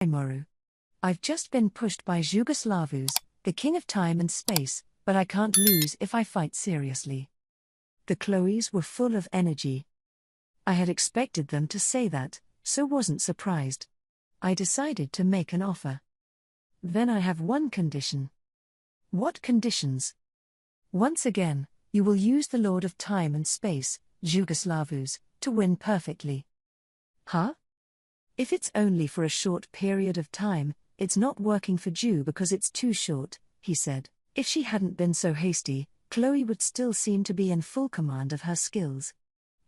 Maimoru. I've just been pushed by Jugoslavus, the king of time and space, but I can't lose if I fight seriously. The Chloes were full of energy. I had expected them to say that, so wasn't surprised. I decided to make an offer. Then I have one condition. What conditions? Once again, you will use the Lord of Time and Space, Jugoslavus, to win perfectly. Huh? If it's only for a short period of time, it's not working for Ju because it's too short, he said. If she hadn't been so hasty, Chloe would still seem to be in full command of her skills.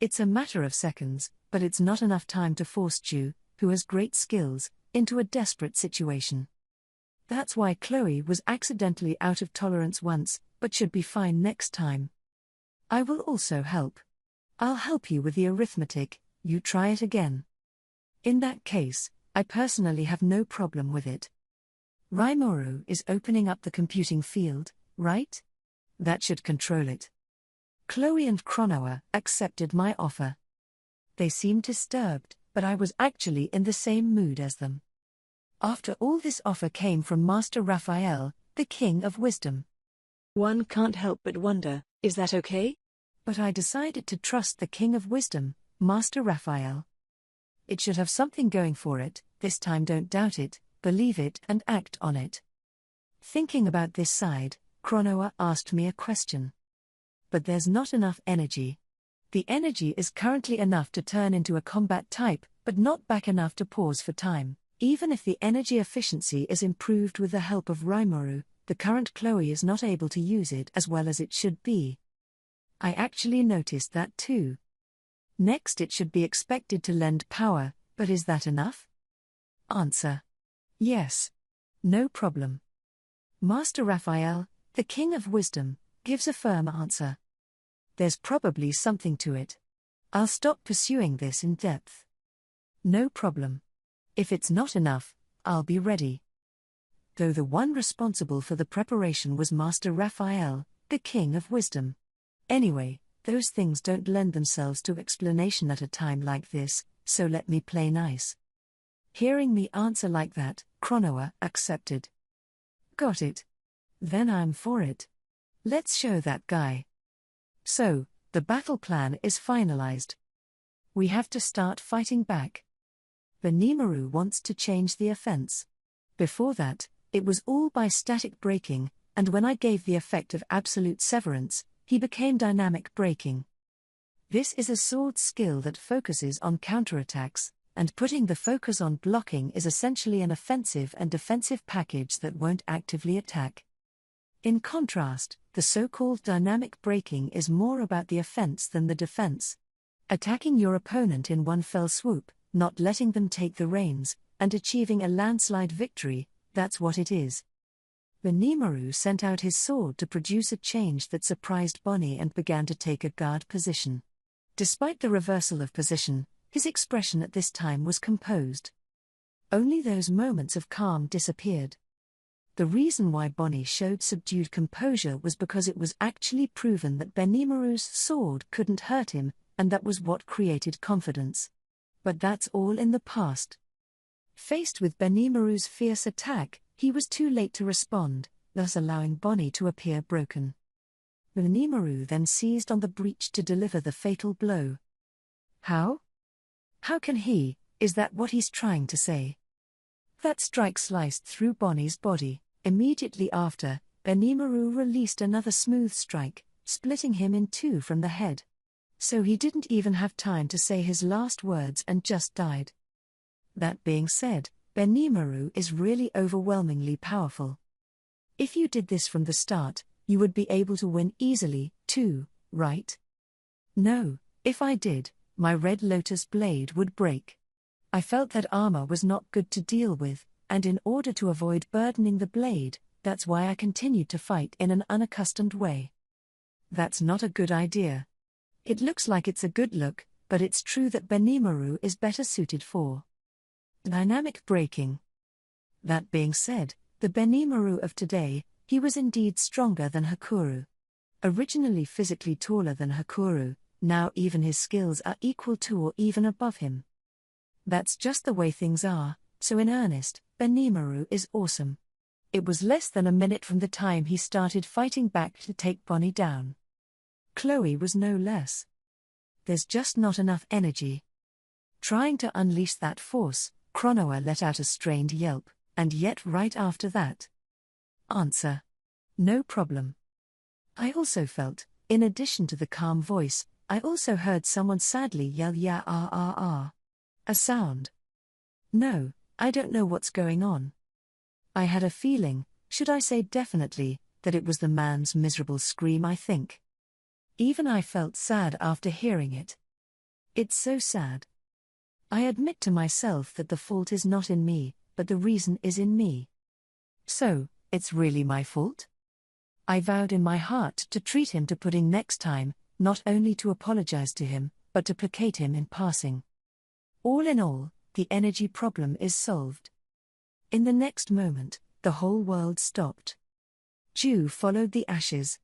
It's a matter of seconds, but it's not enough time to force Ju, who has great skills, into a desperate situation. That's why Chloe was accidentally out of tolerance once, but should be fine next time. I will also help. I'll help you with the arithmetic, you try it again. In that case, I personally have no problem with it. Rimuru is opening up the computing field, right? That should control it. Chloe and Chronoa accepted my offer. They seemed disturbed, but I was actually in the same mood as them. After all, this offer came from Master Raphael, the King of Wisdom. One can't help but wonder, is that okay? But I decided to trust the King of Wisdom, Master Raphael. It should have something going for it. This time don't doubt it, believe it and act on it. Thinking about this side, Chronoa asked me a question. But there's not enough energy. The energy is currently enough to turn into a combat type, but not back enough to pause for time. Even if the energy efficiency is improved with the help of Rimuru, the current Chloe is not able to use it as well as it should be. I actually noticed that too. Next, it should be expected to lend power, but is that enough? Answer: yes. No problem. Master Raphael, the King of Wisdom, gives a firm answer. There's probably something to it. I'll stop pursuing this in depth. No problem. If it's not enough, I'll be ready. Though the one responsible for the preparation was Master Raphael, the King of Wisdom. Anyway, those things don't lend themselves to explanation at a time like this, so let me play nice. Hearing me answer like that, Chronoa accepted. Got it. Then I'm for it. Let's show that guy. So, the battle plan is finalized. We have to start fighting back. Benimaru wants to change the offense. Before that, it was all by static breaking, and when I gave the effect of absolute severance, he became dynamic breaking. This is a sword skill that focuses on counterattacks, and putting the focus on blocking is essentially an offensive and defensive package that won't actively attack. In contrast, the so-called dynamic breaking is more about the offense than the defense. Attacking your opponent in one fell swoop, not letting them take the reins, and achieving a landslide victory, that's what it is. Benimaru sent out his sword to produce a change that surprised Bonnie and began to take a guard position. Despite the reversal of position, his expression at this time was composed. Only those moments of calm disappeared. The reason why Bonnie showed subdued composure was because it was actually proven that Benimaru's sword couldn't hurt him, and that was what created confidence. But that's all in the past. Faced with Benimaru's fierce attack, he was too late to respond, thus allowing Bonnie to appear broken. Benimaru then seized on the breach to deliver the fatal blow. How? How can he? Is that what he's trying to say? That strike sliced through Bonnie's body. Immediately after, Benimaru released another smooth strike, splitting him in two from the head. So he didn't even have time to say his last words and just died. That being said, Benimaru is really overwhelmingly powerful. If you did this from the start, you would be able to win easily, too, right? No, if I did, my Red Lotus blade would break. I felt that armor was not good to deal with, and in order to avoid burdening the blade, that's why I continued to fight in an unaccustomed way. That's not a good idea. It looks like it's a good look, but it's true that Benimaru is better suited for dynamic breaking. That being said, the Benimaru of today, he was indeed stronger than Hakuru. Originally physically taller than Hakuru, now even his skills are equal to or even above him. That's just the way things are, So in earnest, Benimaru is awesome. It was less than a minute from the time he started fighting back to take Bonnie down. Chloe was no less. There's just not enough energy. Trying to unleash that force, Cronoa let out a strained yelp, and yet right after that. Answer. No problem. I also felt, in addition to the calm voice, I also heard someone sadly yell "ya ah ah ah." A sound. No, I don't know what's going on. I had a feeling, should I say definitely, that it was the man's miserable scream, I think. Even I felt sad after hearing it. It's so sad. I admit to myself that the fault is not in me, but the reason is in me. So, it's really my fault? I vowed in my heart to treat him to pudding next time, not only to apologize to him, but to placate him in passing. All in all, the energy problem is solved. In the next moment, the whole world stopped. Dew followed the ashes.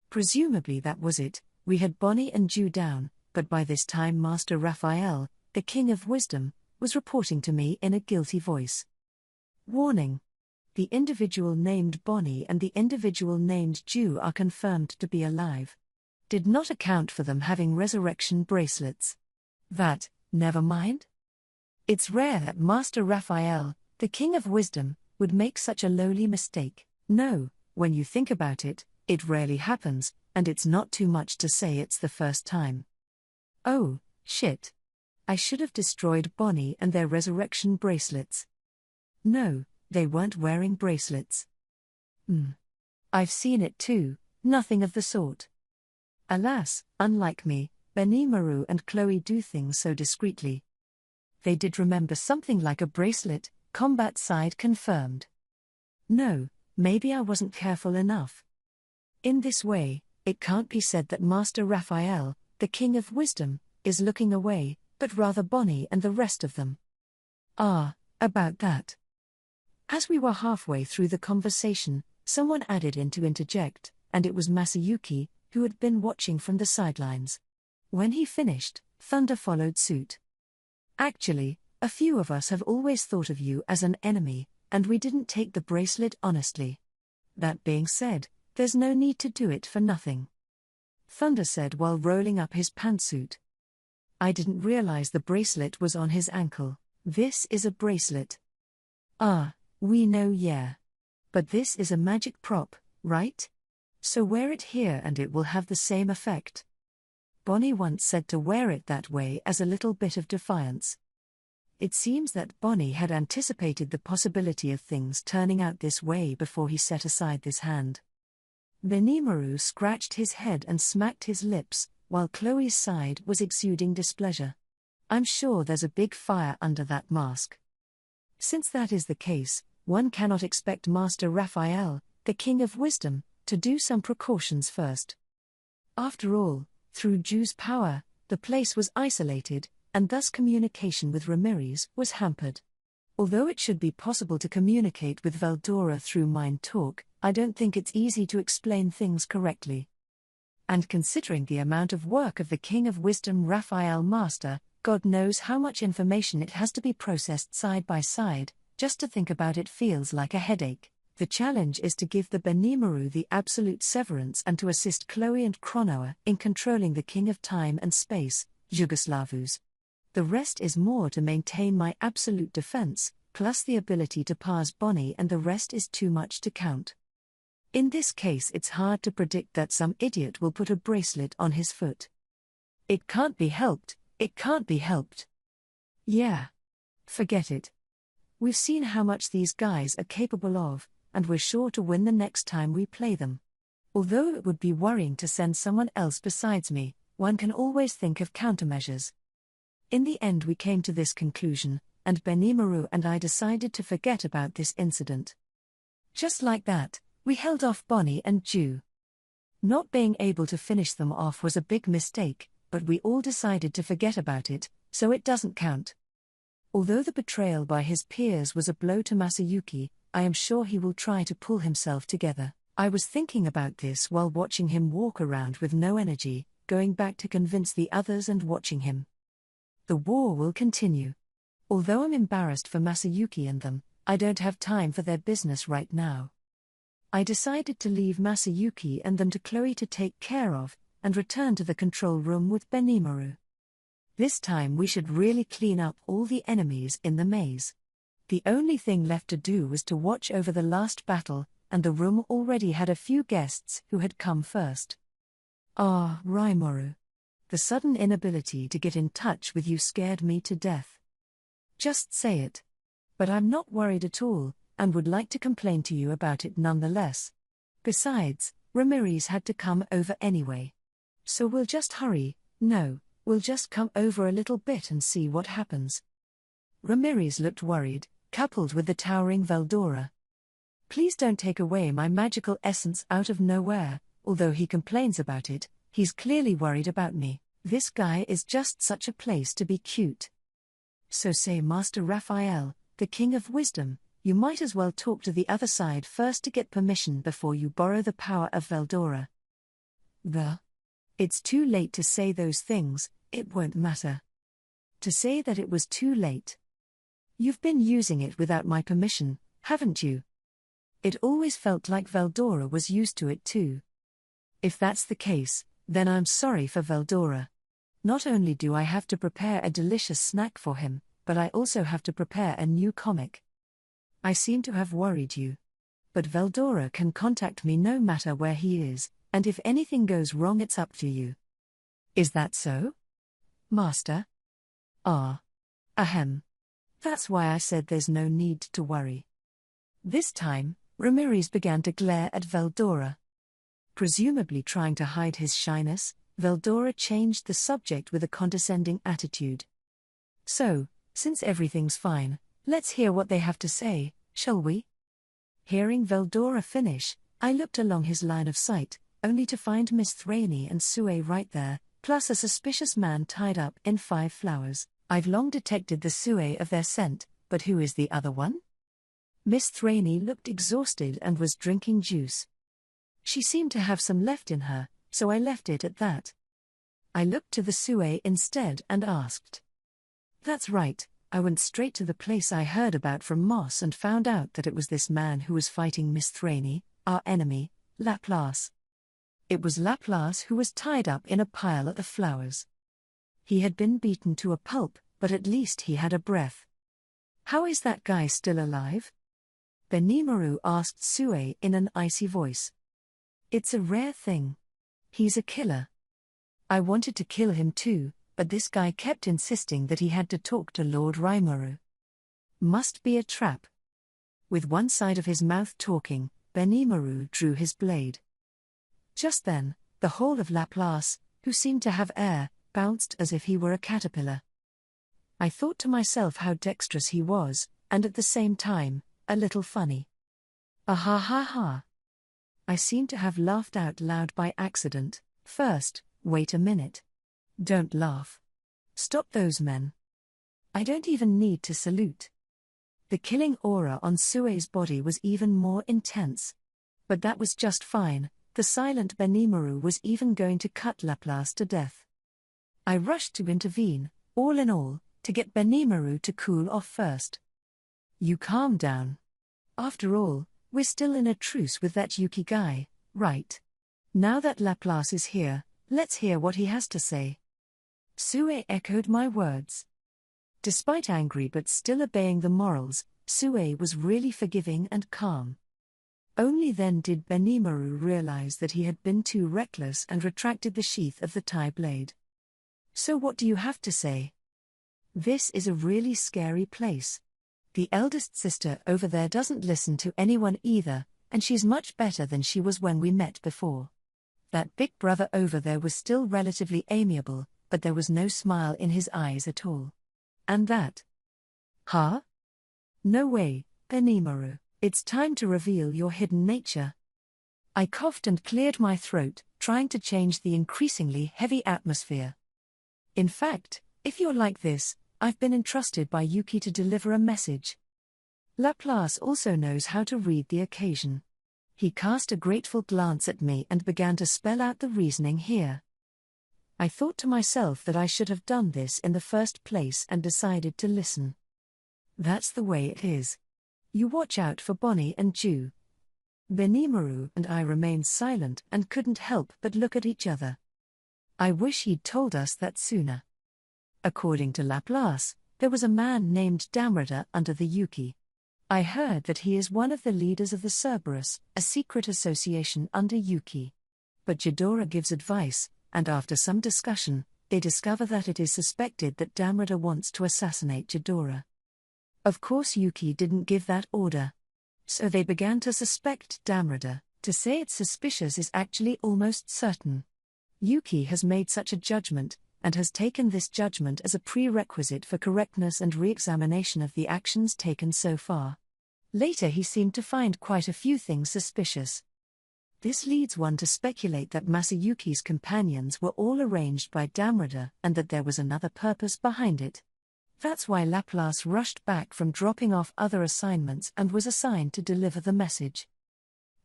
Presumably that was it, we had Bonnie and Dew down, but by this time Master Raphael, the King of Wisdom, was reporting to me in a guilty voice. Warning. The individual named Bonnie and the individual named Dew are confirmed to be alive. Did not account for them having resurrection bracelets. That, never mind. It's rare that Master Raphael, the King of Wisdom, would make such a lowly mistake. No, when you think about it, it rarely happens, and it's not too much to say it's the first time. Oh, shit. I should have destroyed Bonnie and their resurrection bracelets. No, they weren't wearing bracelets. I've seen it too, nothing of the sort. Alas, unlike me, Benimaru and Chloe do things so discreetly. They did remember something like a bracelet, combat side confirmed. No, maybe I wasn't careful enough. In this way, it can't be said that Master Raphael, the King of Wisdom, is looking away, but rather Bonnie and the rest of them. About that. As we were halfway through the conversation, someone added in to interject, and it was Masayuki, who had been watching from the sidelines. When he finished, Thunder followed suit. Actually, a few of us have always thought of you as an enemy, and we didn't take the bracelet honestly. That being said, there's no need to do it for nothing. Thunder said while rolling up his pantsuit. I didn't realize the bracelet was on his ankle. This is a bracelet. We know, yeah. But this is a magic prop, right? So wear it here and it will have the same effect. Bonnie once said to wear it that way as a little bit of defiance. It seems that Bonnie had anticipated the possibility of things turning out this way before he set aside this hand. Benimaru scratched his head and smacked his lips, while Chloe's side was exuding displeasure. I'm sure there's a big fire under that mask. Since that is the case, one cannot expect Master Raphael, the King of Wisdom, to do some precautions first. After all, through Dew's power, the place was isolated, and thus communication with Ramirez was hampered. Although it should be possible to communicate with Veldora through mind talk, I don't think it's easy to explain things correctly. And considering the amount of work of the King of Wisdom Raphael Master, God knows how much information it has to be processed side by side, just to think about it feels like a headache. The challenge is to give the Benimaru the absolute severance and to assist Chloe and Cronoa in controlling the King of Time and Space, Yugoslavus. The rest is more to maintain my absolute defense, plus the ability to pass Bonnie, and the rest is too much to count. In this case it's hard to predict that some idiot will put a bracelet on his foot. It can't be helped, it can't be helped. Yeah. Forget it. We've seen how much these guys are capable of, and we're sure to win the next time we play them. Although it would be worrying to send someone else besides me, one can always think of countermeasures. In the end we came to this conclusion, and Benimaru and I decided to forget about this incident. Just like that, we held off Bonnie and Dew. Not being able to finish them off was a big mistake, but we all decided to forget about it, so it doesn't count. Although the betrayal by his peers was a blow to Masayuki, I am sure he will try to pull himself together. I was thinking about this while watching him walk around with no energy, going back to convince the others and watching him. The war will continue. Although I'm embarrassed for Masayuki and them, I don't have time for their business right now. I decided to leave Masayuki and them to Chloe to take care of, and return to the control room with Benimaru. This time we should really clean up all the enemies in the maze. The only thing left to do was to watch over the last battle, and the room already had a few guests who had come first. Ah, Rimuru. The sudden inability to get in touch with you scared me to death. Just say it. But I'm not worried at all, and would like to complain to you about it nonetheless. Besides, Ramirez had to come over anyway. So we'll just hurry. No, we'll just come over a little bit and see what happens. Ramirez looked worried, coupled with the towering Veldora. Please don't take away my magical essence out of nowhere. Although he complains about it, he's clearly worried about me. This guy is just such a place to be cute. So say, Master Raphael, the King of Wisdom, you might as well talk to the other side first to get permission before you borrow the power of Veldora. It's too late to say those things, it won't matter. To say that it was too late. You've been using it without my permission, haven't you? It always felt like Veldora was used to it too. If that's the case, then I'm sorry for Veldora. Not only do I have to prepare a delicious snack for him, but I also have to prepare a new comic. I seem to have worried you. But Veldora can contact me no matter where he is, and if anything goes wrong it's up to you. Is that so? Master? Ahem. That's why I said there's no need to worry. This time, Ramirez began to glare at Veldora. Presumably trying to hide his shyness, Veldora changed the subject with a condescending attitude. So, since everything's fine, let's hear what they have to say, shall we? Hearing Veldora finish, I looked along his line of sight, only to find Miss Thraney and Sue right there, plus a suspicious man tied up in 5 flowers. I've long detected the Sue of their scent, but who is the other one? Miss Thraney looked exhausted and was drinking juice. She seemed to have some left in her, so I left it at that. I looked to the Sue instead and asked. That's right, I went straight to the place I heard about from Moss and found out that it was this man who was fighting Miss Thraney, our enemy, Laplace. It was Laplace who was tied up in a pile at the flowers. He had been beaten to a pulp, but at least he had a breath. How is that guy still alive? Benimaru asked Sue in an icy voice. It's a rare thing. He's a killer. I wanted to kill him too, but this guy kept insisting that he had to talk to Lord Rimuru. Must be a trap. With one side of his mouth talking, Benimaru drew his blade. Just then, the whole of Laplace, who seemed to have air, bounced as if he were a caterpillar. I thought to myself how dexterous he was, and at the same time, a little funny. Ah ha ha ha. I seemed to have laughed out loud by accident. First, wait a minute. Don't laugh. Stop those men. I don't even need to salute. The killing aura on Sue's body was even more intense. But that was just fine, the silent Benimaru was even going to cut Laplace to death. I rushed to intervene, all in all, to get Benimaru to cool off first. You calm down. After all, we're still in a truce with that Yuki guy, right? Now that Laplace is here, let's hear what he has to say. Sue echoed my words. Despite angry but still obeying the morals, Sue was really forgiving and calm. Only then did Benimaru realize that he had been too reckless and retracted the sheath of the tie blade. So what do you have to say? This is a really scary place. The eldest sister over there doesn't listen to anyone either, and she's much better than she was when we met before. That big brother over there was still relatively amiable, but there was no smile in his eyes at all. And that? Huh? No way, Benimaru, it's time to reveal your hidden nature. I coughed and cleared my throat, trying to change the increasingly heavy atmosphere. In fact, if you're like this, I've been entrusted by Yuki to deliver a message. Laplace also knows how to read the occasion. He cast a grateful glance at me and began to spell out the reasoning here. I thought to myself that I should have done this in the first place and decided to listen. That's the way it is. You watch out for Bonnie and Jew. Benimaru and I remained silent and couldn't help but look at each other. I wish he'd told us that sooner. According to Laplace, there was a man named Damrata under the Yuki. I heard that he is one of the leaders of the Cerberus, a secret association under Yuki. But Ghidorah gives advice, and after some discussion, they discover that it is suspected that Damrata wants to assassinate Ghidorah. Of course Yuki didn't give that order. So they began to suspect Damrata. To say it's suspicious is actually almost certain. Yuki has made such a judgment, and has taken this judgment as a prerequisite for correctness and re-examination of the actions taken so far. Later he seemed to find quite a few things suspicious. This leads one to speculate that Masayuki's companions were all arranged by Damrata and that there was another purpose behind it. That's why Laplace rushed back from dropping off other assignments and was assigned to deliver the message.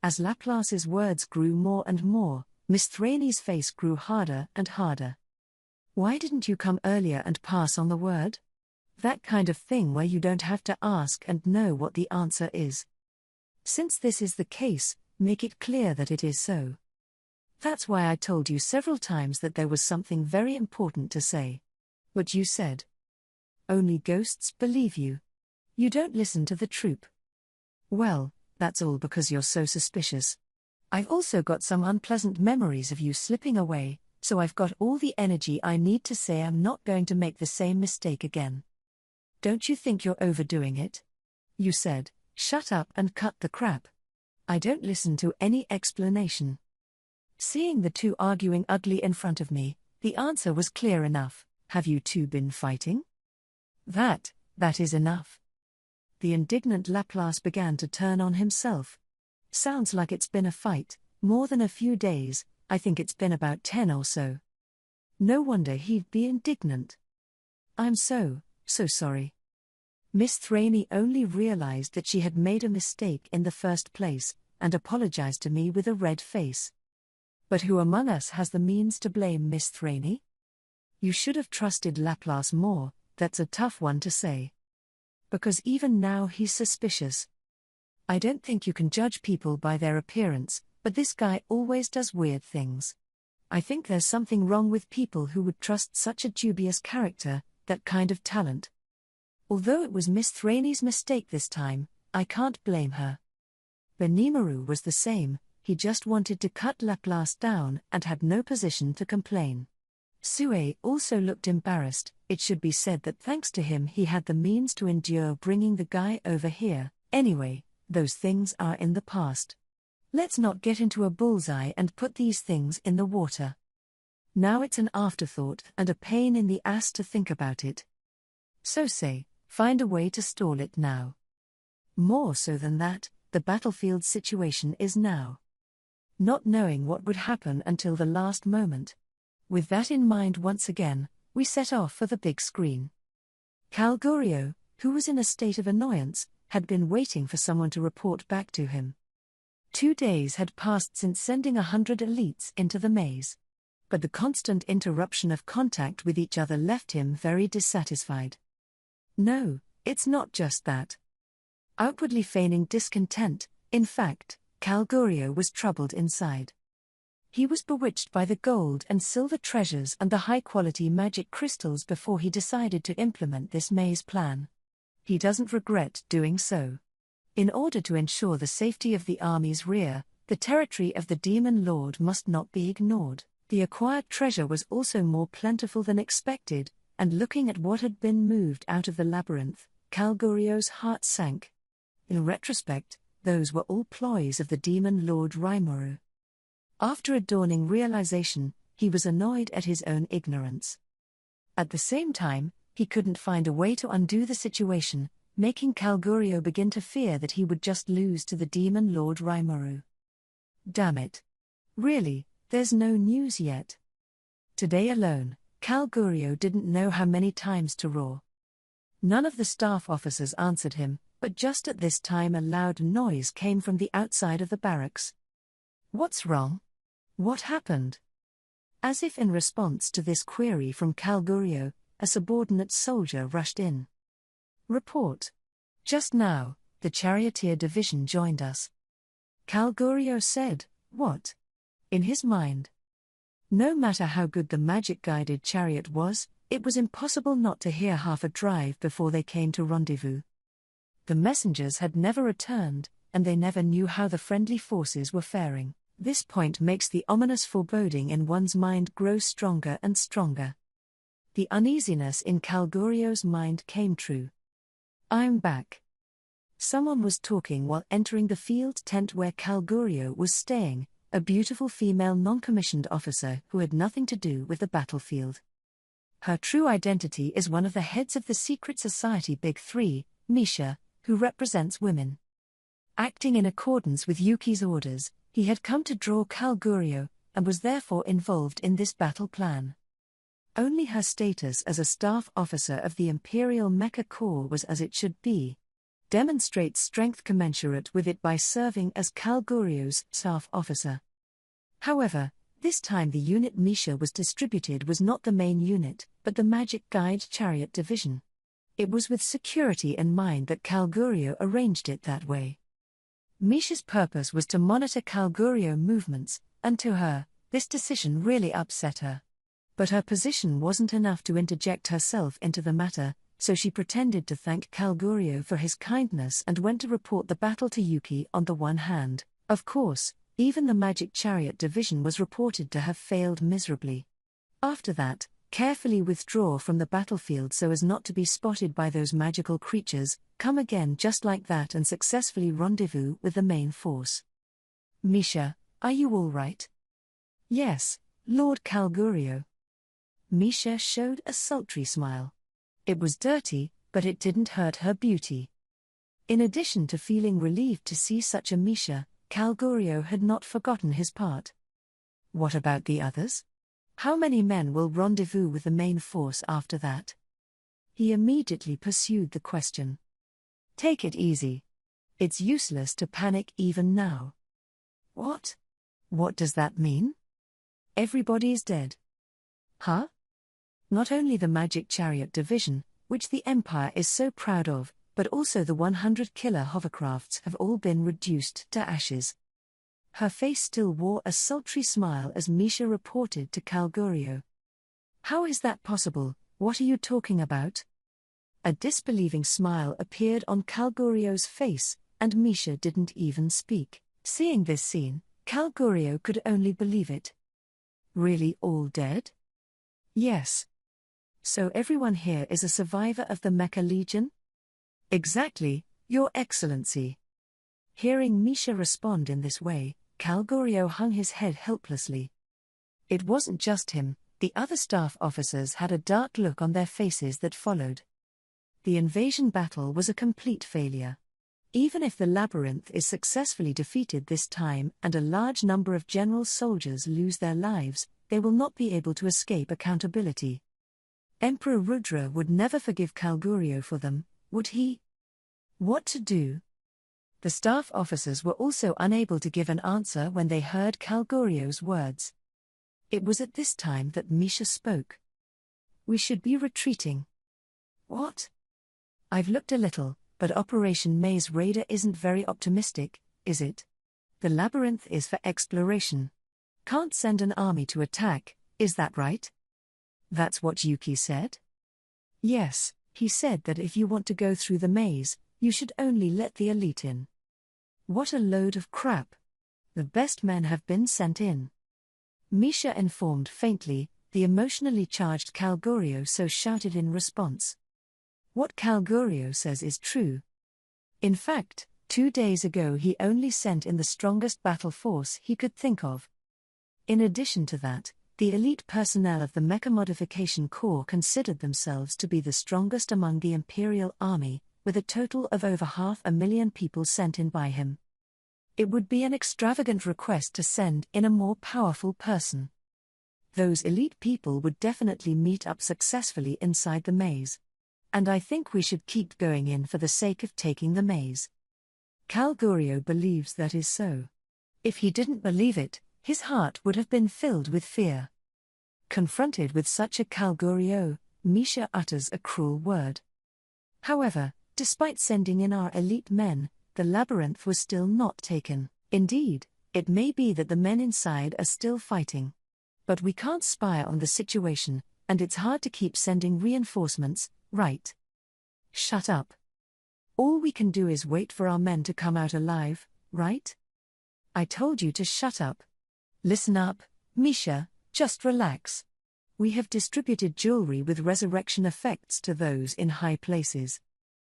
As Laplace's words grew more and more, Miss Thraney's face grew harder and harder. Why didn't you come earlier and pass on the word? That kind of thing where you don't have to ask and know what the answer is. Since this is the case, make it clear that it is so. That's why I told you several times that there was something very important to say. But you said, only ghosts believe you. You don't listen to the troop. Well, that's all because you're so suspicious. I've also got some unpleasant memories of you slipping away, so I've got all the energy I need to say I'm not going to make the same mistake again. Don't you think you're overdoing it? You said, shut up and cut the crap. I don't listen to any explanation. Seeing the two arguing ugly in front of me, the answer was clear enough. Have you two been fighting? That is enough. The indignant Laplace began to turn on himself. Sounds like it's been a fight, more than a few days, I think it's been about 10 or so. No wonder he'd be indignant. I'm so sorry. Miss Thraney only realized that she had made a mistake in the first place, and apologized to me with a red face. But who among us has the means to blame Miss Thraney? You should have trusted Laplace more. That's a tough one to say. Because even now he's suspicious. I don't think you can judge people by their appearance, but this guy always does weird things. I think there's something wrong with people who would trust such a dubious character, that kind of talent. Although it was Miss Thraney's mistake this time, I can't blame her. Benimaru was the same, he just wanted to cut Laplace down and had no position to complain. Sue also looked embarrassed. It should be said that thanks to him he had the means to endure bringing the guy over here. Anyway, those things are in the past. Let's not get into a bullseye and put these things in the water. Now it's an afterthought and a pain in the ass to think about it. So say, find a way to stall it now. More so than that, the battlefield situation is now. Not knowing what would happen until the last moment. With that in mind once again, we set off for the big screen. Calgurio, who was in a state of annoyance, had been waiting for someone to report back to him. 2 days had passed since sending 100 elites into the maze. But the constant interruption of contact with each other left him very dissatisfied. No, it's not just that. Outwardly feigning discontent, in fact, Calgurio was troubled inside. He was bewitched by the gold and silver treasures and the high-quality magic crystals before he decided to implement this maze plan. He doesn't regret doing so. In order to ensure the safety of the army's rear, the territory of the Demon Lord must not be ignored. The acquired treasure was also more plentiful than expected, and looking at what had been moved out of the labyrinth, Calgurio's heart sank. In retrospect, those were all ploys of the Demon Lord Rimuru. After a dawning realization, he was annoyed at his own ignorance. At the same time, he couldn't find a way to undo the situation, making Calgurio begin to fear that he would just lose to the Demon Lord Rimuru. Damn it. Really, there's no news yet. Today alone, Calgurio didn't know how many times to roar. None of the staff officers answered him, but just at this time a loud noise came from the outside of the barracks. What's wrong? What happened? As if in response to this query from Calgurio, a subordinate soldier rushed in. Report. Just now, the charioteer division joined us. Calgurio said, "What?" in his mind. No matter how good the magic-guided chariot was, it was impossible not to hear half a drive before they came to rendezvous. The messengers had never returned, and they never knew how the friendly forces were faring. This point makes the ominous foreboding in one's mind grow stronger and stronger. The uneasiness in Calgurio's mind came true. "I'm back." Someone was talking while entering the field tent where Calgurio was staying, a beautiful female non-commissioned officer who had nothing to do with the battlefield. Her true identity is one of the heads of the secret society Big Three, Misha, who represents women. Acting in accordance with Yuki's orders, he had come to draw Calgurio, and was therefore involved in this battle plan. Only her status as a staff officer of the Imperial Mecha Corps was as it should be. Demonstrate strength commensurate with it by serving as Calgurio's staff officer. However, this time the unit Misha was distributed was not the main unit, but the Magic Guide Chariot Division. It was with security in mind that Calgurio arranged it that way. Misha's purpose was to monitor Calgurio movements, and to her, this decision really upset her. But her position wasn't enough to interject herself into the matter, so she pretended to thank Calgurio for his kindness and went to report the battle to Yuki. On the one hand, of course, even the Magic Chariot Division was reported to have failed miserably. After that, carefully withdraw from the battlefield so as not to be spotted by those magical creatures, come again just like that and successfully rendezvous with the main force. "Misha, are you all right?" "Yes, Lord Calgurio." Misha showed a sultry smile. It was dirty, but it didn't hurt her beauty. In addition to feeling relieved to see such a Misha, Calgurio had not forgotten his part. "What about the others? How many men will rendezvous with the main force after that?" He immediately pursued the question. "Take it easy. It's useless to panic even now." "What? What does that mean?" "Everybody's dead." "Huh?" Not only the Magic Chariot Division, which the Empire is so proud of, but also the 100 killer hovercrafts have all been reduced to ashes. Her face still wore a sultry smile as Misha reported to Calgurio. "How is that possible? What are you talking about?" A disbelieving smile appeared on Calgurio's face, and Misha didn't even speak. Seeing this scene, Calgurio could only believe it. "Really all dead?" "Yes." "So everyone here is a survivor of the Mecha Legion?" "Exactly, Your Excellency." Hearing Misha respond in this way, Calgurio hung his head helplessly. It wasn't just him, the other staff officers had a dark look on their faces that followed. The invasion battle was a complete failure. Even if the labyrinth is successfully defeated this time and a large number of general soldiers lose their lives, they will not be able to escape accountability. Emperor Rudra would never forgive Calgurio for them, would he? What to do? The staff officers were also unable to give an answer when they heard Calgurio's words. It was at this time that Misha spoke. "We should be retreating." "What?" "I've looked a little, but Operation Maze Raider isn't very optimistic, is it? The labyrinth is for exploration. Can't send an army to attack, is that right?" "That's what Yuki said?" "Yes, he said that if you want to go through the maze, you should only let the elite in." "What a load of crap. The best men have been sent in." Misha informed faintly, the emotionally charged Calgurio so shouted in response. What Calgurio says is true. In fact, 2 days ago he only sent in the strongest battle force he could think of. In addition to that, the elite personnel of the Mecha Modification Corps considered themselves to be the strongest among the Imperial Army, with a total of over 500,000 people sent in by him. It would be an extravagant request to send in a more powerful person. Those elite people would definitely meet up successfully inside the maze. And I think we should keep going in for the sake of taking the maze. Calgurio believes that is so. If he didn't believe it, his heart would have been filled with fear. Confronted with such a Calgurio, Misha utters a cruel word. However, despite sending in our elite men, the labyrinth was still not taken. Indeed, it may be that the men inside are still fighting. But we can't spy on the situation, and it's hard to keep sending reinforcements, right? Shut up. All we can do is wait for our men to come out alive, right? I told you to shut up. Listen up, Misha, just relax. We have distributed jewelry with resurrection effects to those in high places.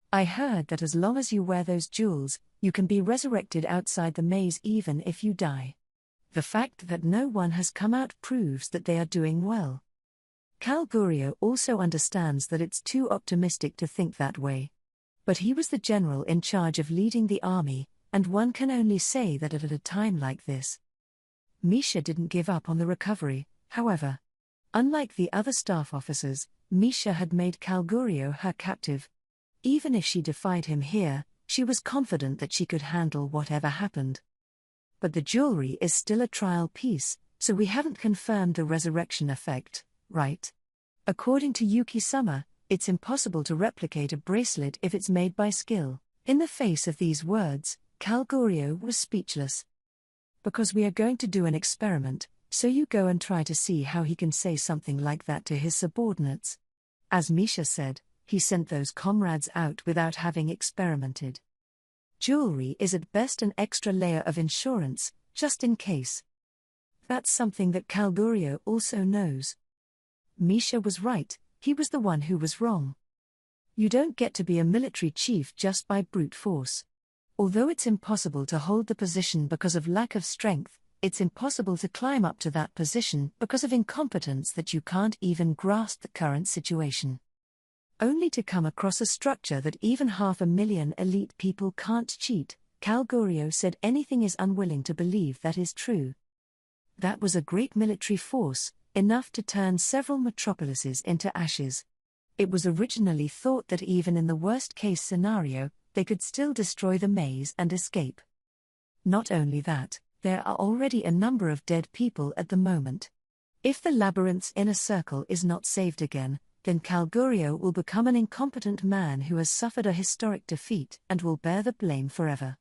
I heard that as long as you wear those jewels, you can be resurrected outside the maze even if you die. The fact that no one has come out proves that they are doing well. Calgurio also understands that it's too optimistic to think that way. But he was the general in charge of leading the army, and one can only say that at a time like this. Misha didn't give up on the recovery, however. Unlike the other staff officers, Misha had made Calgurio her captive. Even if she defied him here, she was confident that she could handle whatever happened. But the jewelry is still a trial piece, so we haven't confirmed the resurrection effect, right? According to Yuki-sama, it's impossible to replicate a bracelet if it's made by skill. In the face of these words, Calgurio was speechless. Because we are going to do an experiment, so you go and try to see how he can say something like that to his subordinates. As Misha said, he sent those comrades out without having experimented. Jewelry is at best an extra layer of insurance, just in case. That's something that Calgurio also knows. Misha was right, he was the one who was wrong. You don't get to be a military chief just by brute force. Although it's impossible to hold the position because of lack of strength, it's impossible to climb up to that position because of incompetence that you can't even grasp the current situation. Only to come across a structure that even 500,000 elite people can't cheat, Calgurio said anything is unwilling to believe that is true. That was a great military force, enough to turn several metropolises into ashes. It was originally thought that even in the worst-case scenario, they could still destroy the maze and escape. Not only that, there are already a number of dead people at the moment. If the labyrinth's inner circle is not saved again, then Calgurio will become an incompetent man who has suffered a historic defeat and will bear the blame forever.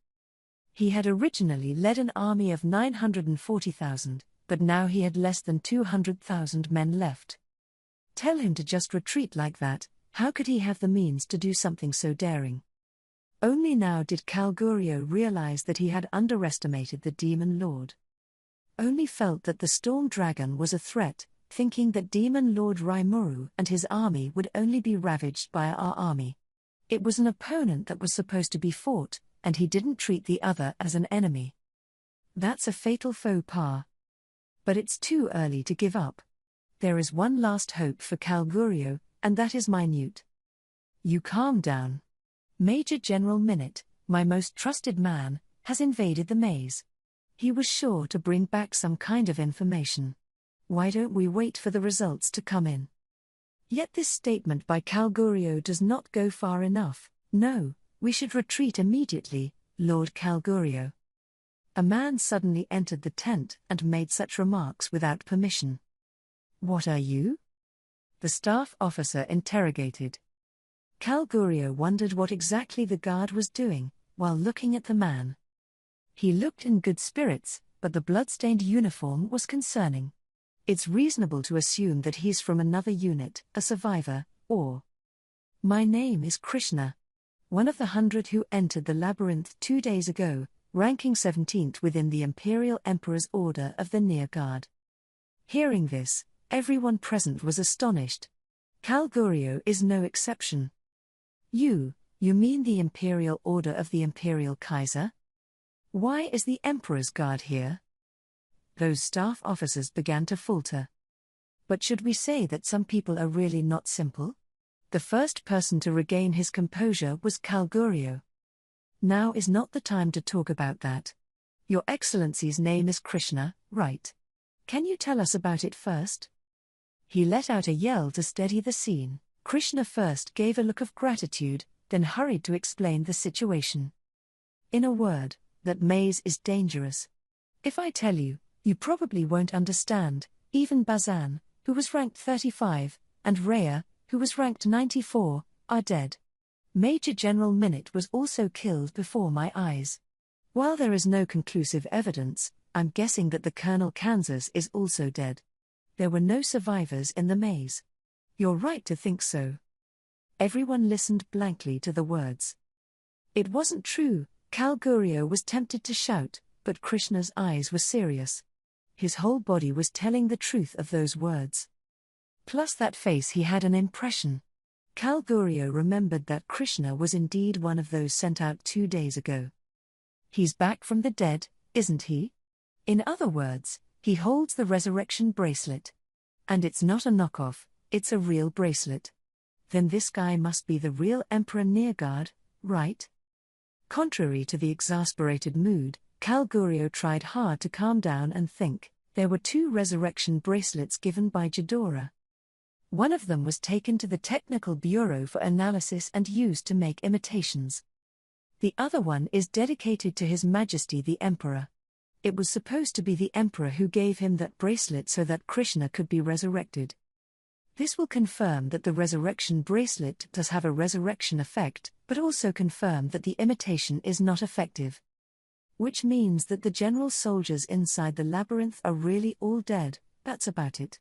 He had originally led an army of 940,000, but now he had less than 200,000 men left. Tell him to just retreat like that. How could he have the means to do something so daring? Only now did Calgurio realize that he had underestimated the Demon Lord. Only felt that the Storm Dragon was a threat, thinking that Demon Lord Rimuru and his army would only be ravaged by our army. It was an opponent that was supposed to be fought, and he didn't treat the other as an enemy. That's a fatal faux pas. But it's too early to give up. There is one last hope for Calgurio, and that is minute. You calm down. Major General Minute, my most trusted man, has invaded the maze. He was sure to bring back some kind of information. Why don't we wait for the results to come in? Yet this statement by Calgurio does not go far enough. No, we should retreat immediately, Lord Calgurio. A man suddenly entered the tent and made such remarks without permission. What are you? The staff officer interrogated. Calgurio wondered what exactly the guard was doing, while looking at the man. He looked in good spirits, but the blood-stained uniform was concerning. It's reasonable to assume that he's from another unit, a survivor, or... My name is Krishna. One of the 100 who entered the labyrinth 2 days ago, ranking 17th within the Imperial Emperor's Order of the Near Guard. Hearing this, everyone present was astonished. Calgurio is no exception. You mean the Imperial Order of the Imperial Kaiser? Why is the Emperor's Guard here? Those staff officers began to falter. But should we say that some people are really not simple? The first person to regain his composure was Calgurio. Now is not the time to talk about that. Your Excellency's name is Krishna, right? Can you tell us about it first? He let out a yell to steady the scene. Krishna first gave a look of gratitude, then hurried to explain the situation. In a word, that maze is dangerous. If I tell you, you probably won't understand. Even Bazan, who was ranked 35, and Rhea, who was ranked 94, are dead. Major General Minute was also killed before my eyes. While there is no conclusive evidence, I'm guessing that the Colonel Kansas is also dead. There were no survivors in the maze. You're right to think so. Everyone listened blankly to the words. It wasn't true, Kalgurio was tempted to shout, but Krishna's eyes were serious. His whole body was telling the truth of those words. Plus that face, he had an impression. Kalgurio remembered that Krishna was indeed one of those sent out 2 days ago. He's back from the dead, isn't he? In other words, he holds the resurrection bracelet. And it's not a knockoff, it's a real bracelet. Then this guy must be the real Emperor Nearguard, right? Contrary to the exasperated mood, Kalgurio tried hard to calm down and think. There were 2 resurrection bracelets given by Ghidorah. One of them was taken to the Technical Bureau for analysis and used to make imitations. The other one is dedicated to His Majesty the Emperor. It was supposed to be the Emperor who gave him that bracelet so that Krishna could be resurrected. This will confirm that the resurrection bracelet does have a resurrection effect, but also confirm that the imitation is not effective. Which means that the general soldiers inside the labyrinth are really all dead. That's about it.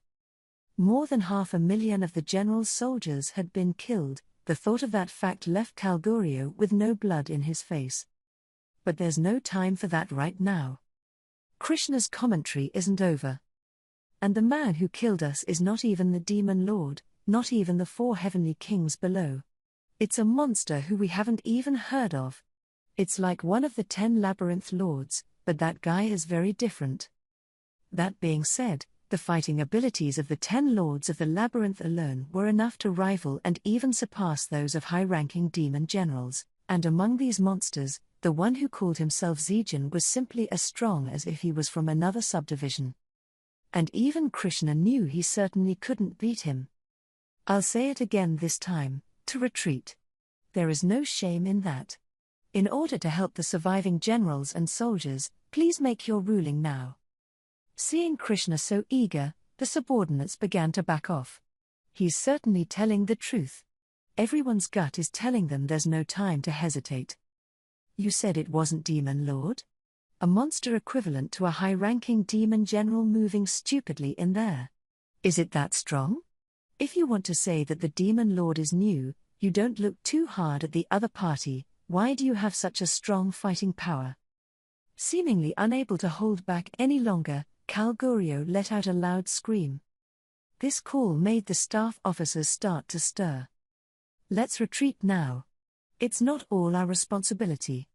More than 500,000 of the general's soldiers had been killed. The thought of that fact left Kalgurio with no blood in his face. But there's no time for that right now. Krishna's commentary isn't over. And the man who killed us is not even the demon lord, not even the 4 heavenly kings below. It's a monster who we haven't even heard of. It's like one of the 10 labyrinth lords, but that guy is very different. That being said, the fighting abilities of the 10 lords of the labyrinth alone were enough to rival and even surpass those of high-ranking demon generals, and among these monsters, the one who called himself Zijin was simply as strong as if he was from another subdivision. And even Krishna knew he certainly couldn't beat him. I'll say it again this time, to retreat. There is no shame in that. In order to help the surviving generals and soldiers, please make your ruling now. Seeing Krishna so eager, the subordinates began to back off. He's certainly telling the truth. Everyone's gut is telling them there's no time to hesitate. You said it wasn't Demon Lord? A monster equivalent to a high-ranking demon general moving stupidly in there. Is it that strong? If you want to say that the Demon Lord is new, you don't look too hard at the other party. Why do you have such a strong fighting power? Seemingly unable to hold back any longer, Kalgurio let out a loud scream. This call made the staff officers start to stir. Let's retreat now. It's not all our responsibility.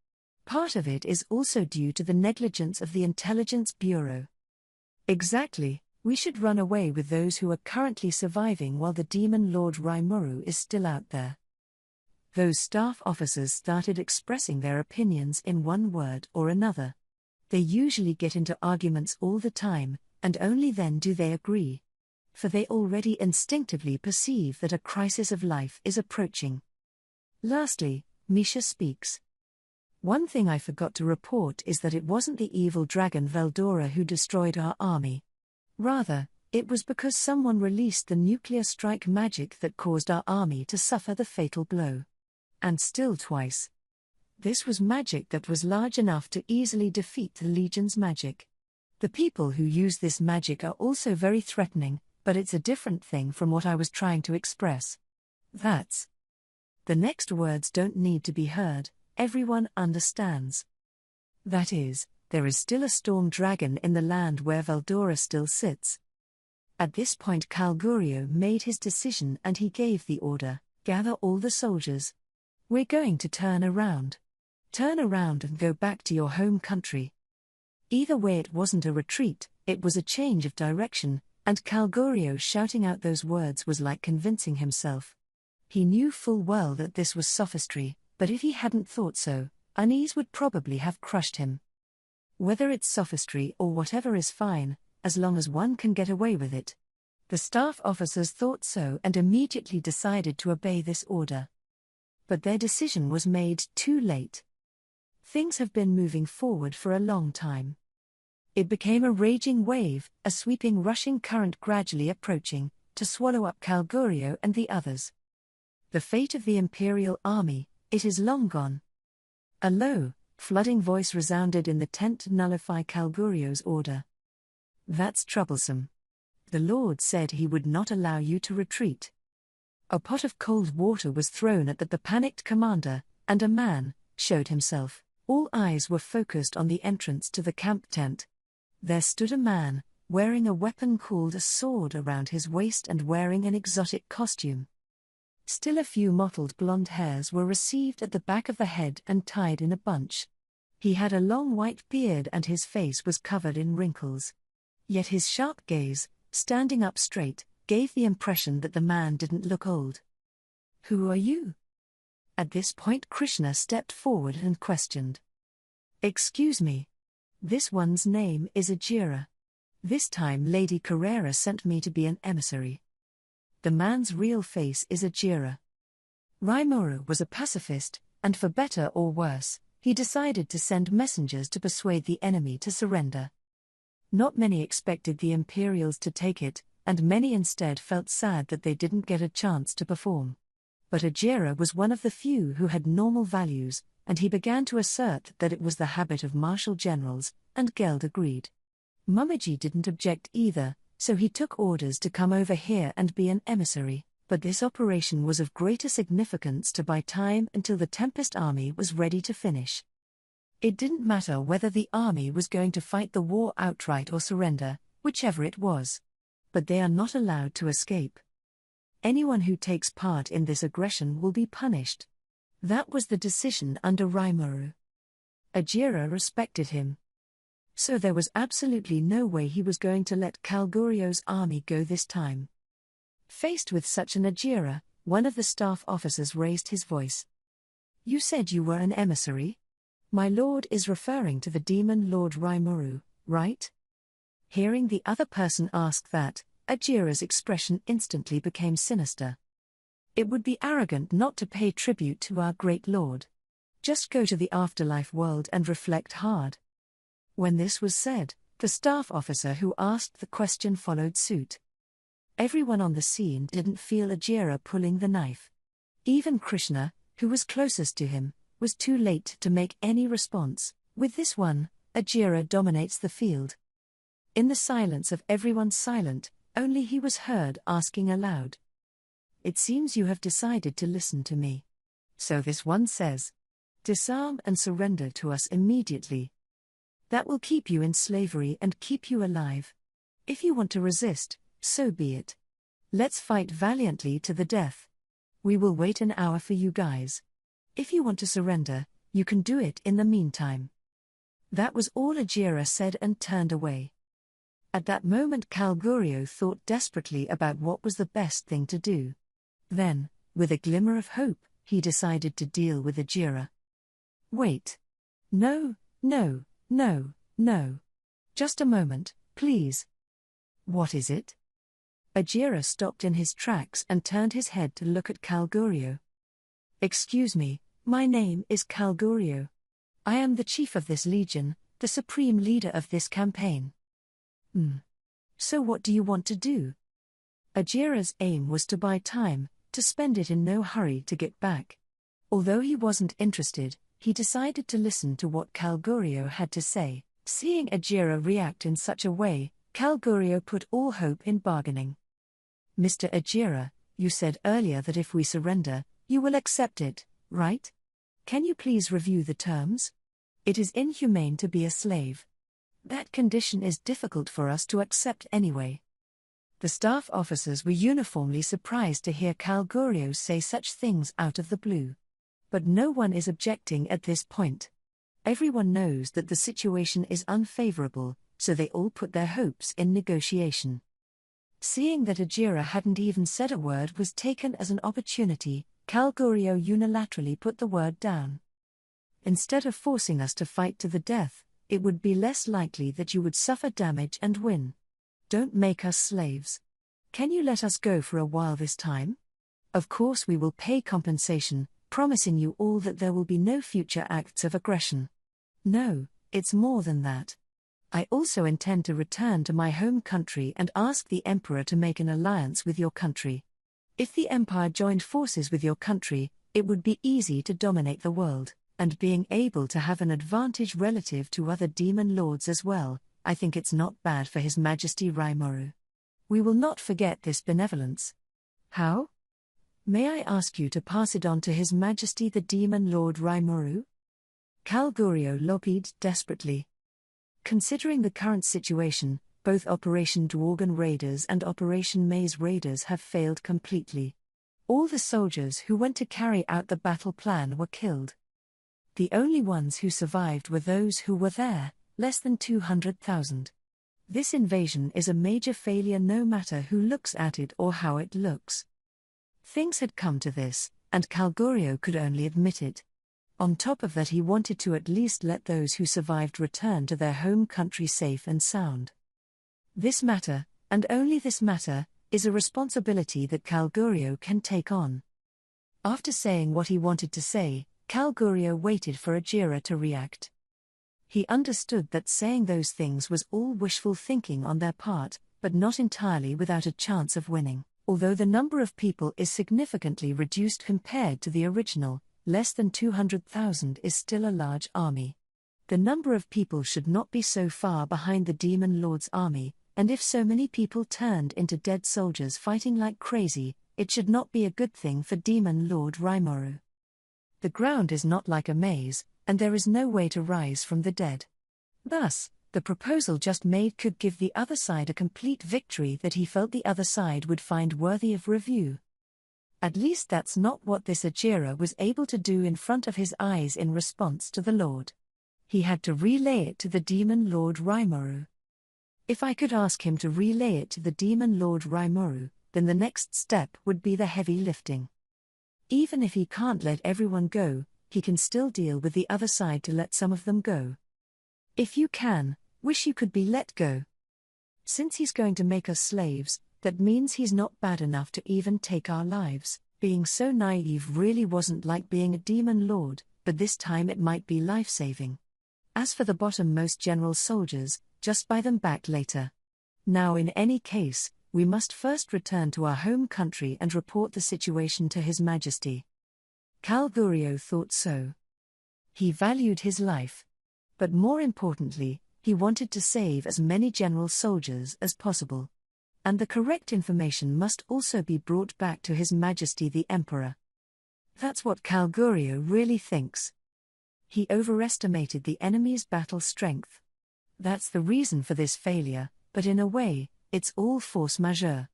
Part of it is also due to the negligence of the Intelligence Bureau. Exactly, we should run away with those who are currently surviving while the Demon Lord Raimuru is still out there. Those staff officers started expressing their opinions in one word or another. They usually get into arguments all the time, and only then do they agree. For they already instinctively perceive that a crisis of life is approaching. Lastly, Misha speaks. One thing I forgot to report is that it wasn't the evil dragon Veldora who destroyed our army. Rather, it was because someone released the nuclear strike magic that caused our army to suffer the fatal blow. And still twice. This was magic that was large enough to easily defeat the Legion's magic. The people who use this magic are also very threatening, but it's a different thing from what I was trying to express. That's. The next words don't need to be heard, everyone understands. That is, there is still a storm dragon in the land where Veldora still sits. At this point Kalgurio made his decision and he gave the order, gather all the soldiers. We're going to turn around. Turn around and go back to your home country. Either way, it wasn't a retreat, it was a change of direction, and Kalgurio shouting out those words was like convincing himself. He knew full well that this was sophistry, but if he hadn't thought so, unease would probably have crushed him. Whether it's sophistry or whatever is fine, as long as one can get away with it. The staff officers thought so and immediately decided to obey this order. But their decision was made too late. Things have been moving forward for a long time. It became a raging wave, a sweeping rushing current gradually approaching, to swallow up Kalgurio and the others. The fate of the Imperial Army, It is long gone. A low, flooding voice resounded in the tent to nullify Kalgurio's order. That's troublesome. The Lord said he would not allow you to retreat. A pot of cold water was thrown at the panicked commander, and a man showed himself. All eyes were focused on the entrance to the camp tent. There stood a man, wearing a weapon called a sword around his waist and wearing an exotic costume. Still a few mottled blonde hairs were received at the back of the head and tied in a bunch. He had a long white beard and his face was covered in wrinkles. Yet his sharp gaze, standing up straight, gave the impression that the man didn't look old. Who are you? At this point Krishna stepped forward and questioned. Excuse me. This one's name is Ajira. This time Lady Carrera sent me to be an emissary. The man's real face is Ajira. Rimuru was a pacifist, and for better or worse, he decided to send messengers to persuade the enemy to surrender. Not many expected the Imperials to take it, and many instead felt sad that they didn't get a chance to perform. But Ajira was one of the few who had normal values, and he began to assert that it was the habit of martial generals, and Geld agreed. Mumiji didn't object either, so he took orders to come over here and be an emissary, but this operation was of greater significance to buy time until the Tempest army was ready to finish. It didn't matter whether the army was going to fight the war outright or surrender, whichever it was. But they are not allowed to escape. Anyone who takes part in this aggression will be punished. That was the decision under Rimuru. Ajira respected him. So there was absolutely no way he was going to let Kalgurio's army go this time. Faced with such an Ajira, one of the staff officers raised his voice. You said you were an emissary? My lord is referring to the demon lord Rimuru, right? Hearing the other person ask that, Ajira's expression instantly became sinister. It would be arrogant not to pay tribute to our great lord. Just go to the afterlife world and reflect hard. When this was said, the staff officer who asked the question followed suit. Everyone on the scene didn't feel Ajira pulling the knife. Even Krishna, who was closest to him, was too late to make any response. With this one, Ajira dominates the field. In the silence of everyone silent, only he was heard asking aloud. It seems you have decided to listen to me. So this one says. Disarm and surrender to us immediately. That will keep you in slavery and keep you alive. If you want to resist, so be it. Let's fight valiantly to the death. We will wait an hour for you guys. If you want to surrender, you can do it in the meantime. That was all Ajira said and turned away. At that moment Kalgurio thought desperately about what was the best thing to do. Then, with a glimmer of hope, he decided to deal with Ajira. Wait. No. Just a moment, please. What is it? Ajira stopped in his tracks and turned his head to look at Kalgurio. Excuse me, my name is Kalgurio. I am the chief of this legion, the supreme leader of this campaign. So what do you want to do? Ajira's aim was to buy time, to spend it in no hurry to get back. Although he wasn't interested, he decided to listen to what Kalgurio had to say. Seeing Ajira react in such a way, Kalgurio put all hope in bargaining. Mr. Ajira, you said earlier that if we surrender, you will accept it, right? Can you please review the terms? It is inhumane to be a slave. That condition is difficult for us to accept anyway. The staff officers were uniformly surprised to hear Kalgurio say such things out of the blue. But no one is objecting at this point. Everyone knows that the situation is unfavorable, so they all put their hopes in negotiation. Seeing that Ajira hadn't even said a word was taken as an opportunity, Kalgurio unilaterally put the word down. Instead of forcing us to fight to the death, it would be less likely that you would suffer damage and win. Don't make us slaves. Can you let us go for a while this time? Of course we will pay compensation, promising you all that there will be no future acts of aggression. No, it's more than that. I also intend to return to my home country and ask the Emperor to make an alliance with your country. If the Empire joined forces with your country, It would be easy to dominate the world, and being able to have an advantage relative to other demon lords as well. I think it's not bad for His Majesty Rimuru. We will not forget this benevolence. How? May I ask you to pass it on to His Majesty the Demon Lord Rimuru? Calgurio lobbied desperately. Considering the current situation, both Operation Dworgen Raiders and Operation Maze Raiders have failed completely. All the soldiers who went to carry out the battle plan were killed. The only ones who survived were those who were there, less than 200,000. This invasion is a major failure no matter who looks at it or how it looks. Things had come to this, and Calgurio could only admit it. On top of that, he wanted to at least let those who survived return to their home country safe and sound. This matter, and only this matter, is a responsibility that Calgurio can take on. After saying what he wanted to say, Calgurio waited for Ajira to react. He understood that saying those things was all wishful thinking on their part, but not entirely without a chance of winning. Although the number of people is significantly reduced compared to the original, less than 200,000 is still a large army. The number of people should not be so far behind the Demon Lord's army, and if so many people turned into dead soldiers fighting like crazy, it should not be a good thing for Demon Lord Rimuru. The ground is not like a maze, and there is no way to rise from the dead. Thus, the proposal just made could give the other side a complete victory that he felt the other side would find worthy of review. At least that's not what this Ajira was able to do in front of his eyes in response to the Lord. He had to relay it to the Demon Lord Rimuru. If I could ask him to relay it to the Demon Lord Rimuru, then the next step would be the heavy lifting. Even if he can't let everyone go, he can still deal with the other side to let some of them go. If you can, wish you could be let go. Since he's going to make us slaves, that means he's not bad enough to even take our lives. Being so naive really wasn't like being a demon lord, but this time it might be life-saving. As for the bottom-most general soldiers, just buy them back later. Now in any case, we must first return to our home country and report the situation to His Majesty. Calgurio thought so. He valued his life. But more importantly, he wanted to save as many general soldiers as possible. And the correct information must also be brought back to His Majesty the Emperor. That's what Calgurio really thinks. He overestimated the enemy's battle strength. That's the reason for this failure, but in a way, it's all force majeure.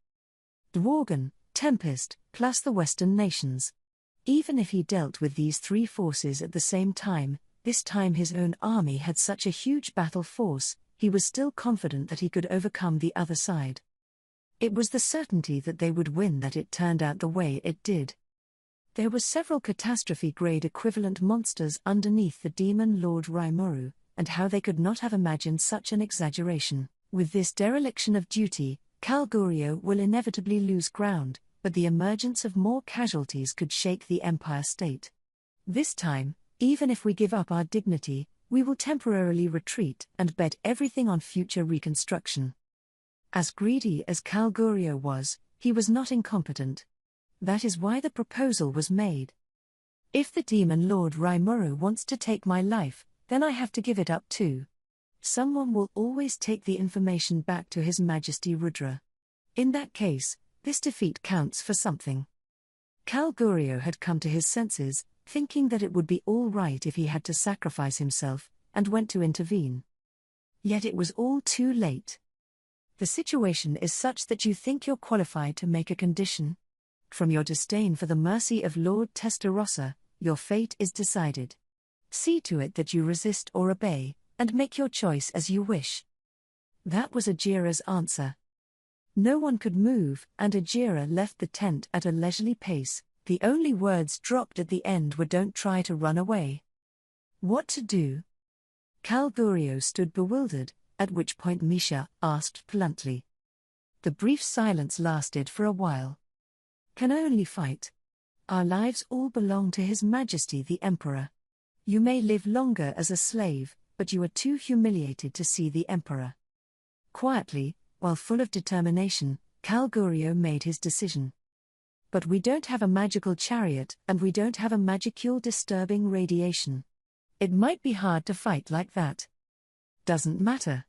Dworgen, Tempest, plus the Western nations. Even if he dealt with these three forces at the same time, this time his own army had such a huge battle force, he was still confident that he could overcome the other side. It was the certainty that they would win that it turned out the way it did. There were several catastrophe-grade equivalent monsters underneath the Demon Lord Rimuru, and how they could not have imagined such an exaggeration. With this dereliction of duty, Calgurio will inevitably lose ground, but the emergence of more casualties could shake the Empire state. This time, even if we give up our dignity, we will temporarily retreat and bet everything on future reconstruction. As greedy as Calgurio was, he was not incompetent. That is why the proposal was made. If the Demon Lord Rimuru wants to take my life, then I have to give it up too. Someone will always take the information back to His Majesty Rudra. In that case, this defeat counts for something. Calgurio had come to his senses, thinking that it would be all right if he had to sacrifice himself, and went to intervene. Yet it was all too late. The situation is such that you think you're qualified to make a condition. From your disdain for the mercy of Lord Testarossa, your fate is decided. See to it that you resist or obey, and make your choice as you wish. That was Ajira's answer. No one could move, and Ajira left the tent at a leisurely pace. The only words dropped at the end were "Don't try to run away." What to do? Calgurio stood bewildered, at which point Misha asked bluntly. The brief silence lasted for a while. Can only fight. Our lives all belong to His Majesty the Emperor. You may live longer as a slave, but you are too humiliated to see the Emperor. Quietly, while full of determination, Calgurio made his decision. But we don't have a magical chariot, and we don't have a magicule disturbing radiation. It might be hard to fight like that. Doesn't matter.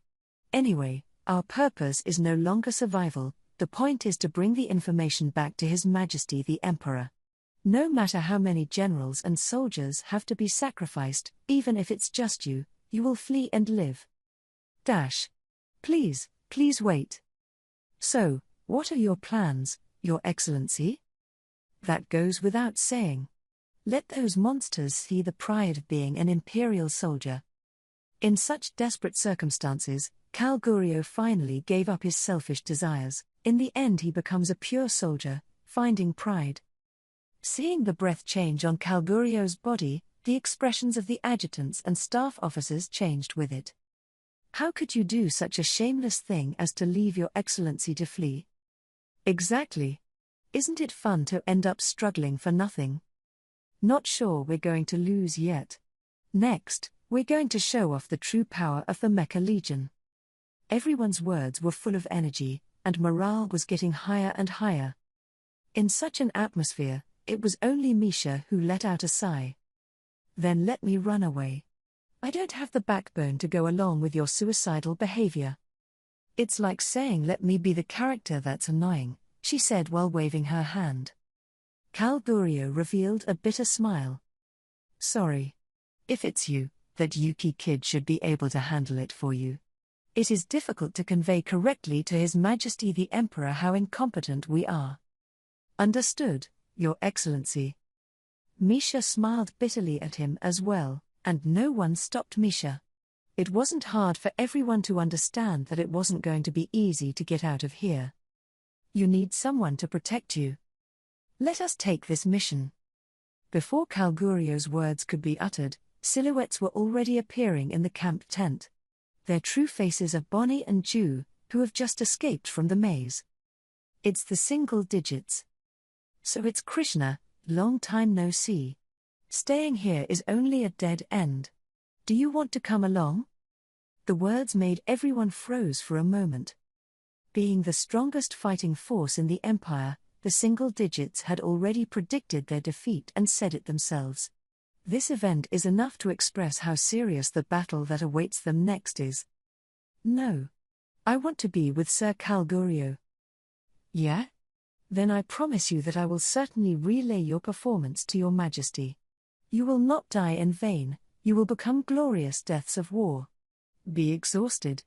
Anyway, our purpose is no longer survival, the point is to bring the information back to His Majesty the Emperor. No matter how many generals and soldiers have to be sacrificed, even if it's just you, you will flee and live. Please wait. So, what are your plans, Your Excellency? That goes without saying. Let those monsters see the pride of being an imperial soldier. In such desperate circumstances, Calgurio finally gave up his selfish desires. In the end he becomes a pure soldier, finding pride. Seeing the breath change on Calgurio's body, the expressions of the adjutants and staff officers changed with it. How could you do such a shameless thing as to leave Your Excellency to flee? Exactly. Isn't it fun to end up struggling for nothing? Not sure we're going to lose yet. Next, we're going to show off the true power of the Mecha Legion. Everyone's words were full of energy, and morale was getting higher and higher. In such an atmosphere, it was only Misha who let out a sigh. Then let me run away. I don't have the backbone to go along with your suicidal behavior. It's like saying let me be the character that's annoying, she said while waving her hand. Calgurio revealed a bitter smile. Sorry. If it's you, that Yuki kid should be able to handle it for you. It is difficult to convey correctly to His Majesty the Emperor how incompetent we are. Understood, Your Excellency. Misha smiled bitterly at him as well, and no one stopped Misha. It wasn't hard for everyone to understand that it wasn't going to be easy to get out of here. You need someone to protect you. Let us take this mission. Before Calgurio's words could be uttered, silhouettes were already appearing in the camp tent. Their true faces are Bonnie and Ju, who have just escaped from the maze. It's the single digits. So it's Krishna, long time no see. Staying here is only a dead end. Do you want to come along? The words made everyone froze for a moment. Being the strongest fighting force in the Empire, the single digits had already predicted their defeat and said it themselves. This event is enough to express how serious the battle that awaits them next is. No. I want to be with Sir Calgurio. Yeah? Then I promise you that I will certainly relay your performance to Your Majesty. You will not die in vain, you will become glorious deaths of war. Be exhausted.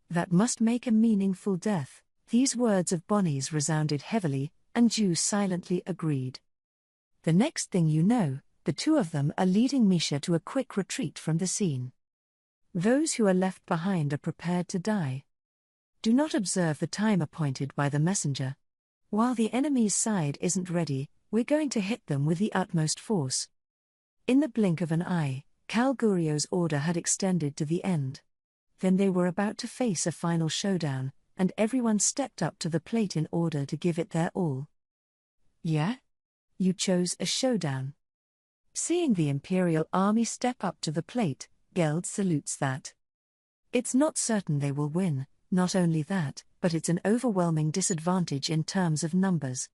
That must make a meaningful death. These words of Bonnie's resounded heavily, and Ju silently agreed. The next thing you know, the two of them are leading Misha to a quick retreat from the scene. Those who are left behind are prepared to die. Do not observe the time appointed by the messenger. While the enemy's side isn't ready, we're going to hit them with the utmost force. In the blink of an eye, Calgurio's order had extended to the end. Then they were about to face a final showdown, and everyone stepped up to the plate in order to give it their all. Yeah? You chose a showdown. Seeing the Imperial Army step up to the plate, Geld salutes that. It's not certain they will win, not only that, but it's an overwhelming disadvantage in terms of numbers.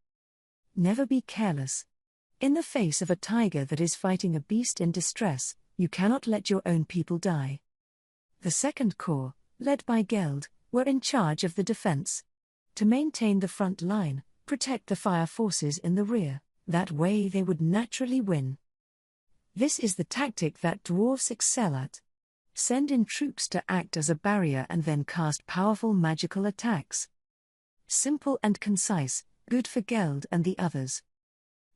Never be careless. In the face of a tiger that is fighting a beast in distress, you cannot let your own people die. The Second Corps, led by Geld, were in charge of the defense. To maintain the front line, protect the fire forces in the rear, that way they would naturally win. This is the tactic that dwarves excel at. Send in troops to act as a barrier and then cast powerful magical attacks. Simple and concise, good for Geld and the others.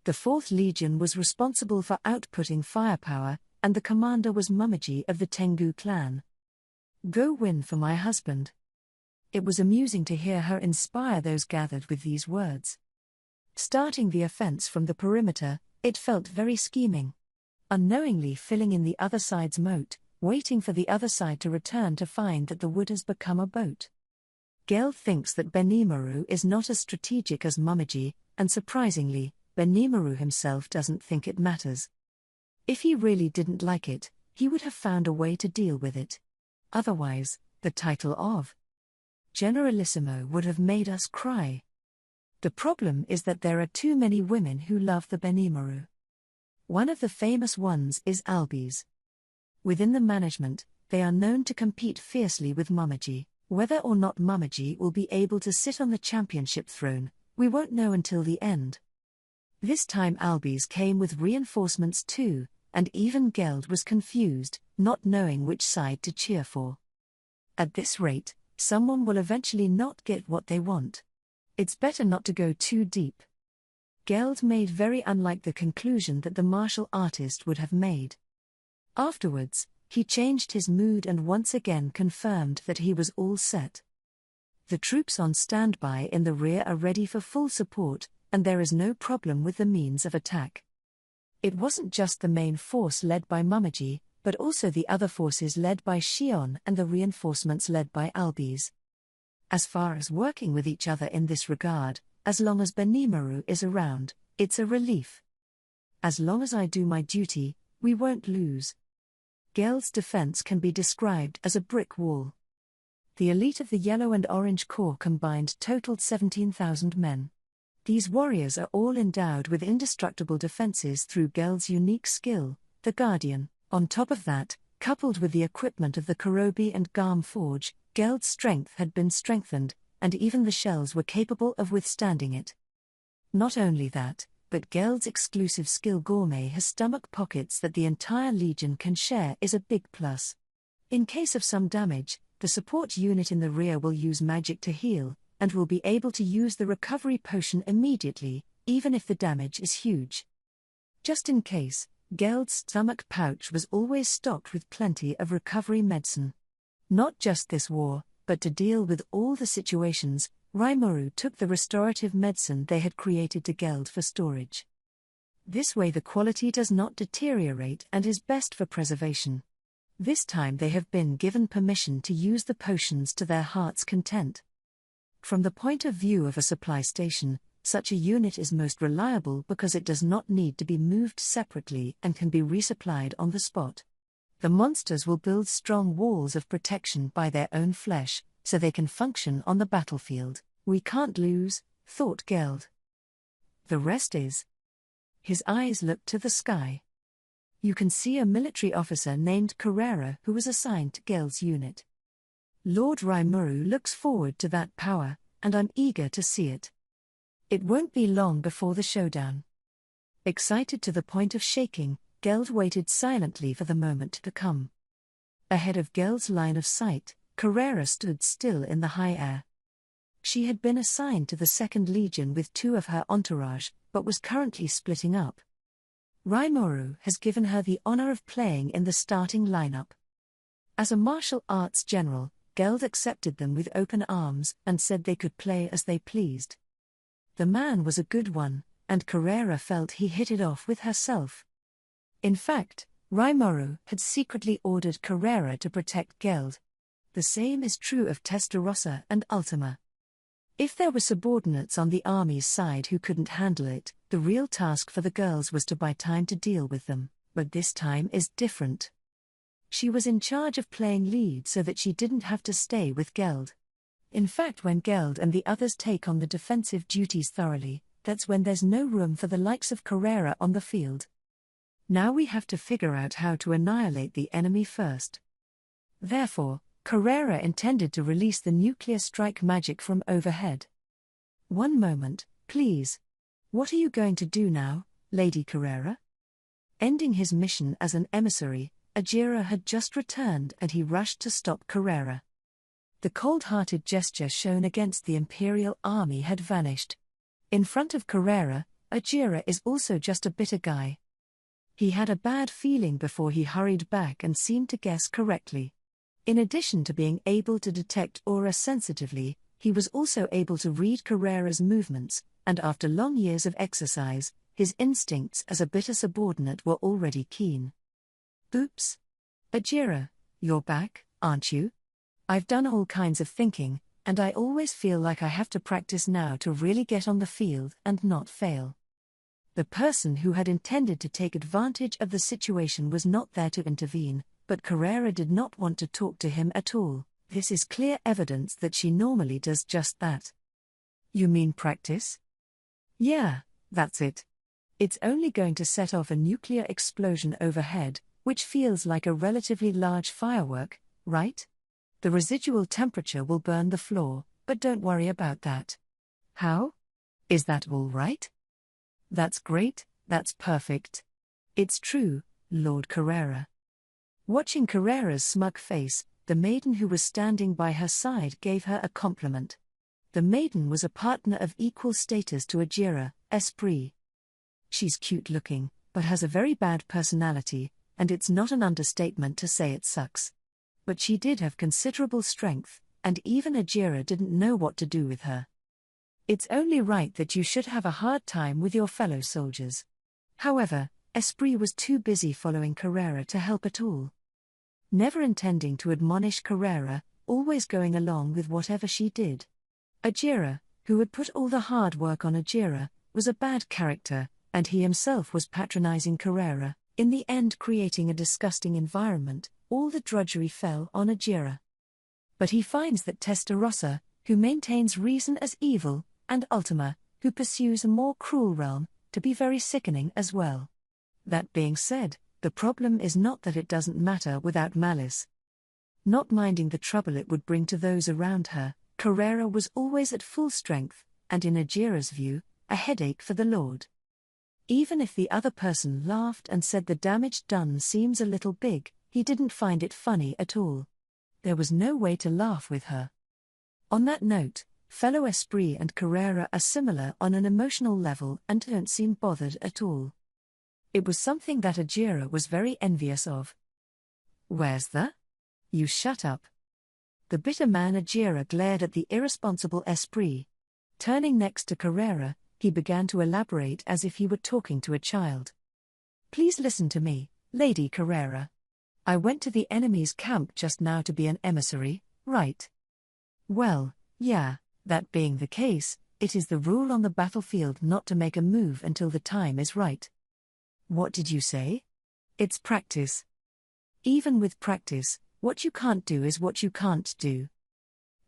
The 4th Legion was responsible for outputting firepower, and the commander was Mumiji of the Tengu clan. Go win for my husband. It was amusing to hear her inspire those gathered with these words. Starting the offense from the perimeter, it felt very scheming. Unknowingly filling in the other side's moat, waiting for the other side to return to find that the wood has become a boat. Geld thinks that Benimaru is not as strategic as Mumiji, and surprisingly, Benimaru himself doesn't think it matters. If he really didn't like it, he would have found a way to deal with it. Otherwise, the title of Generalissimo would have made us cry. The problem is that there are too many women who love the Benimaru. One of the famous ones is Albys. Within the management, they are known to compete fiercely with Mamaji. Whether or not Mamaji will be able to sit on the championship throne, we won't know until the end. This time Albys came with reinforcements too, and even Geld was confused, not knowing which side to cheer for. At this rate, someone will eventually not get what they want. It's better not to go too deep. Geld made very unlike the conclusion that the martial artist would have made. Afterwards, he changed his mood and once again confirmed that he was all set. The troops on standby in the rear are ready for full support, and there is no problem with the means of attack. It wasn't just the main force led by Mamaji, but also the other forces led by Shion and the reinforcements led by Albys. As far as working with each other in this regard, as long as Benimaru is around, it's a relief. As long as I do my duty, we won't lose. Geld's defense can be described as a brick wall. The elite of the Yellow and Orange Corps combined totaled 17,000 men. These warriors are all endowed with indestructible defenses through Geld's unique skill, the Guardian. On top of that, coupled with the equipment of the Kurobi and Garm Forge, Geld's strength had been strengthened, and even the shells were capable of withstanding it. Not only that, but Geld's exclusive skill Gourmet has stomach pockets that the entire Legion can share is a big plus. In case of some damage, the support unit in the rear will use magic to heal, and will be able to use the recovery potion immediately, even if the damage is huge. Just in case, Geld's stomach pouch was always stocked with plenty of recovery medicine. Not just this war, but to deal with all the situations, Rimuru took the restorative medicine they had created to Geld for storage. This way the quality does not deteriorate and is best for preservation. This time they have been given permission to use the potions to their heart's content. From the point of view of a supply station, such a unit is most reliable because it does not need to be moved separately and can be resupplied on the spot. The monsters will build strong walls of protection by their own flesh, so they can function on the battlefield. We can't lose, thought Geld. The rest is. His eyes looked to the sky. You can see a military officer named Carrera who was assigned to Geld's unit. Lord Rimuru looks forward to that power, and I'm eager to see it. It won't be long before the showdown. Excited to the point of shaking, Geld waited silently for the moment to come. Ahead of Geld's line of sight, Carrera stood still in the high air. She had been assigned to the 2nd Legion with 2 of her entourage, but was currently splitting up. Rimuru has given her the honor of playing in the starting lineup. As a martial arts general, Geld accepted them with open arms and said they could play as they pleased. The man was a good one, and Carrera felt he hit it off with herself. In fact, Rimuru had secretly ordered Carrera to protect Geld. The same is true of Testarossa and Ultima. If there were subordinates on the army's side who couldn't handle it, the real task for the girls was to buy time to deal with them, but this time is different. She was in charge of playing lead so that she didn't have to stay with Geld. In fact, when Geld and the others take on the defensive duties thoroughly, that's when there's no room for the likes of Carrera on the field. Now we have to figure out how to annihilate the enemy first. Therefore, Carrera intended to release the nuclear strike magic from overhead. One moment, please. What are you going to do now, Lady Carrera? Ending his mission as an emissary, Ajira had just returned and he rushed to stop Carrera. The cold-hearted gesture shown against the Imperial army had vanished. In front of Carrera, Ajira is also just a bitter guy. He had a bad feeling before he hurried back and seemed to guess correctly. In addition to being able to detect aura sensitively, he was also able to read Carrera's movements, and after long years of exercise, his instincts as a bitter subordinate were already keen. Oops. Ajira, you're back, aren't you? I've done all kinds of thinking, and I always feel like I have to practice now to really get on the field and not fail. The person who had intended to take advantage of the situation was not there to intervene, but Carrera did not want to talk to him at all. This is clear evidence that she normally does just that. You mean practice? Yeah, that's it. It's only going to set off a nuclear explosion overhead, which feels like a relatively large firework, right? The residual temperature will burn the floor, but don't worry about that. How? Is that all right? That's great, that's perfect. It's true, Lord Carrera. Watching Carrera's smug face, the maiden who was standing by her side gave her a compliment. The maiden was a partner of equal status to Ajira, Esprit. She's cute looking, but has a very bad personality, and it's not an understatement to say it sucks. But she did have considerable strength, and even Ajira didn't know what to do with her. It's only right that you should have a hard time with your fellow soldiers. However, Esprit was too busy following Carrera to help at all. Never intending to admonish Carrera, always going along with whatever she did. Ajira, who had put all the hard work on Ajira, was a bad character, and he himself was patronizing Carrera, in the end creating a disgusting environment. All the drudgery fell on Ajira. But he finds that Testarossa, who maintains reason as evil, and Ultima, who pursues a more cruel realm, to be very sickening as well. That being said, the problem is not that it doesn't matter without malice. Not minding the trouble it would bring to those around her, Carrera was always at full strength, and in Ajira's view, a headache for the Lord. Even if the other person laughed and said the damage done seems a little big, he didn't find it funny at all. There was no way to laugh with her. On that note, fellow Esprit and Carrera are similar on an emotional level and don't seem bothered at all. It was something that Ajira was very envious of. Where's the? You shut up. The bitter man Ajira glared at the irresponsible Esprit. Turning next to Carrera, he began to elaborate as if he were talking to a child. Please listen to me, Lady Carrera. I went to the enemy's camp just now to be an emissary, right? Well, yeah, that being the case, it is the rule on the battlefield not to make a move until the time is right. What did you say? It's practice. Even with practice, what you can't do is what you can't do.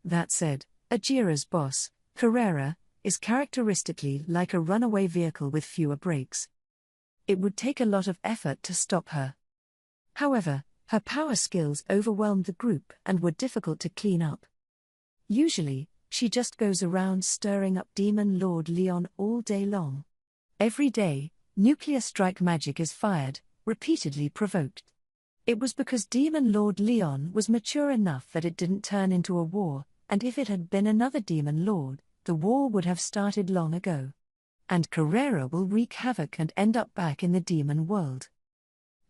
That said, Ajira's boss, Carrera, is characteristically like a runaway vehicle with fewer brakes. It would take a lot of effort to stop her. However, her power skills overwhelmed the group and were difficult to clean up. Usually, she just goes around stirring up Demon Lord Leon all day long. Every day, nuclear strike magic is fired, repeatedly provoked. It was because Demon Lord Leon was mature enough that it didn't turn into a war, and if it had been another Demon Lord, the war would have started long ago. And Carrera will wreak havoc and end up back in the demon world.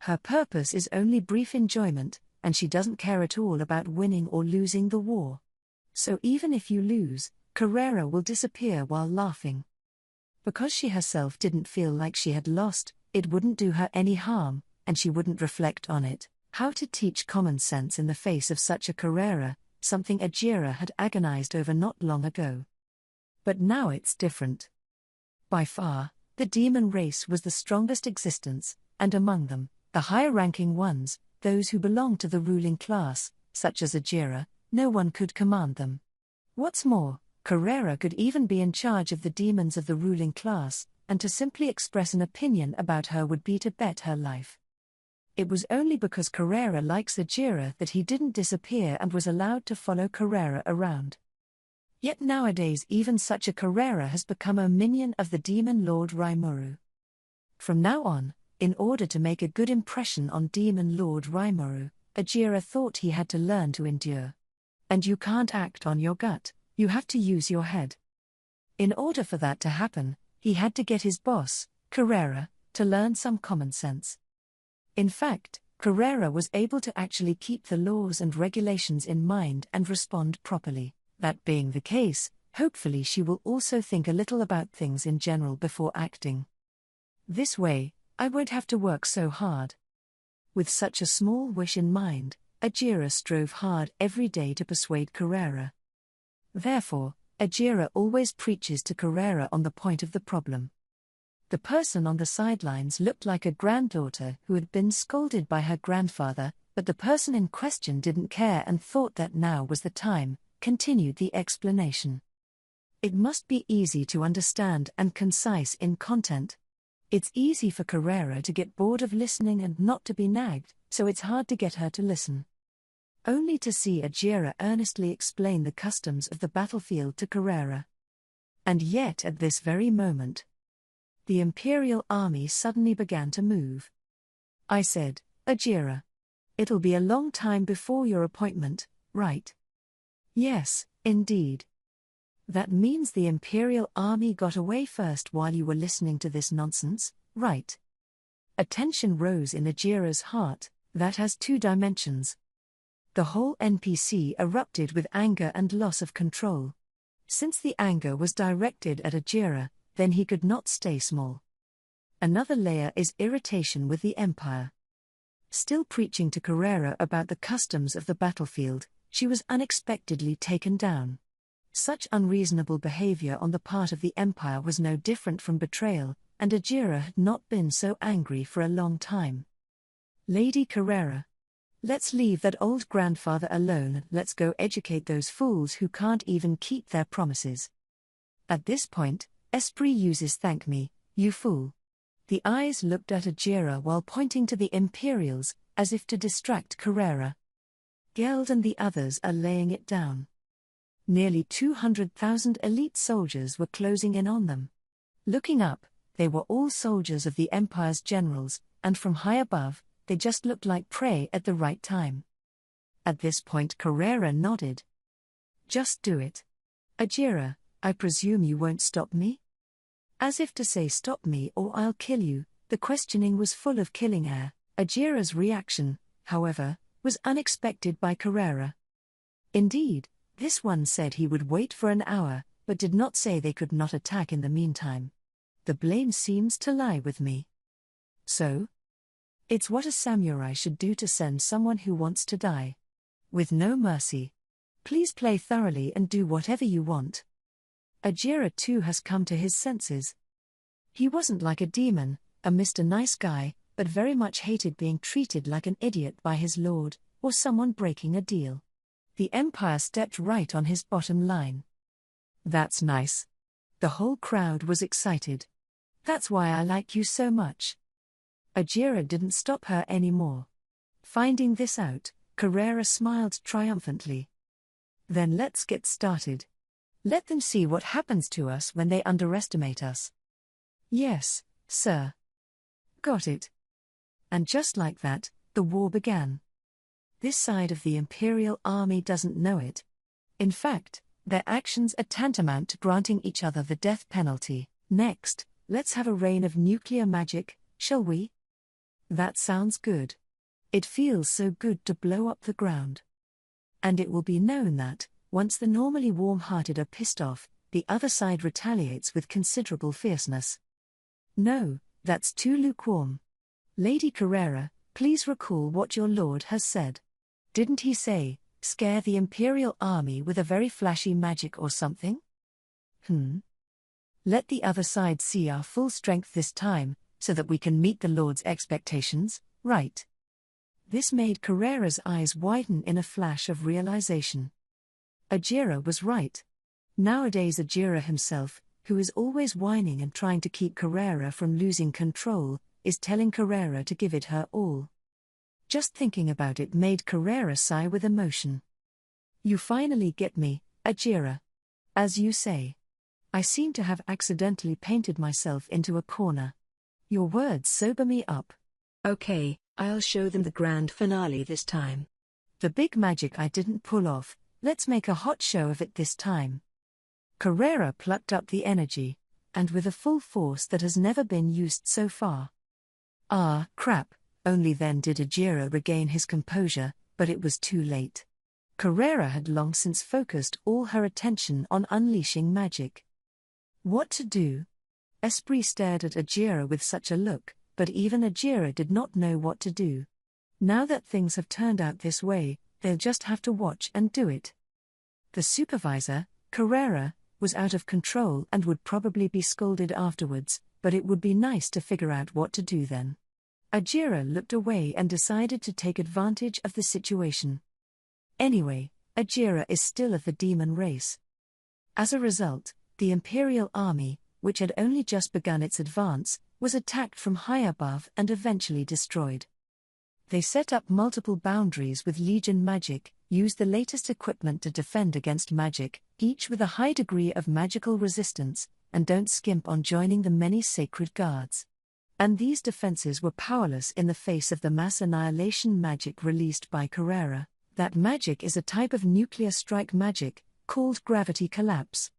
Her purpose is only brief enjoyment, and she doesn't care at all about winning or losing the war. So even if you lose, Carrera will disappear while laughing. Because she herself didn't feel like she had lost, it wouldn't do her any harm, and she wouldn't reflect on it. How to teach common sense in the face of such a Carrera, something Ajira had agonized over not long ago. But now it's different. By far, the demon race was the strongest existence, and among them, the higher-ranking ones, those who belonged to the ruling class, such as Ajira, no one could command them. What's more, Carrera could even be in charge of the demons of the ruling class, and to simply express an opinion about her would be to bet her life. It was only because Carrera likes Ajira that he didn't disappear and was allowed to follow Carrera around. Yet nowadays even such a Carrera has become a minion of the demon Lord Rimuru. From now on, in order to make a good impression on demon Lord Rimuru, Ajira thought he had to learn to endure. And you can't act on your gut, you have to use your head. In order for that to happen, he had to get his boss, Carrera, to learn some common sense. In fact, Carrera was able to actually keep the laws and regulations in mind and respond properly. That being the case, hopefully she will also think a little about things in general before acting. This way, I won't have to work so hard. With such a small wish in mind, Ajira strove hard every day to persuade Carrera. Therefore, Ajira always preaches to Carrera on the point of the problem. The person on the sidelines looked like a granddaughter who had been scolded by her grandfather, but the person in question didn't care and thought that now was the time, continued the explanation. It must be easy to understand and concise in content. It's easy for Carrera to get bored of listening and not to be nagged, so it's hard to get her to listen. Only to see Ajira earnestly explain the customs of the battlefield to Carrera. And yet at this very moment, the Imperial army suddenly began to move. I said, Ajira, it'll be a long time before your appointment, right? Yes, indeed. That means the Imperial army got away first while you were listening to this nonsense, right? A tension rose in Ajira's heart that has two dimensions. The whole NPC erupted with anger and loss of control. Since the anger was directed at Ajira, then he could not stay small. Another layer is irritation with the Empire. Still preaching to Carrera about the customs of the battlefield, she was unexpectedly taken down. Such unreasonable behavior on the part of the Empire was no different from betrayal, and Ajira had not been so angry for a long time. Lady Carrera, let's leave that old grandfather alone and let's go educate those fools who can't even keep their promises. At this point, Esprit uses thank me, you fool. The eyes looked at Ajira while pointing to the Imperials, as if to distract Carrera. Geld and the others are laying it down. Nearly 200,000 elite soldiers were closing in on them. Looking up, they were all soldiers of the Empire's generals, and from high above, they just looked like prey at the right time. At this point Carrera nodded. Just do it. Ajira, I presume you won't stop me? As if to say stop me or I'll kill you, the questioning was full of killing air. Ajira's reaction, however, was unexpected by Carrera. Indeed, this one said he would wait for an hour, but did not say they could not attack in the meantime. The blame seems to lie with me. So? It's what a samurai should do to send someone who wants to die. With no mercy. Please play thoroughly and do whatever you want. Ajira too has come to his senses. He wasn't like a demon, a Mr. Nice Guy, but very much hated being treated like an idiot by his lord, or someone breaking a deal. The Empire stepped right on his bottom line. That's nice. The whole crowd was excited. That's why I like you so much. Ajira didn't stop her anymore. Finding this out, Carrera smiled triumphantly. Then let's get started. Let them see what happens to us when they underestimate us. Yes, sir. Got it. And just like that, the war began. This side of the Imperial army doesn't know it. In fact, their actions are tantamount to granting each other the death penalty. Next, let's have a reign of nuclear magic, shall we? That sounds good. It feels so good to blow up the ground. And it will be known that, once the normally warm-hearted are pissed off, the other side retaliates with considerable fierceness. No, that's too lukewarm. Lady Carrera, please recall what your lord has said. Didn't he say, scare the Imperial army with a very flashy magic or something? Let the other side see our full strength this time, so that we can meet the Lord's expectations, right? This made Carrera's eyes widen in a flash of realization. Ajira was right. Nowadays Ajira himself, who is always whining and trying to keep Carrera from losing control, is telling Carrera to give it her all. Just thinking about it made Carrera sigh with emotion. You finally get me, Ajira. As you say. I seem to have accidentally painted myself into a corner. Your words sober me up. Okay, I'll show them the grand finale this time. The big magic I didn't pull off, let's make a hot show of it this time. Carrera plucked up the energy, and with a full force that has never been used so far. Ah, crap, only then did Ajira regain his composure, but it was too late. Carrera had long since focused all her attention on unleashing magic. What to do? Esprit stared at Ajira with such a look, but even Ajira did not know what to do. Now that things have turned out this way, they'll just have to watch and do it. The supervisor, Carrera, was out of control and would probably be scolded afterwards, but it would be nice to figure out what to do then. Ajira looked away and decided to take advantage of the situation. Anyway, Ajira is still of the demon race. As a result, The Imperial Army, which had only just begun its advance, was attacked from high above and eventually destroyed. They set up multiple boundaries with Legion magic, used the latest equipment to defend against magic, each with a high degree of magical resistance, and don't skimp on joining the many sacred guards. And these defenses were powerless in the face of the mass annihilation magic released by Carrera. That magic is a type of nuclear strike magic, called gravity collapse.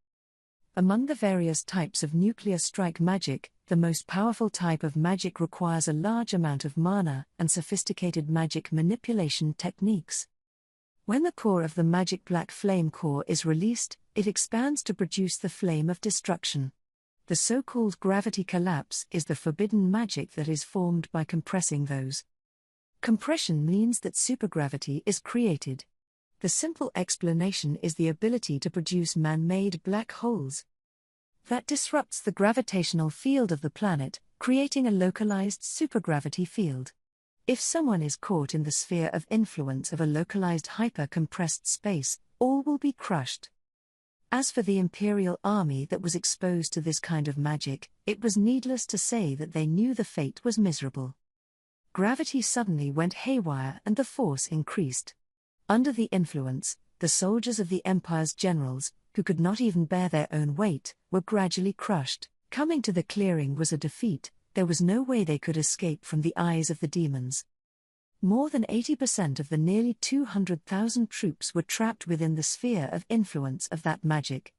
Among the various types of nuclear strike magic, the most powerful type of magic requires a large amount of mana and sophisticated magic manipulation techniques. When the core of the magic black flame core is released, it expands to produce the flame of destruction. The so-called gravity collapse is the forbidden magic that is formed by compressing those. Compression means that supergravity is created. The simple explanation is the ability to produce man-made black holes. That disrupts the gravitational field of the planet, creating a localized supergravity field. If someone is caught in the sphere of influence of a localized hyper-compressed space, all will be crushed. As for the Imperial Army that was exposed to this kind of magic, it was needless to say that they knew the fate was miserable. Gravity suddenly went haywire and the force increased. Under the influence, the soldiers of the Empire's generals, who could not even bear their own weight, were gradually crushed. Coming to the clearing was a defeat. There was no way they could escape from the eyes of the demons. More than 80% of the nearly 200,000 troops were trapped within the sphere of influence of that magic.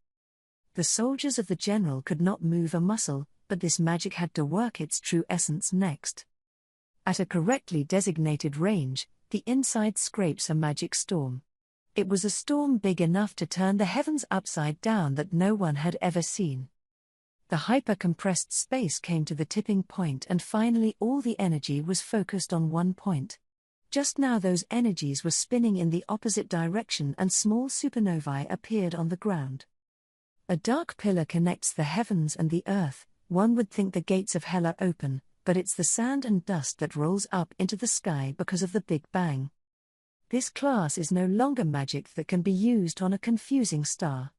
The soldiers of the general could not move a muscle, but this magic had to work its true essence next. At a correctly designated range, the inside scrapes a magic storm. It was a storm big enough to turn the heavens upside down that no one had ever seen. The hyper-compressed space came to the tipping point and finally all the energy was focused on one point. Just now those energies were spinning in the opposite direction and small supernovae appeared on the ground. A dark pillar connects the heavens and the earth. One would think the gates of hell are open, but it's the sand and dust that rolls up into the sky because of the Big Bang. This class is no longer magic that can be used on a confusing star.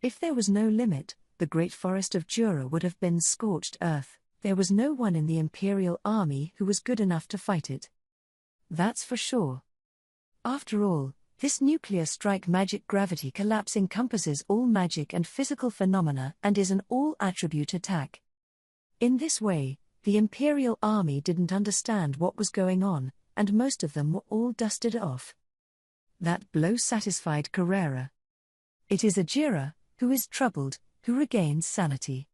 If there was no limit, the great forest of Jura would have been scorched earth. There was no one in the Imperial Army who was good enough to fight it. That's for sure. After all, this nuclear strike magic gravity collapse encompasses all magic and physical phenomena and is an all-attribute attack. In this way, the Imperial Army didn't understand what was going on, and most of them were all dusted off. That blow satisfied Carrera. It is Ajira, who is troubled, who regains sanity.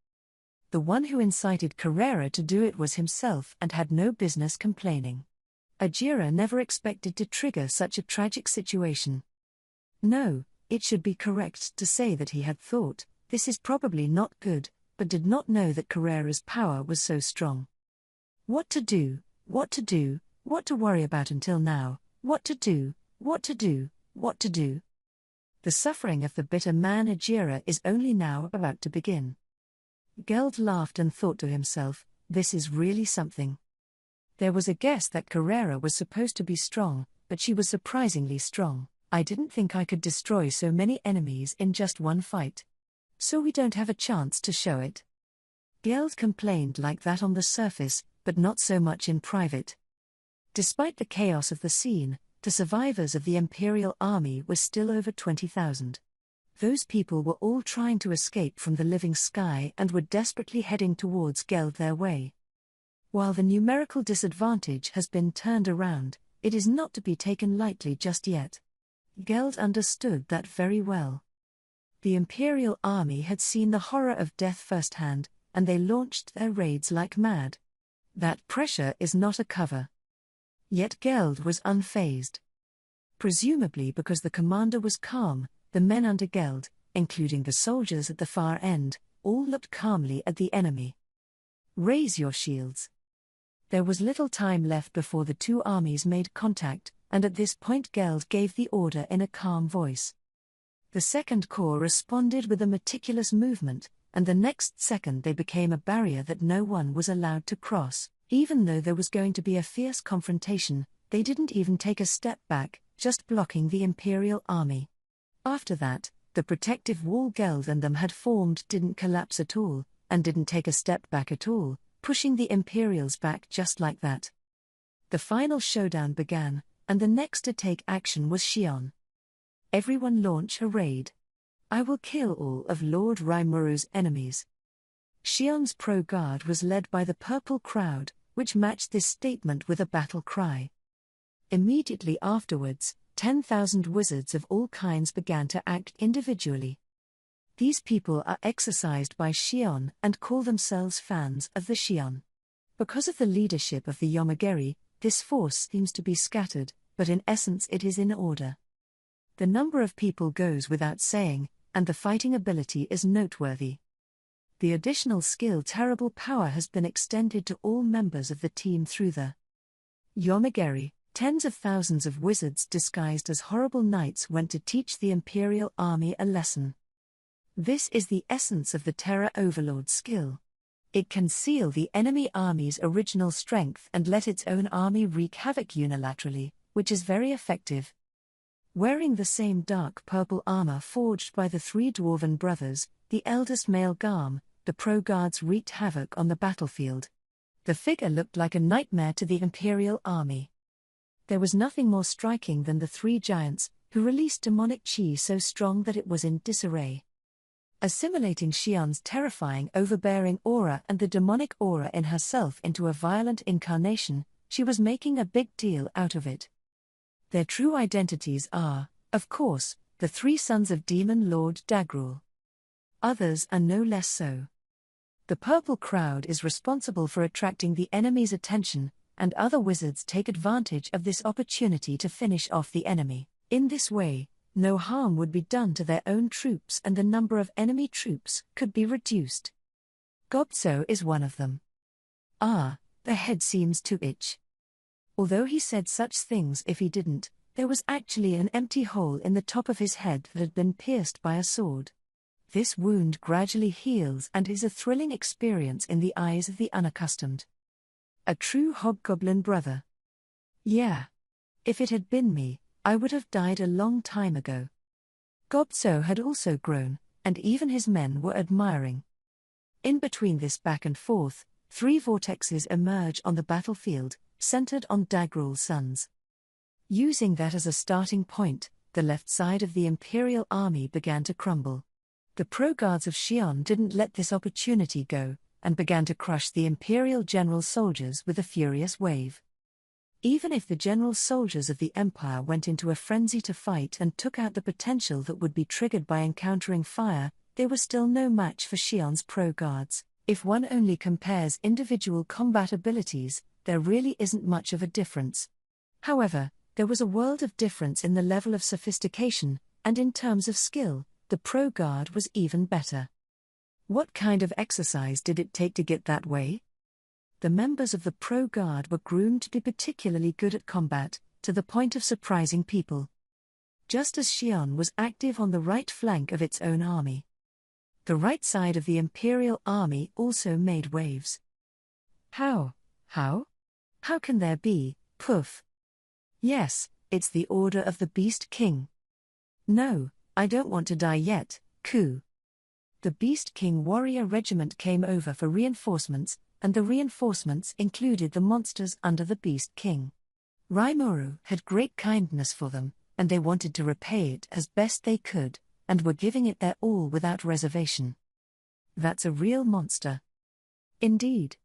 The one who incited Carrera to do it was himself and had no business complaining. Ajira never expected to trigger such a tragic situation. No, it should be correct to say that he had thought, this is probably not good, but did not know that Carrera's power was so strong. What to do, what to do, what to worry about until now, what to do, what to do, what to do. The suffering of the bitter man Ajira is only now about to begin. Geld laughed and thought to himself, this is really something. There was a guess that Carrera was supposed to be strong, but she was surprisingly strong. I didn't think I could destroy so many enemies in just one fight. So we don't have a chance to show it. Geld complained like that on the surface, but not so much in private. Despite the chaos of the scene, the survivors of the Imperial Army were still over 20,000. Those people were all trying to escape from the living sky and were desperately heading towards Geld their way. While the numerical disadvantage has been turned around, it is not to be taken lightly just yet. Geld understood that very well. The Imperial Army had seen the horror of death firsthand, and they launched their raids like mad. That pressure is not a cover. Yet Geld was unfazed. Presumably because the commander was calm, the men under Geld, including the soldiers at the far end, all looked calmly at the enemy. Raise your shields. There was little time left before the two armies made contact, and at this point Geld gave the order in a calm voice. The second corps responded with a meticulous movement, and the next second they became a barrier that no one was allowed to cross. Even though there was going to be a fierce confrontation, they didn't even take a step back, just blocking the Imperial Army. After that, The protective wall Geld and them had formed didn't collapse at all, and didn't take a step back at all, pushing the Imperials back just like that. The final showdown began, and the next to take action was Xion. Everyone launch a raid. I will kill all of Lord Raimuru's enemies. Xion's pro-guard was led by the purple crowd, which matched this statement with a battle cry. Immediately afterwards, 10,000 wizards of all kinds began to act individually. These people are exercised by Xion and call themselves fans of the Xion. Because of the leadership of the Yomageri, this force seems to be scattered, but in essence it is in order. The number of people goes without saying, and the fighting ability is noteworthy. The additional skill Terrible Power has been extended to all members of the team through the Yomageri. Tens of thousands of wizards disguised as horrible knights went to teach the Imperial army a lesson. This is the essence of the Terror Overlord skill. It can seal the enemy army's original strength and let its own army wreak havoc unilaterally, which is very effective. Wearing the same dark purple armor forged by the three dwarven brothers, the eldest male Garm, the pro-guards wreaked havoc on the battlefield. The figure looked like a nightmare to the Imperial army. There was nothing more striking than the three giants, who released demonic chi so strong that it was in disarray. Assimilating Xion's terrifying overbearing aura and the demonic aura in herself into a violent incarnation, she was making a big deal out of it. Their true identities are, of course, the three sons of Demon Lord Dagrul. Others are no less so. The purple crowd is responsible for attracting the enemy's attention, and other wizards take advantage of this opportunity to finish off the enemy. In this way, no harm would be done to their own troops and the number of enemy troops could be reduced. Gobso is one of them. The head seems to itch. Although he said such things if he didn't, there was actually an empty hole in the top of his head that had been pierced by a sword. This wound gradually heals and is a thrilling experience in the eyes of the unaccustomed. A true hobgoblin brother. Yeah. If it had been me, I would have died a long time ago. Gobso had also grown, and even his men were admiring. In between this back and forth, three vortexes emerge on the battlefield, centered on Dagrul's sons. Using that as a starting point, the left side of the Imperial army began to crumble. The pro-guards of Xion didn't let this opportunity go, and began to crush the Imperial general soldiers with a furious wave. Even if the general soldiers of the Empire went into a frenzy to fight and took out the potential that would be triggered by encountering fire, they were still no match for Xion's pro-guards. If one only compares individual combat abilities, there really isn't much of a difference. However, there was a world of difference in the level of sophistication, and in terms of skill, the pro-guard was even better. What kind of exercise did it take to get that way? The members of the pro-guard were groomed to be particularly good at combat, to the point of surprising people. Just as Xion was active on the right flank of its own army. The right side of the Imperial army also made waves. How? How can there be, poof? Yes, it's the order of the Beast King. No, I don't want to die yet, coup. The Beast King warrior regiment came over for reinforcements, and the reinforcements included the monsters under the Beast King. Raimuru had great kindness for them, and they wanted to repay it as best they could, and were giving it their all without reservation. That's a real monster. Indeed.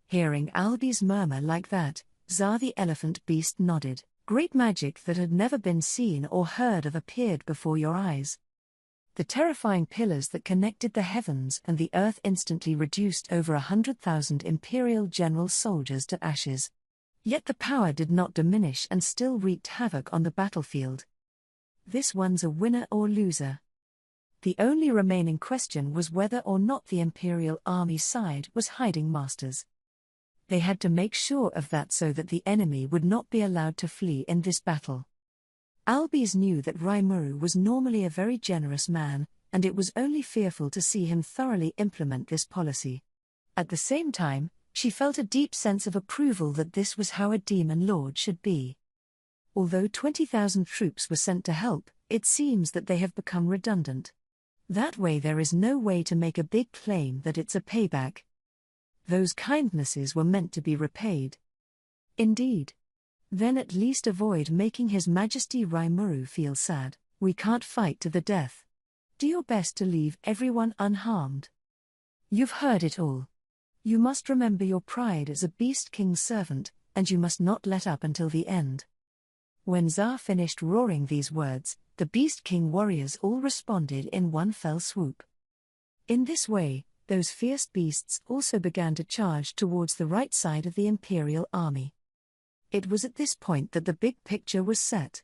Hearing Albi's murmur like that, Zar the elephant beast nodded. Great magic that had never been seen or heard of appeared before your eyes. The terrifying pillars that connected the heavens and the earth instantly reduced over 100,000 Imperial general soldiers to ashes. Yet the power did not diminish and still wreaked havoc on the battlefield. This one's a winner or loser. The only remaining question was whether or not the Imperial army side was hiding masters. They had to make sure of that so that the enemy would not be allowed to flee in this battle. Albis knew that Raimuru was normally a very generous man, and it was only fearful to see him thoroughly implement this policy. At the same time, she felt a deep sense of approval that this was how a demon lord should be. Although 20,000 troops were sent to help, it seems that they have become redundant. That way there is no way to make a big claim that it's a payback. Those kindnesses were meant to be repaid. Indeed. Then at least avoid making His Majesty Raimuru feel sad. We can't fight to the death. Do your best to leave everyone unharmed. You've heard it all. You must remember your pride as a Beast King's servant, and you must not let up until the end. When Tsar finished roaring these words, the Beast King warriors all responded in one fell swoop. In this way, those fierce beasts also began to charge towards the right side of the Imperial army. It was at this point that the big picture was set.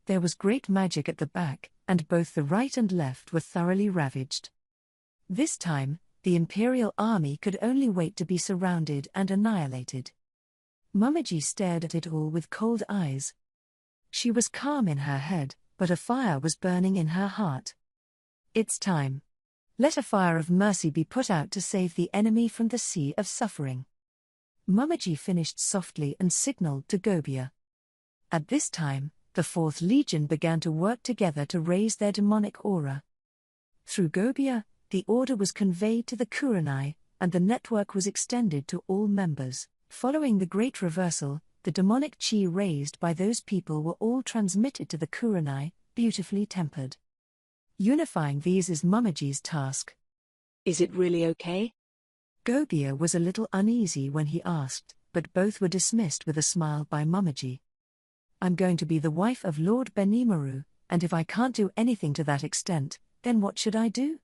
There was great magic at the back, and both the right and left were thoroughly ravaged. This time, the Imperial army could only wait to be surrounded and annihilated. Mumiji stared at it all with cold eyes. She was calm in her head, but a fire was burning in her heart. It's time. Let a fire of mercy be put out to save the enemy from the sea of suffering. Mumiji finished softly and signaled to Gobia. At this time, the Fourth Legion began to work together to raise their demonic aura. Through Gobia, the order was conveyed to the Kurenai, and the network was extended to all members. Following the Great Reversal, the demonic chi raised by those people were all transmitted to the Kurenai, beautifully tempered. Unifying these is Mumiji's task. Is it really okay? Gobia was a little uneasy when he asked, but both were dismissed with a smile by Mumiji. I'm going to be the wife of Lord Benimaru, and if I can't do anything to that extent, then what should I do?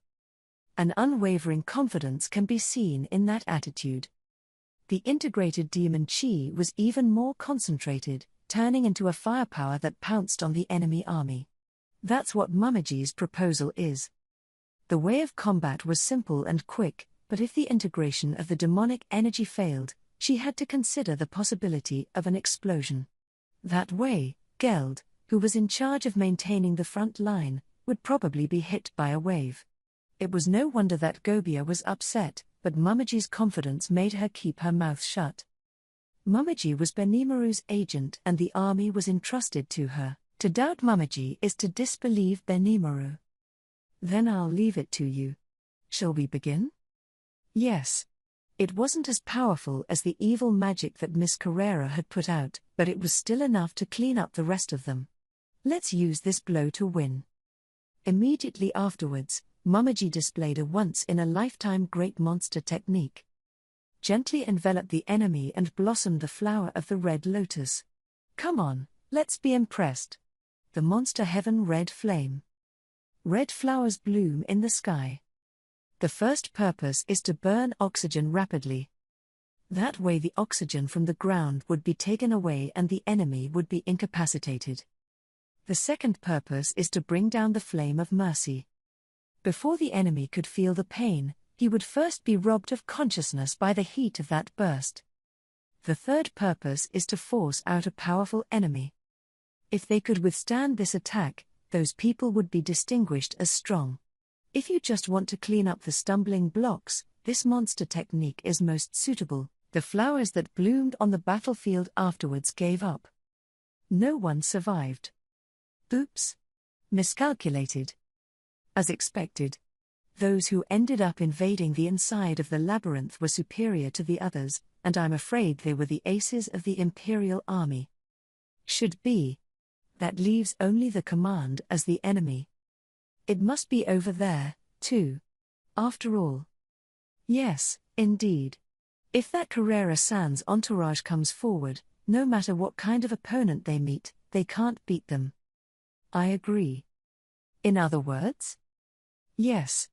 An unwavering confidence can be seen in that attitude. The integrated demon chi was even more concentrated, turning into a firepower that pounced on the enemy army. That's what Mumiji's proposal is. The way of combat was simple and quick, but if the integration of the demonic energy failed, she had to consider the possibility of an explosion. That way, Geld, who was in charge of maintaining the front line, would probably be hit by a wave. It was no wonder that Gobia was upset, but Mumiji's confidence made her keep her mouth shut. Mumiji was Benimaru's agent and the army was entrusted to her. To doubt Mumiji is to disbelieve Benimaru. Then I'll leave it to you. Shall we begin? Yes. It wasn't as powerful as the evil magic that Miss Carrera had put out, but it was still enough to clean up the rest of them. Let's use this blow to win. Immediately afterwards, Mumiji displayed a once-in-a-lifetime great monster technique. Gently envelop the enemy and blossom the flower of the red lotus. Come on, let's be impressed. The monster heaven red flame. Red flowers bloom in the sky. The first purpose is to burn oxygen rapidly. That way the oxygen from the ground would be taken away and the enemy would be incapacitated. The second purpose is to bring down the flame of mercy. Before the enemy could feel the pain, he would first be robbed of consciousness by the heat of that burst. The third purpose is to force out a powerful enemy. If they could withstand this attack, those people would be distinguished as strong. If you just want to clean up the stumbling blocks, this monster technique is most suitable. The flowers that bloomed on the battlefield afterwards gave up. No one survived. Oops. Miscalculated. As expected. Those who ended up invading the inside of the labyrinth were superior to the others, and I'm afraid they were the aces of the Imperial army. Should be. That leaves only the command as the enemy. It must be over there, too. After all. Yes, indeed. If that Carrera-san's entourage comes forward, no matter what kind of opponent they meet, they can't beat them. I agree. In other words? Yes.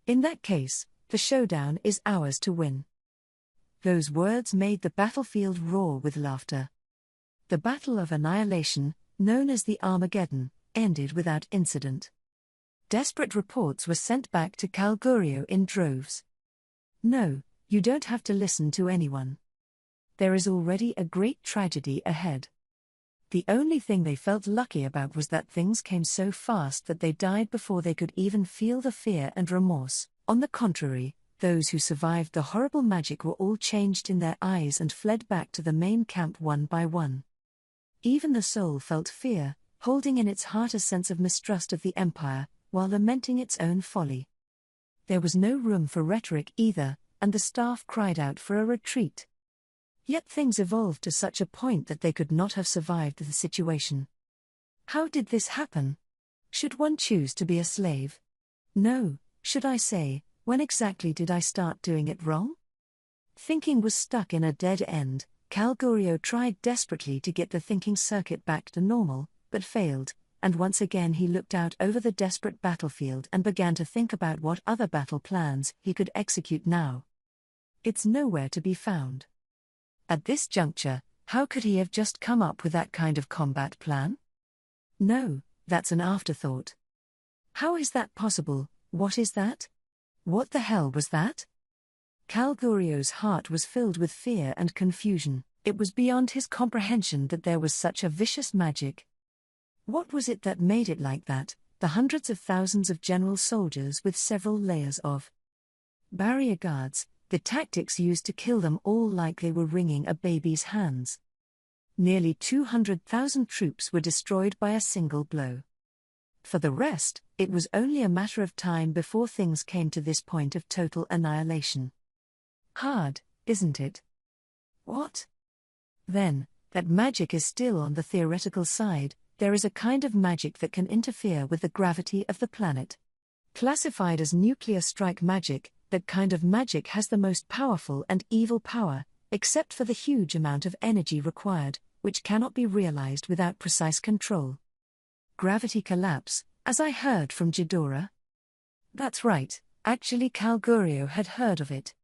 In that case, the showdown is ours to win. Those words made the battlefield roar with laughter. The Battle of Annihilation, known as the Armageddon, ended without incident. Desperate reports were sent back to Calgurio in droves. No, you don't have to listen to anyone. There is already a great tragedy ahead. The only thing they felt lucky about was that things came so fast that they died before they could even feel the fear and remorse. On the contrary, those who survived the horrible magic were all changed in their eyes and fled back to the main camp one by one. Even the soul felt fear, holding in its heart a sense of mistrust of the empire, while lamenting its own folly. There was no room for rhetoric either, and the staff cried out for a retreat. Yet things evolved to such a point that they could not have survived the situation. How did this happen? Should one choose to be a slave? No, should I say, when exactly did I start doing it wrong? Thinking was stuck in a dead end. Calgorio tried desperately to get the thinking circuit back to normal, but failed, and once again he looked out over the desperate battlefield and began to think about what other battle plans he could execute now. It's nowhere to be found. At this juncture, how could he have just come up with that kind of combat plan? No, that's an afterthought. How is that possible? What is that? What the hell was that? Calgorio's heart was filled with fear and confusion. It was beyond his comprehension that there was such a vicious magic. What was it that made it like that? The hundreds of thousands of general soldiers with several layers of barrier guards, the tactics used to kill them all like they were wringing a baby's hands. Nearly 200,000 troops were destroyed by a single blow. For the rest, it was only a matter of time before things came to this point of total annihilation. Hard, isn't it? What? Then, that magic is still on the theoretical side. There is a kind of magic that can interfere with the gravity of the planet. Classified as nuclear strike magic, that kind of magic has the most powerful and evil power, except for the huge amount of energy required, which cannot be realized without precise control. Gravity collapse, as I heard from Ghidorah? That's right, actually Calgorio had heard of it.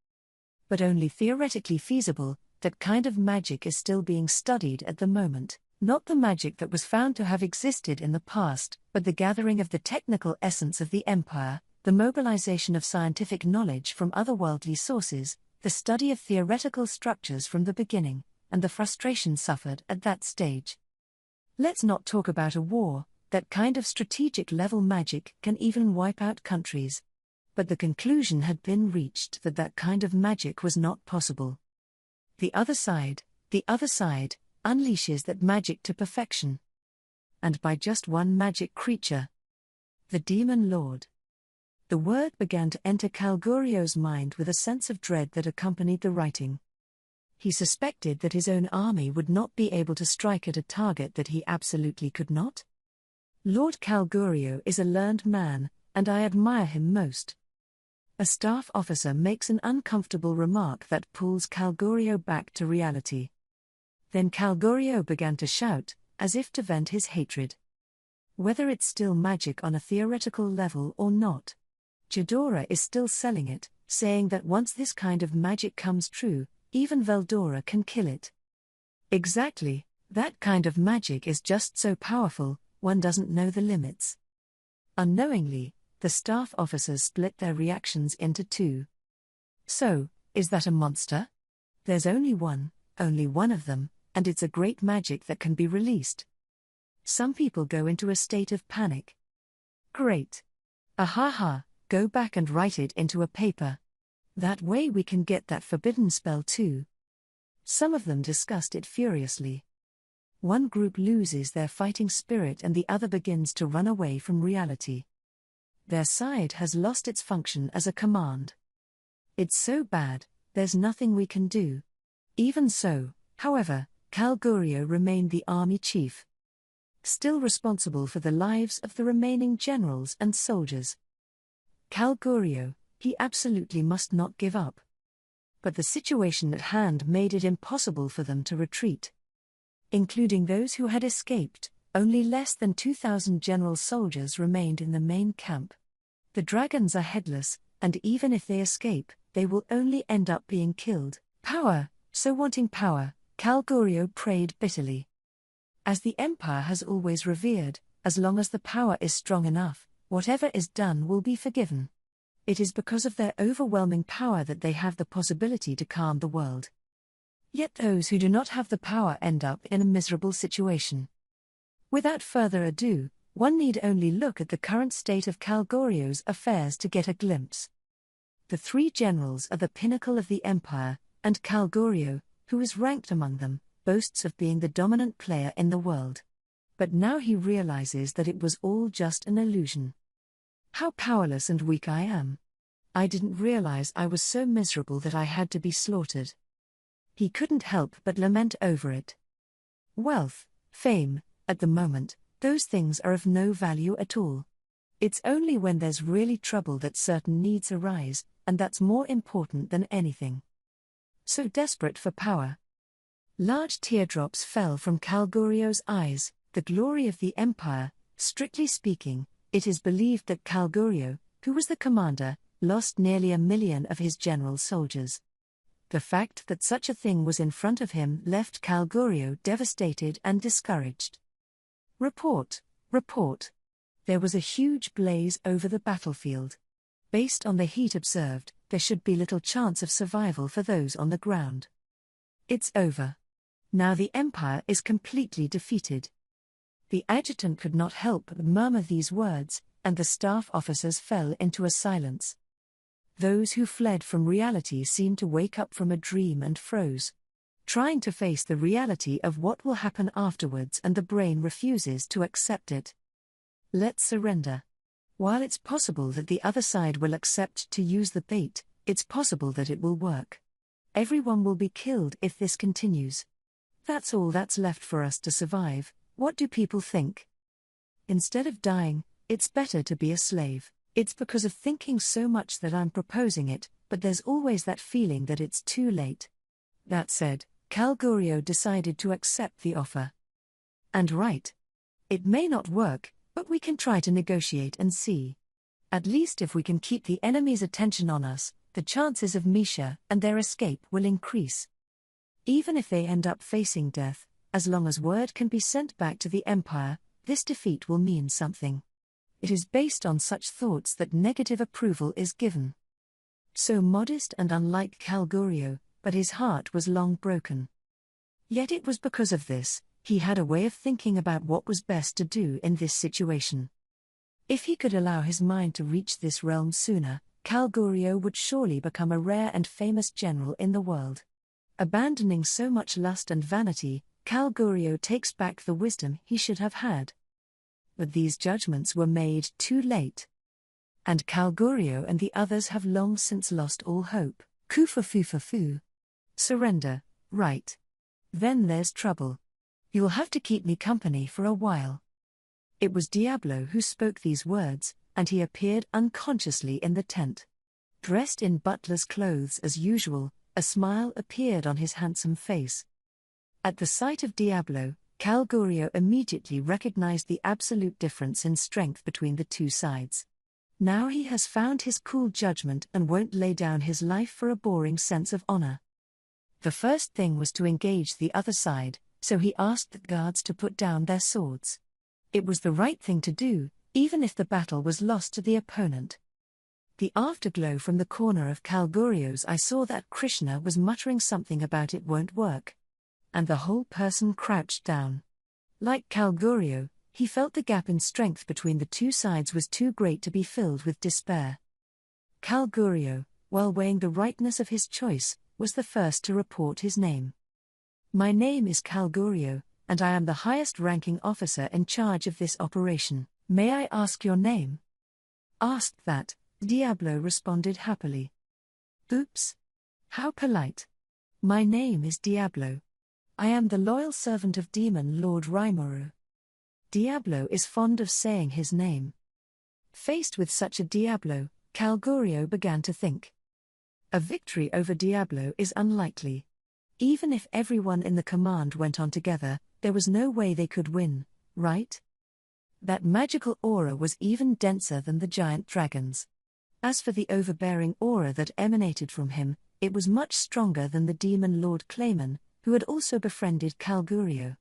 But only theoretically feasible. That kind of magic is still being studied at the moment. Not the magic that was found to have existed in the past, but the gathering of the technical essence of the empire, the mobilization of scientific knowledge from otherworldly sources, the study of theoretical structures from the beginning, and the frustration suffered at that stage. Let's not talk about a war. That kind of strategic level magic can even wipe out countries. But the conclusion had been reached that that kind of magic was not possible. The other side, unleashes that magic to perfection. And by just one magic creature. The Demon Lord. The word began to enter Calgorio's mind with a sense of dread that accompanied the writing. He suspected that his own army would not be able to strike at a target that he absolutely could not. Lord Calgorio is a learned man, and I admire him most. A staff officer makes an uncomfortable remark that pulls Calgorio back to reality. Then Calgorio began to shout, as if to vent his hatred. Whether it's still magic on a theoretical level or not, Ghidorah is still selling it, saying that once this kind of magic comes true, even Veldora can kill it. Exactly, that kind of magic is just so powerful, one doesn't know the limits. Unknowingly, the staff officers split their reactions into two. So, is that a monster? There's only one of them, and it's a great magic that can be released. Some people go into a state of panic. Great. Ahaha, go back and write it into a paper. That way we can get that forbidden spell too. Some of them discussed it furiously. One group loses their fighting spirit and the other begins to run away from reality. Their side has lost its function as a command. It's so bad, there's nothing we can do. Even so, however, Calgorio remained the army chief. Still responsible for the lives of the remaining generals and soldiers. Calgorio, he absolutely must not give up. But the situation at hand made it impossible for them to retreat. Including those who had escaped, only less than 2,000 general soldiers remained in the main camp. The dragons are headless, and even if they escape, they will only end up being killed. Power, so wanting power, Calgorio prayed bitterly. As the empire has always revered, as long as the power is strong enough, whatever is done will be forgiven. It is because of their overwhelming power that they have the possibility to calm the world. Yet those who do not have the power end up in a miserable situation. Without further ado, one need only look at the current state of Calgorio's affairs to get a glimpse. The three generals are the pinnacle of the empire, and Calgorio, who is ranked among them, boasts of being the dominant player in the world. But now he realizes that it was all just an illusion. How powerless and weak I am. I didn't realize I was so miserable that I had to be slaughtered. He couldn't help but lament over it. Wealth, fame, at the moment, those things are of no value at all. It's only when there's really trouble that certain needs arise, and that's more important than anything. So desperate for power. Large teardrops fell from Calgurio's eyes. The glory of the empire. Strictly speaking, it is believed that Calgurio, who was the commander, lost nearly 1 million of his general's soldiers. The fact that such a thing was in front of him left Calgurio devastated and discouraged. Report. There was a huge blaze over the battlefield. Based on the heat observed, there should be little chance of survival for those on the ground. It's over. Now the empire is completely defeated. The adjutant could not help but murmur these words, and the staff officers fell into a silence. Those who fled from reality seemed to wake up from a dream and froze, trying to face the reality of what will happen afterwards, and the brain refuses to accept it. Let's surrender. While it's possible that the other side will accept to use the bait, it's possible that it will work. Everyone will be killed if this continues. That's all that's left for us to survive. What do people think? Instead of dying, it's better to be a slave. It's because of thinking so much that I'm proposing it, but there's always that feeling that it's too late. That said, Calgurio decided to accept the offer. And right. It may not work, but we can try to negotiate and see. At least if we can keep the enemy's attention on us, the chances of Misha and their escape will increase. Even if they end up facing death, as long as word can be sent back to the Empire, this defeat will mean something. It is based on such thoughts that negative approval is given. So modest and unlike Calgurio, but his heart was long broken. Yet it was because of this, he had a way of thinking about what was best to do in this situation. If he could allow his mind to reach this realm sooner, Calgurio would surely become a rare and famous general in the world. Abandoning so much lust and vanity, Calgurio takes back the wisdom he should have had. But these judgments were made too late. And Calgurio and the others have long since lost all hope. Kufa-fu-fa-fu. Surrender, right. Then there's trouble. You'll have to keep me company for a while. It was Diablo who spoke these words, and he appeared unconsciously in the tent. Dressed in butler's clothes as usual, a smile appeared on his handsome face. At the sight of Diablo, Calgurio immediately recognized the absolute difference in strength between the two sides. Now he has found his cool judgment and won't lay down his life for a boring sense of honor. The first thing was to engage the other side, so he asked the guards to put down their swords. It was the right thing to do, even if the battle was lost to the opponent. The afterglow from the corner of Calgurio's eye saw that Krishna was muttering something about it won't work. And the whole person crouched down. Like Calgurio, he felt the gap in strength between the two sides was too great to be filled with despair. Calgurio, while weighing the rightness of his choice, was the first to report his name. My name is Calgurio, and I am the highest-ranking officer in charge of this operation. May I ask your name? Asked that, Diablo responded happily. Oops. How polite. My name is Diablo. I am the loyal servant of Demon Lord Rimuru. Diablo is fond of saying his name. Faced with such a Diablo, Calgurio began to think. A victory over Diablo is unlikely. Even if everyone in the command went on together, there was no way they could win, right? That magical aura was even denser than the giant dragon's. As for the overbearing aura that emanated from him, it was much stronger than the demon Lord Clayman, who had also befriended Calgurio.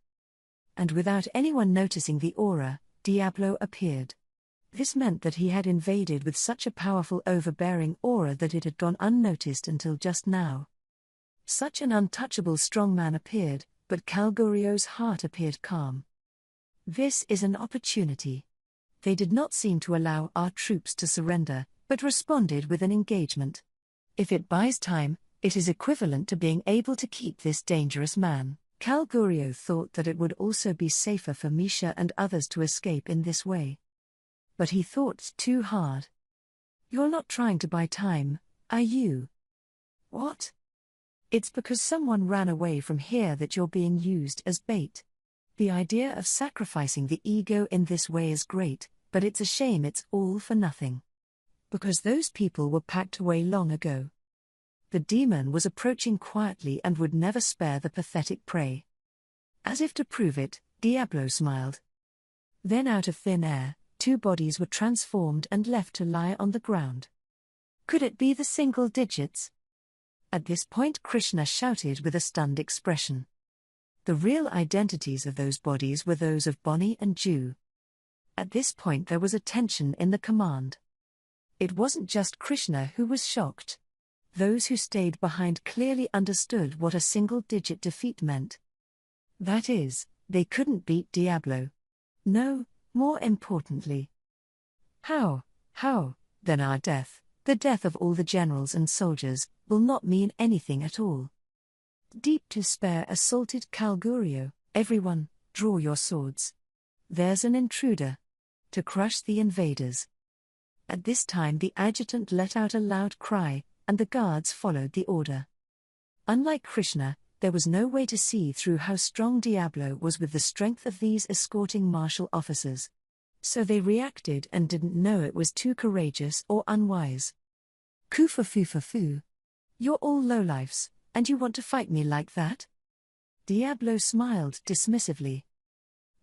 And without anyone noticing the aura, Diablo appeared. This meant that he had invaded with such a powerful overbearing aura that it had gone unnoticed until just now. Such an untouchable strong man appeared, but Calgurio's heart appeared calm. This is an opportunity. They did not seem to allow our troops to surrender, but responded with an engagement. If it buys time, it is equivalent to being able to keep this dangerous man. Calgurio thought that it would also be safer for Misha and others to escape in this way. But he thought too hard. You're not trying to buy time, are you? What? It's because someone ran away from here that you're being used as bait. The idea of sacrificing the ego in this way is great, but it's a shame it's all for nothing. Because those people were packed away long ago. The demon was approaching quietly and would never spare the pathetic prey. As if to prove it, Diablo smiled. Then out of thin air, 2 bodies were transformed and left to lie on the ground. Could it be the single digits? At this point Krishna shouted with a stunned expression. The real identities of those bodies were those of Bonnie and Jew. At this point there was a tension in the command. It wasn't just Krishna who was shocked. Those who stayed behind clearly understood what a single-digit defeat meant. That is, they couldn't beat Diablo. No, more importantly. How, then our death, the death of all the generals and soldiers, will not mean anything at all. Deep despair assaulted Calgurio. Everyone, draw your swords. There's an intruder. To crush the invaders. At this time the adjutant let out a loud cry, and the guards followed the order. Unlike Krishna, there was no way to see through how strong Diablo was with the strength of these escorting martial officers. So they reacted and didn't know it was too courageous or unwise. Koofa-foo-fa-foo. You're all lowlifes, and you want to fight me like that? Diablo smiled dismissively.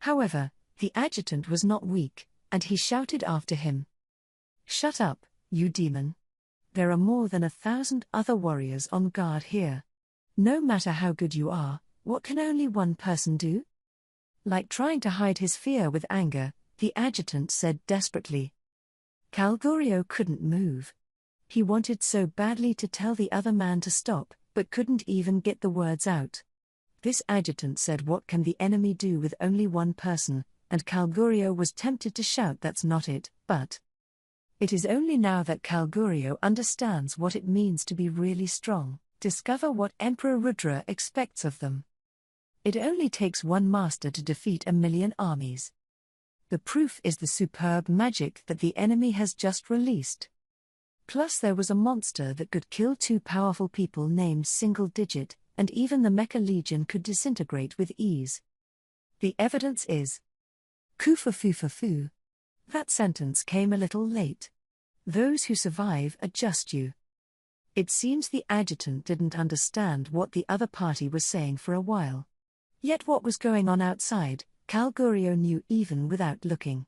However, the adjutant was not weak, and he shouted after him. Shut up, you demon. There are more than 1,000 other warriors on guard here. No matter how good you are, what can only one person do? Like trying to hide his fear with anger, the adjutant said desperately. Calgurio couldn't move. He wanted so badly to tell the other man to stop, but couldn't even get the words out. This adjutant said, what can the enemy do with only one person, and Calgurio was tempted to shout that's not it, but it is only now that Calgurio understands what it means to be really strong, discover what Emperor Rudra expects of them. It only takes one master to defeat 1,000,000 armies. The proof is the superb magic that the enemy has just released. Plus there was a monster that could kill 2 powerful people named Single Digit, and even the Mecha Legion could disintegrate with ease. The evidence is Koofa-foo-fa-foo. That sentence came a little late. Those who survive are just you. It seems the adjutant didn't understand what the other party was saying for a while. Yet what was going on outside, Calgurio knew even without looking.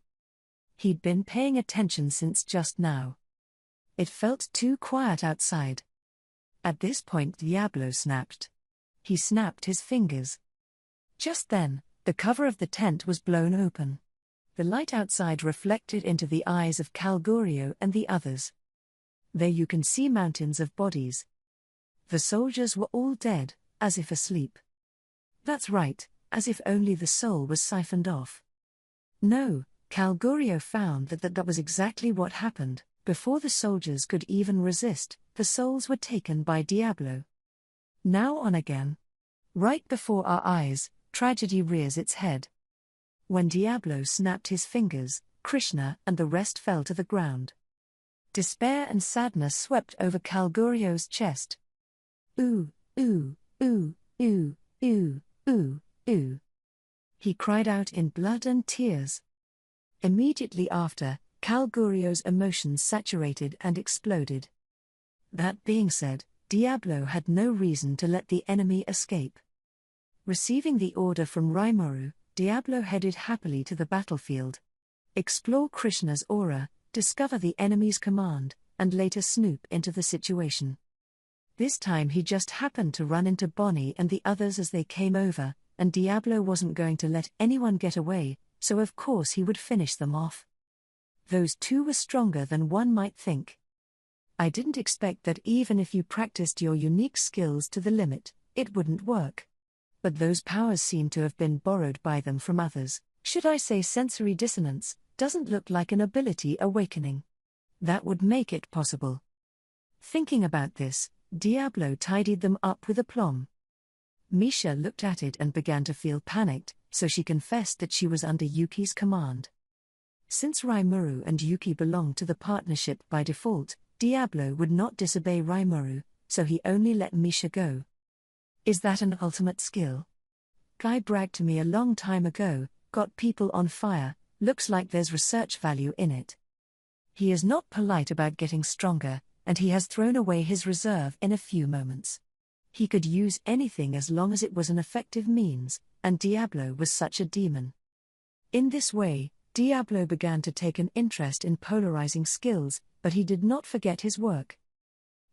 He'd been paying attention since just now. It felt too quiet outside. At this point Diablo snapped. He snapped his fingers. Just then, the cover of the tent was blown open. The light outside reflected into the eyes of Calgurio and the others. There you can see mountains of bodies. The soldiers were all dead, as if asleep. That's right, as if only the soul was siphoned off. No, Calgurio found that was exactly what happened. Before the soldiers could even resist, the souls were taken by Diablo. Now on again. Right before our eyes, tragedy rears its head. When Diablo snapped his fingers, Krishna and the rest fell to the ground. Despair and sadness swept over Calgurio's chest. Ooh, ooh, ooh, ooh, ooh, ooh, ooh. He cried out in blood and tears. Immediately after, Calgurio's emotions saturated and exploded. That being said, Diablo had no reason to let the enemy escape. Receiving the order from Rimuru, Diablo headed happily to the battlefield. Explore Krishna's aura, discover the enemy's command, and later snoop into the situation. This time he just happened to run into Bonnie and the others as they came over, and Diablo wasn't going to let anyone get away, so of course he would finish them off. Those 2 were stronger than one might think. I didn't expect that even if you practiced your unique skills to the limit, it wouldn't work. But those powers seem to have been borrowed by them from others. Should I say sensory dissonance, doesn't look like an ability awakening. That would make it possible. Thinking about this, Diablo tidied them up with aplomb. Misha looked at it and began to feel panicked, so she confessed that she was under Yuki's command. Since Rimuru and Yuki belonged to the partnership by default, Diablo would not disobey Rimuru, so he only let Misha go. Is that an ultimate skill? Guy bragged to me a long time ago, got people on fire, looks like there's research value in it. He is not polite about getting stronger, and he has thrown away his reserve in a few moments. He could use anything as long as it was an effective means, and Diablo was such a demon. In this way, Diablo began to take an interest in polarizing skills, but he did not forget his work.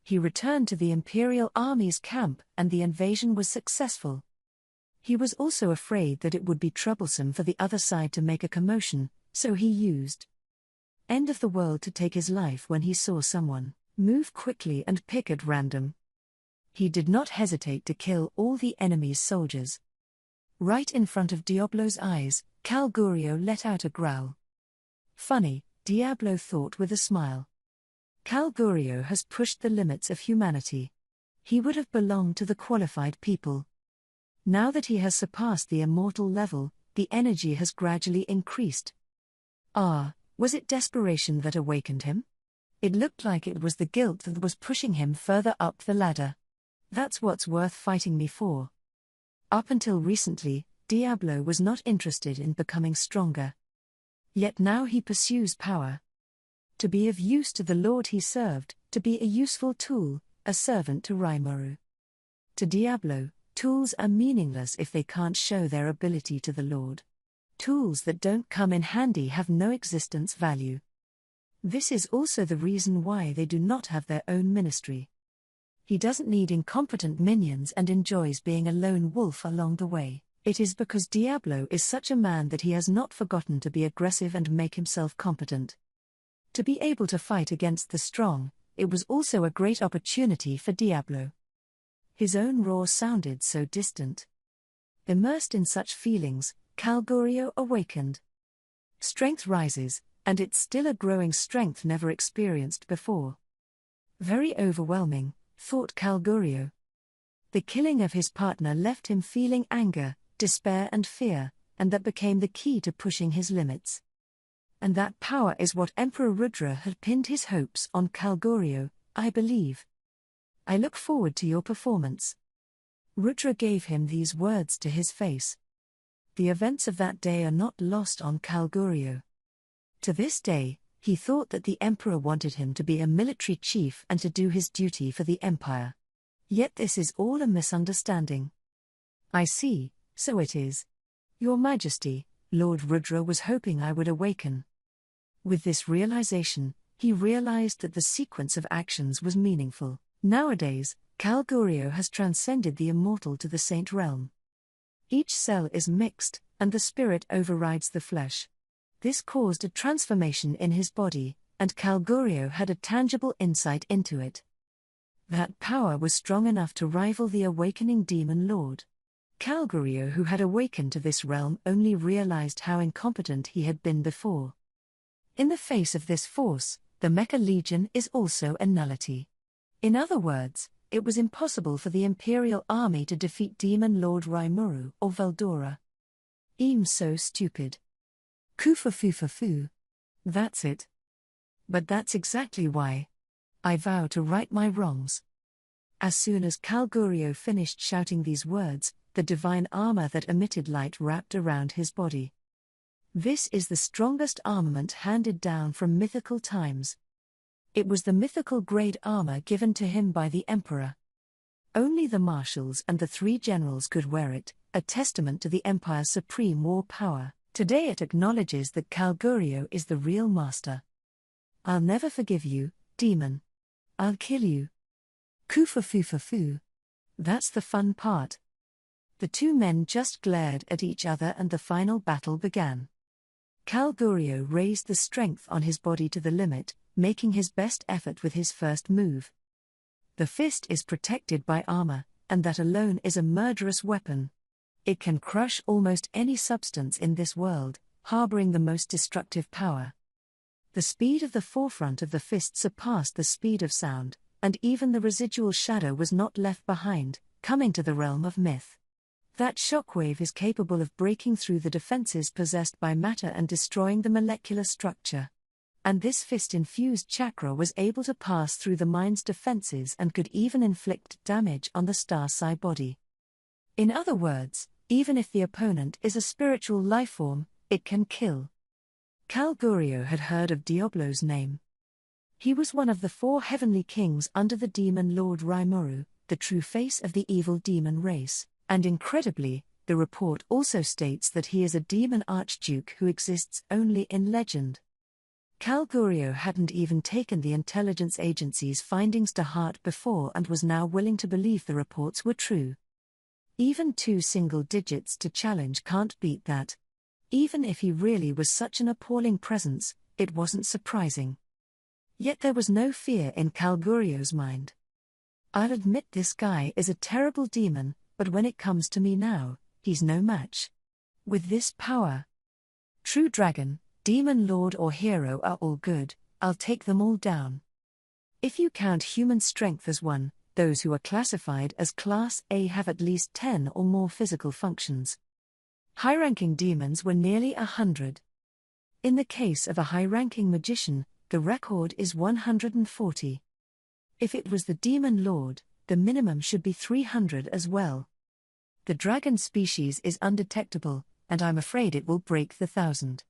He returned to the Imperial Army's camp and the invasion was successful. He was also afraid that it would be troublesome for the other side to make a commotion, so he used End of the World to take his life when he saw someone move quickly and pick at random. He did not hesitate to kill all the enemy's soldiers. Right in front of Diablo's eyes, Calgurio let out a growl. Funny, Diablo thought with a smile. Calgurio has pushed the limits of humanity. He would have belonged to the qualified people. Now that he has surpassed the immortal level, the energy has gradually increased. Was it desperation that awakened him? It looked like it was the guilt that was pushing him further up the ladder. That's what's worth fighting me for. Up until recently, Diablo was not interested in becoming stronger. Yet now he pursues power. To be of use to the Lord he served, to be a useful tool, a servant to Rimuru. To Diablo, tools are meaningless if they can't show their ability to the Lord. Tools that don't come in handy have no existence value. This is also the reason why they do not have their own ministry. He doesn't need incompetent minions and enjoys being a lone wolf along the way. It is because Diablo is such a man that he has not forgotten to be aggressive and make himself competent. To be able to fight against the strong, it was also a great opportunity for Diablo. His own roar sounded so distant. Immersed in such feelings, Calgurio awakened. Strength rises, and it's still a growing strength never experienced before. Very overwhelming, thought Calgurio. The killing of his partner left him feeling anger, despair and fear, and that became the key to pushing his limits. And that power is what Emperor Rudra had pinned his hopes on. Calgurio, I believe. I look forward to your performance. Rudra gave him these words to his face. The events of that day are not lost on Calgurio. To this day, he thought that the emperor wanted him to be a military chief and to do his duty for the empire. Yet this is all a misunderstanding. I see, so it is. Your Majesty, Lord Rudra was hoping I would awaken. With this realization, he realized that the sequence of actions was meaningful. Nowadays, Calgurio has transcended the immortal to the saint realm. Each cell is mixed, and the spirit overrides the flesh. This caused a transformation in his body, and Calgurio had a tangible insight into it. That power was strong enough to rival the awakening demon lord. Calgurio, who had awakened to this realm, only realized how incompetent he had been before. In the face of this force, the Mecha Legion is also a nullity. In other words, it was impossible for the Imperial Army to defeat Demon Lord Rimuru or Veldora. So stupid. Kufa-fu-fa-fu. That's it. But that's exactly why. I vow to right my wrongs. As soon as Calgurio finished shouting these words, the divine armor that emitted light wrapped around his body. This is the strongest armament handed down from mythical times. It was the mythical grade armor given to him by the emperor. Only the marshals and the 3 generals could wear it, a testament to the empire's supreme war power. Today it acknowledges that Calgurio is the real master. I'll never forgive you, demon. I'll kill you. Kufa-fu-fa-fu. That's the fun part. The 2 men just glared at each other and the final battle began. Calgurio raised the strength on his body to the limit, making his best effort with his first move. The fist is protected by armor, and that alone is a murderous weapon. It can crush almost any substance in this world, harboring the most destructive power. The speed of the forefront of the fist surpassed the speed of sound, and even the residual shadow was not left behind, coming to the realm of myth. That shockwave is capable of breaking through the defenses possessed by matter and destroying the molecular structure. And this fist-infused chakra was able to pass through the mind's defenses and could even inflict damage on the star psi body. In other words, even if the opponent is a spiritual lifeform, it can kill. Calgurio had heard of Diablo's name. He was one of the 4 heavenly kings under the demon lord Rimuru, the true face of the evil demon race, and incredibly, the report also states that he is a demon archduke who exists only in legend. Calgurio hadn't even taken the intelligence agency's findings to heart before and was now willing to believe the reports were true. Even 2 single digits to challenge can't beat that. Even if he really was such an appalling presence, it wasn't surprising. Yet there was no fear in Calgurio's mind. I'll admit this guy is a terrible demon, but when it comes to me now, he's no match. With this power, true dragon, demon lord or hero are all good, I'll take them all down. If you count human strength as one, those who are classified as Class A have at least 10 or more physical functions. High-ranking demons were nearly 100. In the case of a high-ranking magician, the record is 140. If it was the demon lord, the minimum should be 300 as well. The dragon species is undetectable, and I'm afraid it will break the 1,000.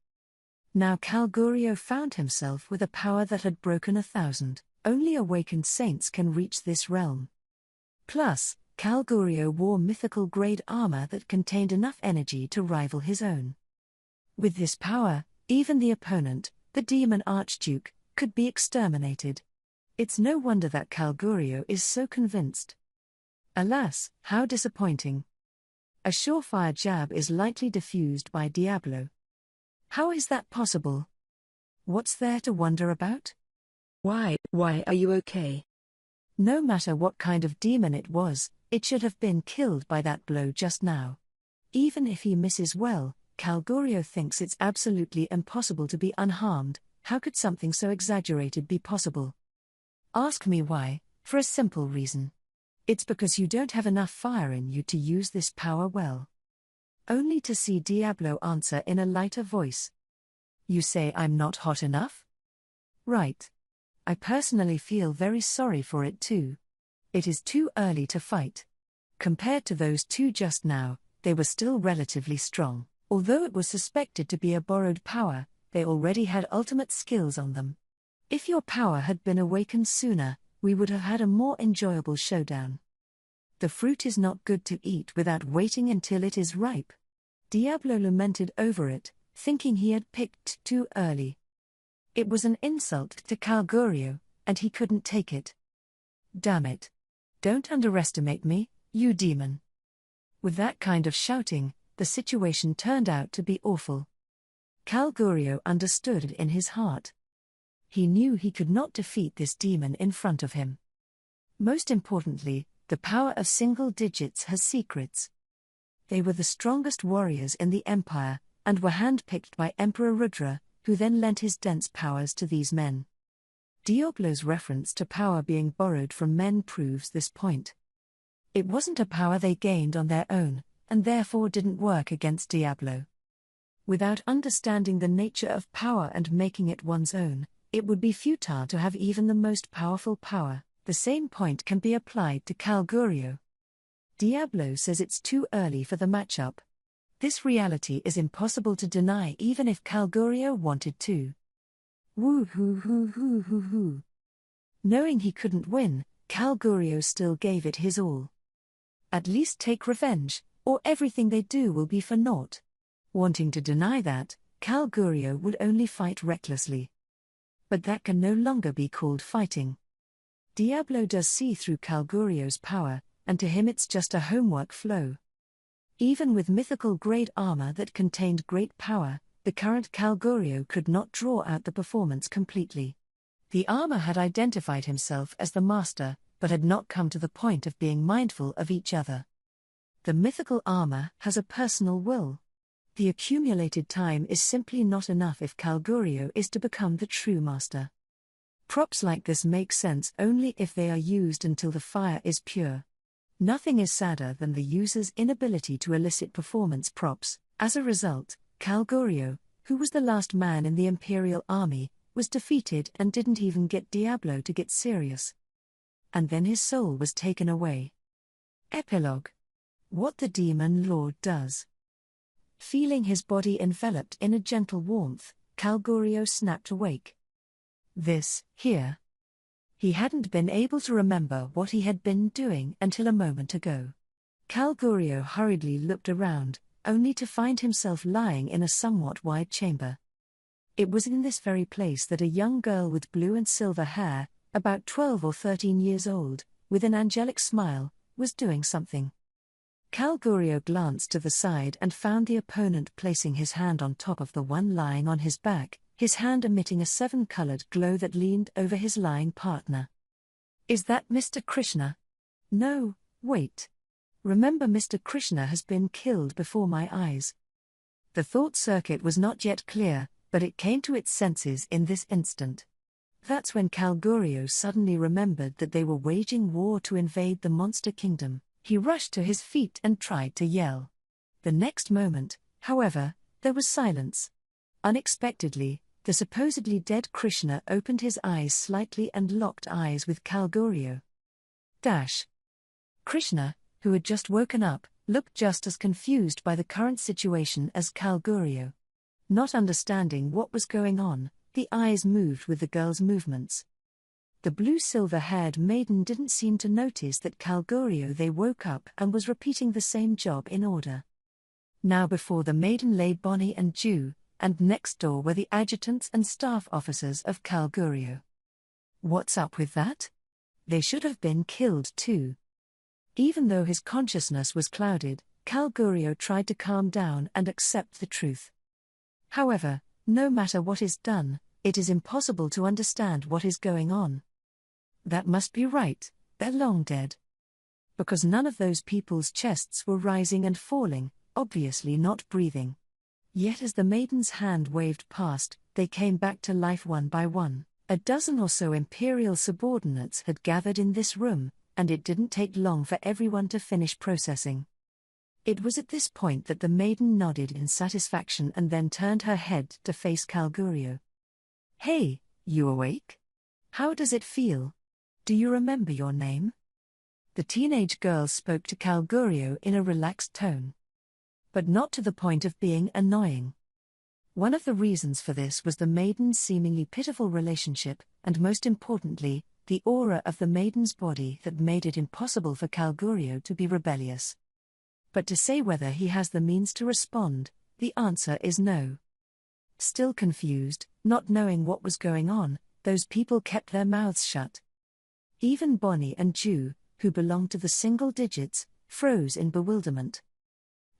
Now Calgurio found himself with a power that had broken 1,000. Only awakened saints can reach this realm. Plus, Calgurio wore mythical-grade armor that contained enough energy to rival his own. With this power, even the opponent, the demon archduke, could be exterminated. It's no wonder that Calgurio is so convinced. Alas, how disappointing. A surefire jab is lightly diffused by Diablo. How is that possible? What's there to wonder about? Why are you okay? No matter what kind of demon it was, it should have been killed by that blow just now. Even if he misses well, Calgurio thinks it's absolutely impossible to be unharmed. How could something so exaggerated be possible? Ask me why, for a simple reason. It's because you don't have enough fire in you to use this power well. Only to see Diablo answer in a lighter voice. You say I'm not hot enough? Right. I personally feel very sorry for it too. It is too early to fight. Compared to those 2 just now, they were still relatively strong. Although it was suspected to be a borrowed power, they already had ultimate skills on them. If your power had been awakened sooner, we would have had a more enjoyable showdown. The fruit is not good to eat without waiting until it is ripe. Diablo lamented over it, thinking he had picked too early. It was an insult to Calgurio, and he couldn't take it. Damn it. Don't underestimate me, you demon. With that kind of shouting, the situation turned out to be awful. Calgurio understood it in his heart. He knew he could not defeat this demon in front of him. Most importantly, the power of single digits has secrets. They were the strongest warriors in the Empire, and were handpicked by Emperor Rudra, who then lent his dense powers to these men. Diablo's reference to power being borrowed from men proves this point. It wasn't a power they gained on their own, and therefore didn't work against Diablo. Without understanding the nature of power and making it one's own, it would be futile to have even the most powerful power. The same point can be applied to Calgurio. Diablo says it's too early for the matchup. This reality is impossible to deny even if Calgurio wanted to. Woo-hoo-hoo-hoo-hoo-hoo. Knowing he couldn't win, Calgurio still gave it his all. At least take revenge, or everything they do will be for naught. Wanting to deny that, Calgurio would only fight recklessly. But that can no longer be called fighting. Diablo does see through Calgurio's power, and to him it's just a homework flow. Even with mythical-grade armor that contained great power, the current Calgurio could not draw out the performance completely. The armor had identified himself as the master, but had not come to the point of being mindful of each other. The mythical armor has a personal will. The accumulated time is simply not enough if Calgurio is to become the true master. Props like this make sense only if they are used until the fire is pure. Nothing is sadder than the user's inability to elicit performance props. As a result, Calgorio, who was the last man in the Imperial Army, was defeated and didn't even get Diablo to get serious. And then his soul was taken away. Epilogue. What the Demon Lord does. Feeling his body enveloped in a gentle warmth, Calgorio snapped awake. Here. He hadn't been able to remember what he had been doing until a moment ago. Calgorio hurriedly looked around, only to find himself lying in a somewhat wide chamber. It was in this very place that a young girl with blue and silver hair, about 12 or 13 years old, with an angelic smile, was doing something. Calgorio glanced to the side and found the opponent placing his hand on top of the one lying on his back, his hand emitting a 7-colored glow that leaned over his lying partner. Is that Mr. Krishna? No, wait. Remember, Mr. Krishna has been killed before my eyes. The thought circuit was not yet clear, but it came to its senses in this instant. That's when Calgorio suddenly remembered that they were waging war to invade the monster kingdom. He rushed to his feet and tried to yell. The next moment, however, there was silence. Unexpectedly, the supposedly dead Krishna opened his eyes slightly and locked eyes with Calgorio. Krishna, who had just woken up, looked just as confused by the current situation as Calgorio. Not understanding what was going on, the eyes moved with the girl's movements. The blue-silver-haired maiden didn't seem to notice that Calgorio they woke up and was repeating the same job in order. Now before the maiden lay Bonnie and Jew, and next door were the adjutants and staff officers of Calgorio. What's up with that? They should have been killed too. Even though his consciousness was clouded, Calgorio tried to calm down and accept the truth. However, no matter what is done, it is impossible to understand what is going on. That must be right, they're long dead. Because none of those people's chests were rising and falling, obviously not breathing. Yet as the maiden's hand waved past, they came back to life one by one. A dozen or so imperial subordinates had gathered in this room, and it didn't take long for everyone to finish processing. It was at this point that the maiden nodded in satisfaction and then turned her head to face Calgorio. Hey, you awake? How does it feel? Do you remember your name? The teenage girl spoke to Calgorio in a relaxed tone. But not to the point of being annoying. One of the reasons for this was the maiden's seemingly pitiful relationship, and most importantly, the aura of the maiden's body that made it impossible for Calgorio to be rebellious. But to say whether he has the means to respond, the answer is no. Still confused, not knowing what was going on, those people kept their mouths shut. Even Bonnie and Jew, who belonged to the single digits, froze in bewilderment.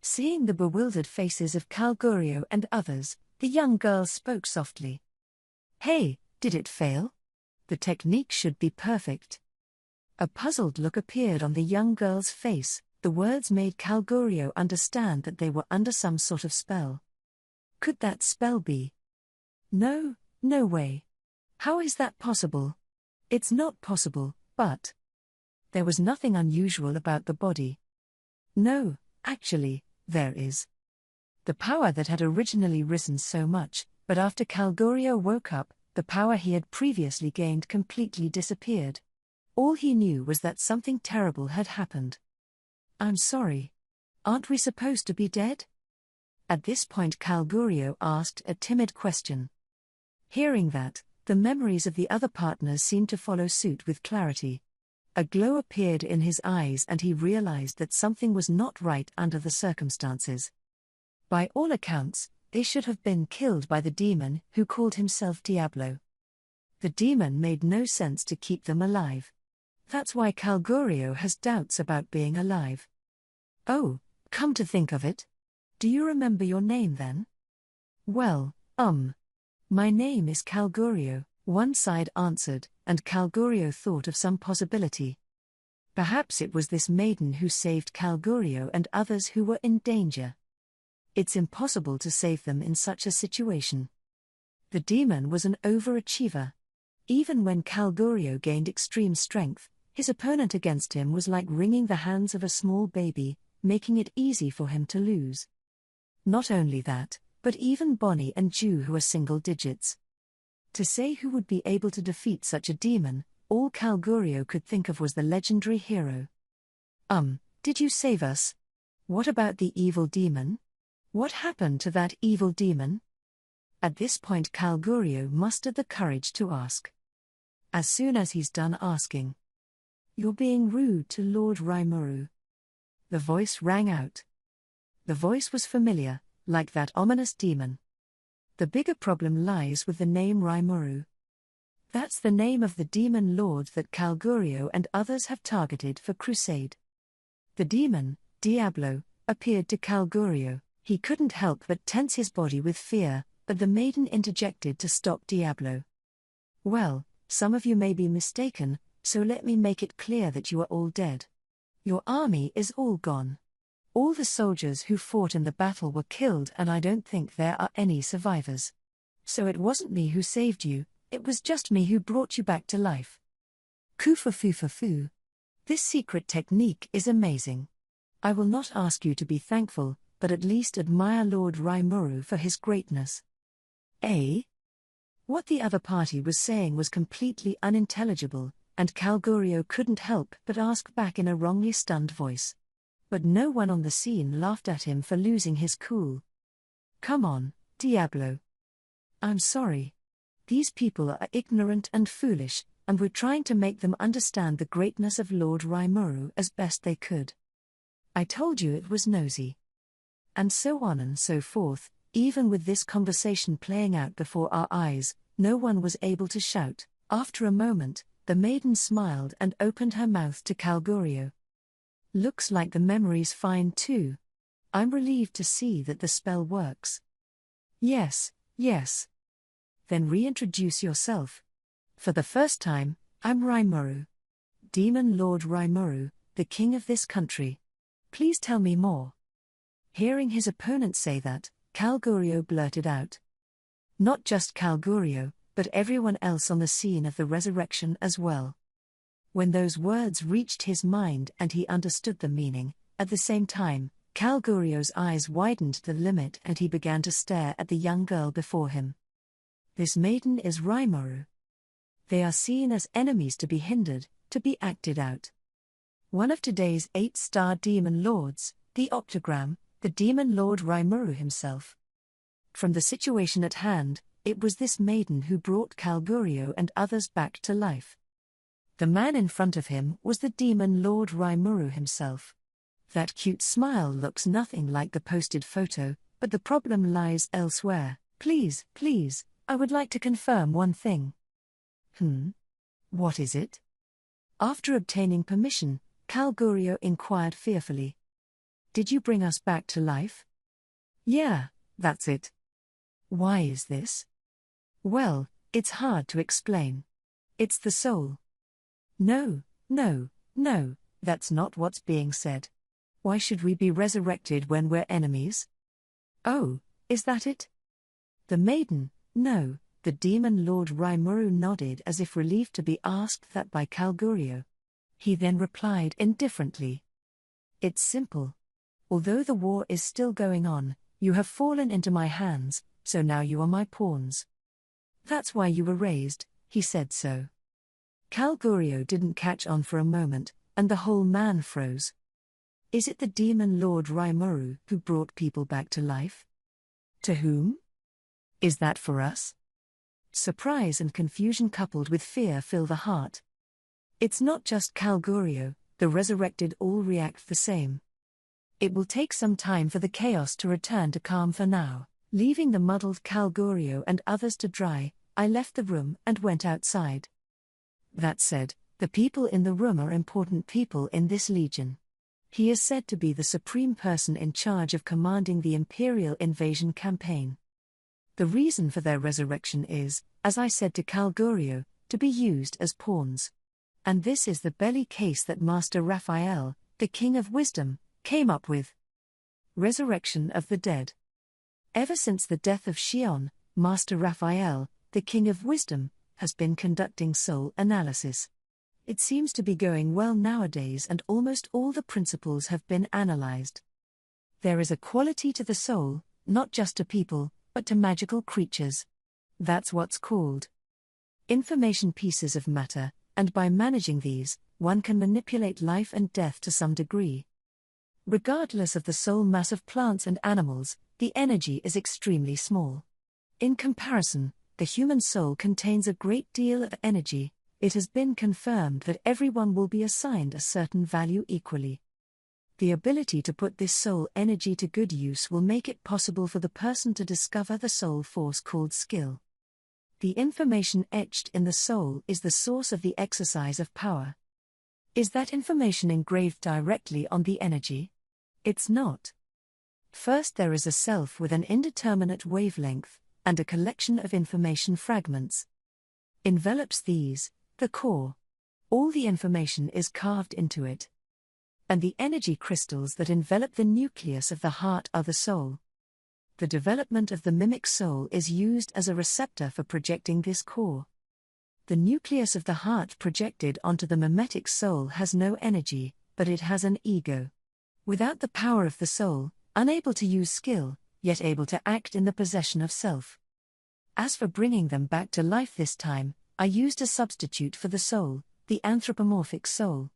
Seeing the bewildered faces of Calgorio and others, the young girl spoke softly. Hey, did it fail? The technique should be perfect. A puzzled look appeared on the young girl's face. The words made Calgorio understand that they were under some sort of spell. Could that spell be? No, no way. How is that possible? It's not possible, but... There was nothing unusual about the body. No, actually, there is. The power that had originally risen so much, but after Calgorio woke up, the power he had previously gained completely disappeared. All he knew was that something terrible had happened. I'm sorry. Aren't we supposed to be dead? At this point Calgorio asked a timid question. Hearing that, the memories of the other partners seemed to follow suit with clarity. A glow appeared in his eyes and he realized that something was not right under the circumstances. By all accounts, they should have been killed by the demon who called himself Diablo. The demon made no sense to keep them alive. That's why Calgorio has doubts about being alive. Oh, come to think of it. Do you remember your name then? Well, my name is Calgorio, one side answered, and Calgorio thought of some possibility. Perhaps it was this maiden who saved Calgorio and others who were in danger. It's impossible to save them in such a situation. The demon was an overachiever. Even when Calgorio gained extreme strength, His opponent against him was like wringing the hands of a small baby, making it easy for him to lose. Not only that, but even Bonnie and Jew, who are single digits. To say who would be able to defeat such a demon, all Calgurio could think of was the legendary hero. Did you save us? What about the evil demon? What happened to that evil demon? At this point Calgurio mustered the courage to ask. As soon as he's done asking, "You're being rude to Lord Rimuru." The voice rang out. The voice was familiar, like that ominous demon. The bigger problem lies with the name Rimuru. That's the name of the demon lord that Calgurio and others have targeted for crusade. The demon, Diablo, appeared to Calgurio. He couldn't help but tense his body with fear, but the maiden interjected to stop Diablo. "Well, some of you may be mistaken, so let me make it clear that you are all dead. Your army is all gone. All the soldiers who fought in the battle were killed, and I don't think there are any survivors. So it wasn't me who saved you, it was just me who brought you back to life." Kufa-fu-fa-fu. This secret technique is amazing. I will not ask you to be thankful, but at least admire Lord Rimuru for his greatness. What the other party was saying was completely unintelligible, and Calgurio couldn't help but ask back in a wrongly stunned voice. But no one on the scene laughed at him for losing his cool. "Come on, Diablo. I'm sorry. These people are ignorant and foolish, and we're trying to make them understand the greatness of Lord Rimuru as best they could. I told you it was nosy." And so on and so forth. Even with this conversation playing out before our eyes, no one was able to shout. After a moment, the maiden smiled and opened her mouth to Calgurio. "Looks like the memory's fine too. I'm relieved to see that the spell works." Yes. "Then reintroduce yourself." "For the first time, I'm Rimuru. Demon Lord Rimuru, the king of this country. Please tell me more." Hearing his opponent say that, Calgurio blurted out. Not just Calgurio, but everyone else on the scene of the resurrection as well. When those words reached his mind and he understood the meaning, at the same time, Calgurio's eyes widened to the limit and he began to stare at the young girl before him. This maiden is Rimuru. They are seen as enemies to be hindered, to be acted out. One of today's 8-star demon lords, the Octogram, the demon lord Rimuru himself. From the situation at hand, it was this maiden who brought Calgurio and others back to life. The man in front of him was the demon lord Rimuru himself. That cute smile looks nothing like the posted photo, but the problem lies elsewhere. Please, I would like to confirm one thing." What is it?" After obtaining permission, Calgurio inquired fearfully. "Did you bring us back to life?" "Yeah, that's it." "Why is this?" "Well, it's hard to explain. It's the soul." No, that's not what's being said. Why should we be resurrected when we're enemies?" "Oh, is that it?" The maiden, no, the demon lord Rimuru nodded as if relieved to be asked that by Calgurio. He then replied indifferently. "It's simple. Although the war is still going on, you have fallen into my hands, so now you are my pawns. That's why you were raised," he said so. Calgurio didn't catch on for a moment, and the whole man froze. Is it the demon lord Rimuru who brought people back to life? To whom? Is that for us? Surprise and confusion coupled with fear fill the heart. It's not just Calgurio, the resurrected all react the same. It will take some time for the chaos to return to calm. For now, leaving the muddled Calgurio and others to dry, I left the room and went outside. That said, the people in the room are important people in this legion. He is said to be the supreme person in charge of commanding the Imperial invasion campaign. The reason for their resurrection is, as I said to Calgurio, to be used as pawns. And this is the belly case that Master Raphael, the King of Wisdom, came up with. Resurrection of the dead. Ever since the death of Xion, Master Raphael, the King of Wisdom, has been conducting soul analysis. It seems to be going well nowadays, and almost all the principles have been analyzed. There is a quality to the soul, not just to people, but to magical creatures. That's what's called information pieces of matter, and by managing these, one can manipulate life and death to some degree. Regardless of the soul mass of plants and animals, the energy is extremely small. In comparison, the human soul contains a great deal of energy. It has been confirmed that everyone will be assigned a certain value equally. The ability to put this soul energy to good use will make it possible for the person to discover the soul force called skill. The information etched in the soul is the source of the exercise of power. Is that information engraved directly on the energy? It's not. First, there is a self with an indeterminate wavelength, and a collection of information fragments. Envelops these, the core. All the information is carved into it. And the energy crystals that envelop the nucleus of the heart are the soul. The development of the mimic soul is used as a receptor for projecting this core. The nucleus of the heart projected onto the mimetic soul has no energy, but it has an ego. Without the power of the soul, unable to use skill, yet able to act in the possession of self. As for bringing them back to life this time, I used a substitute for the soul, the anthropomorphic soul.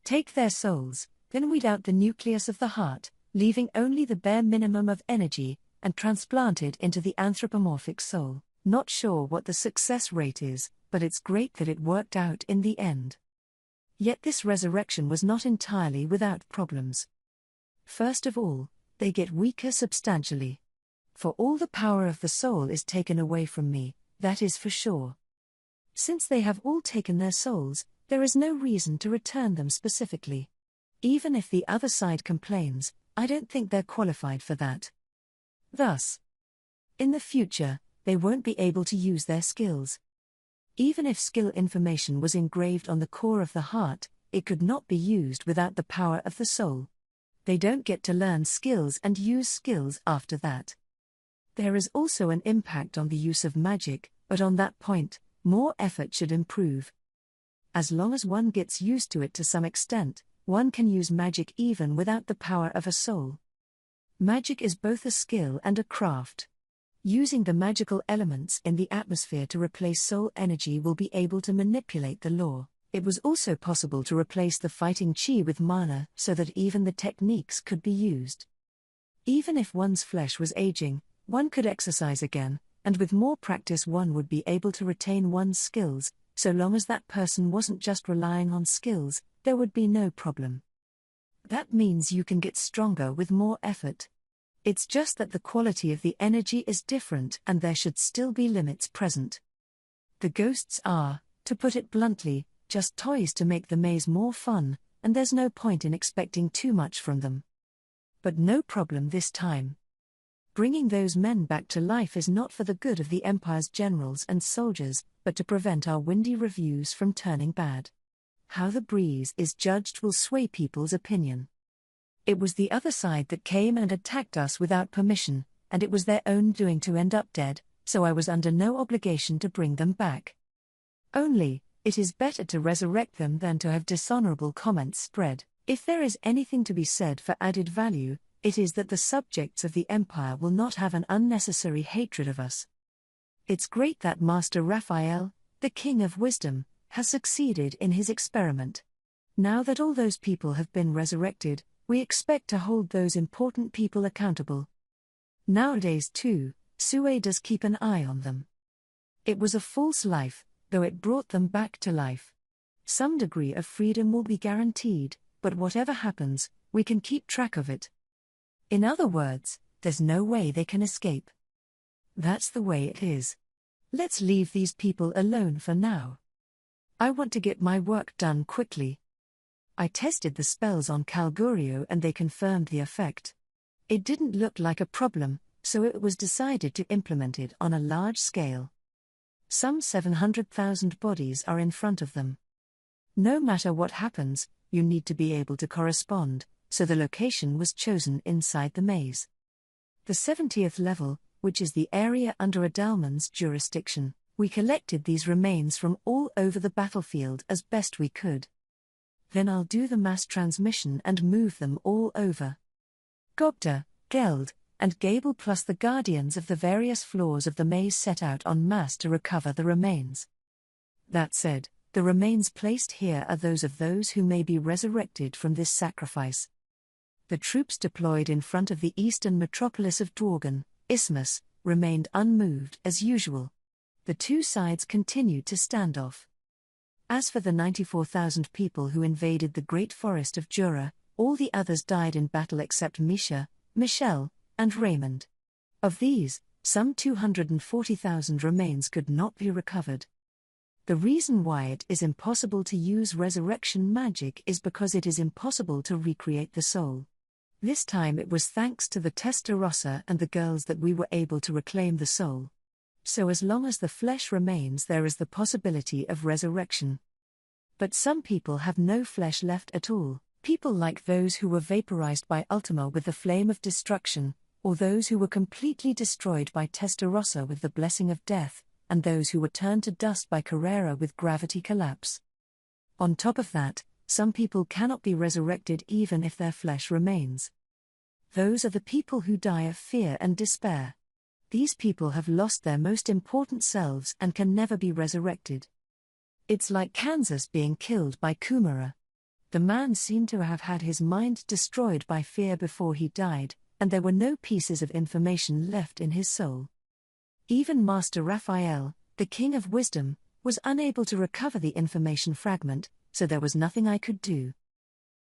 Take their souls, then weed out the nucleus of the heart, leaving only the bare minimum of energy, and transplant it into the anthropomorphic soul. Not sure what the success rate is, but it's great that it worked out in the end. Yet this resurrection was not entirely without problems. First of all, they get weaker substantially. For all the power of the soul is taken away from me, that is for sure. Since they have all taken their souls, there is no reason to return them specifically. Even if the other side complains, I don't think they're qualified for that. Thus, in the future, they won't be able to use their skills. Even if skill information was engraved on the core of the heart, it could not be used without the power of the soul. They don't get to learn skills and use skills after that. There is also an impact on the use of magic, but on that point, more effort should improve. As long as one gets used to it to some extent, one can use magic even without the power of a soul. Magic is both a skill and a craft. Using the magical elements in the atmosphere to replace soul energy will be able to manipulate the law. It was also possible to replace the fighting chi with mana so that even the techniques could be used. Even if one's flesh was aging, one could exercise again, and with more practice one would be able to retain one's skills. So long as that person wasn't just relying on skills, there would be no problem. That means you can get stronger with more effort. It's just that the quality of the energy is different and there should still be limits present. The ghosts are, to put it bluntly, just toys to make the maze more fun, and there's no point in expecting too much from them. But no problem this time. Bringing those men back to life is not for the good of the Empire's generals and soldiers, but to prevent our windy reviews from turning bad. How the breeze is judged will sway people's opinion. It was the other side that came and attacked us without permission, and it was their own doing to end up dead, so I was under no obligation to bring them back. Only, it is better to resurrect them than to have dishonorable comments spread. If there is anything to be said for added value, it is that the subjects of the Empire will not have an unnecessary hatred of us. It's great that Master Raphael, the King of Wisdom, has succeeded in his experiment. Now that all those people have been resurrected, we expect to hold those important people accountable. Nowadays too, Sue does keep an eye on them. It was a false life, though it brought them back to life. Some degree of freedom will be guaranteed, but whatever happens, we can keep track of it. In other words, there's no way they can escape. That's the way it is. Let's leave these people alone for now. I want to get my work done quickly. I tested the spells on Calgurio and they confirmed the effect. It didn't look like a problem, so it was decided to implement it on a large scale. Some 700,000 bodies are in front of them. No matter what happens, you need to be able to correspond, so the location was chosen inside the maze. The 70th level, which is the area under Adalman's jurisdiction, We collected these remains from all over the battlefield as best we could. Then I'll do the mass transmission and move them all over. Gobda, Geld, and Gable plus the guardians of the various floors of the maze set out en masse to recover the remains. That said, the remains placed here are those of those who may be resurrected from this sacrifice. The troops deployed in front of the eastern metropolis of Dworgen, Isthmus, remained unmoved as usual. The two sides continued to stand off. As for the 94,000 people who invaded the Great Forest of Jura, all the others died in battle except Misha, Michelle, and Raymond. Of these, some 240,000 remains could not be recovered. The reason why it is impossible to use resurrection magic is because it is impossible to recreate the soul. This time it was thanks to the Testarossa and the girls that we were able to reclaim the soul. So as long as the flesh remains, there is the possibility of resurrection. But some people have no flesh left at all, people like those who were vaporized by Ultima with the flame of destruction, or those who were completely destroyed by Testarossa with the blessing of death, and those who were turned to dust by Carrera with gravity collapse. On top of that, some people cannot be resurrected even if their flesh remains. Those are the people who die of fear and despair. These people have lost their most important selves and can never be resurrected. It's like Kansas being killed by Kumara. The man seemed to have had his mind destroyed by fear before he died, and there were no pieces of information left in his soul. Even Master Raphael, the King of Wisdom, was unable to recover the information fragment, so there was nothing I could do.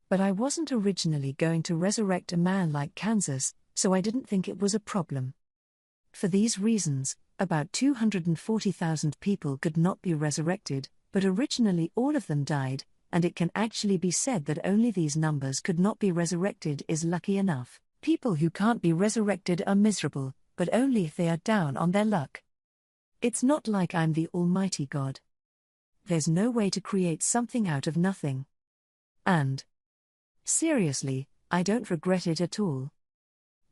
But I wasn't originally going to resurrect a man like Kansas, so I didn't think it was a problem. For these reasons, about 240,000 people could not be resurrected, but originally all of them died, and it can actually be said that only these numbers could not be resurrected is lucky enough. People who can't be resurrected are miserable, but only if they are down on their luck. It's not like I'm the Almighty God. There's no way to create something out of nothing. And seriously, I don't regret it at all.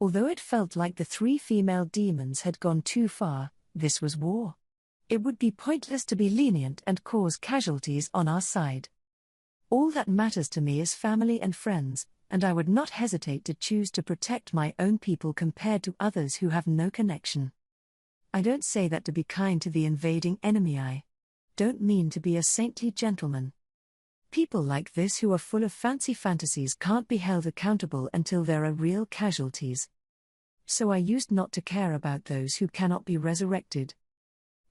Although it felt like the 3 female demons had gone too far, this was war. It would be pointless to be lenient and cause casualties on our side. All that matters to me is family and friends, and I would not hesitate to choose to protect my own people compared to others who have no connection. I don't say that to be kind to the invading enemy. I don't mean to be a saintly gentleman. People like this who are full of fancy fantasies can't be held accountable until there are real casualties. So I used not to care about those who cannot be resurrected.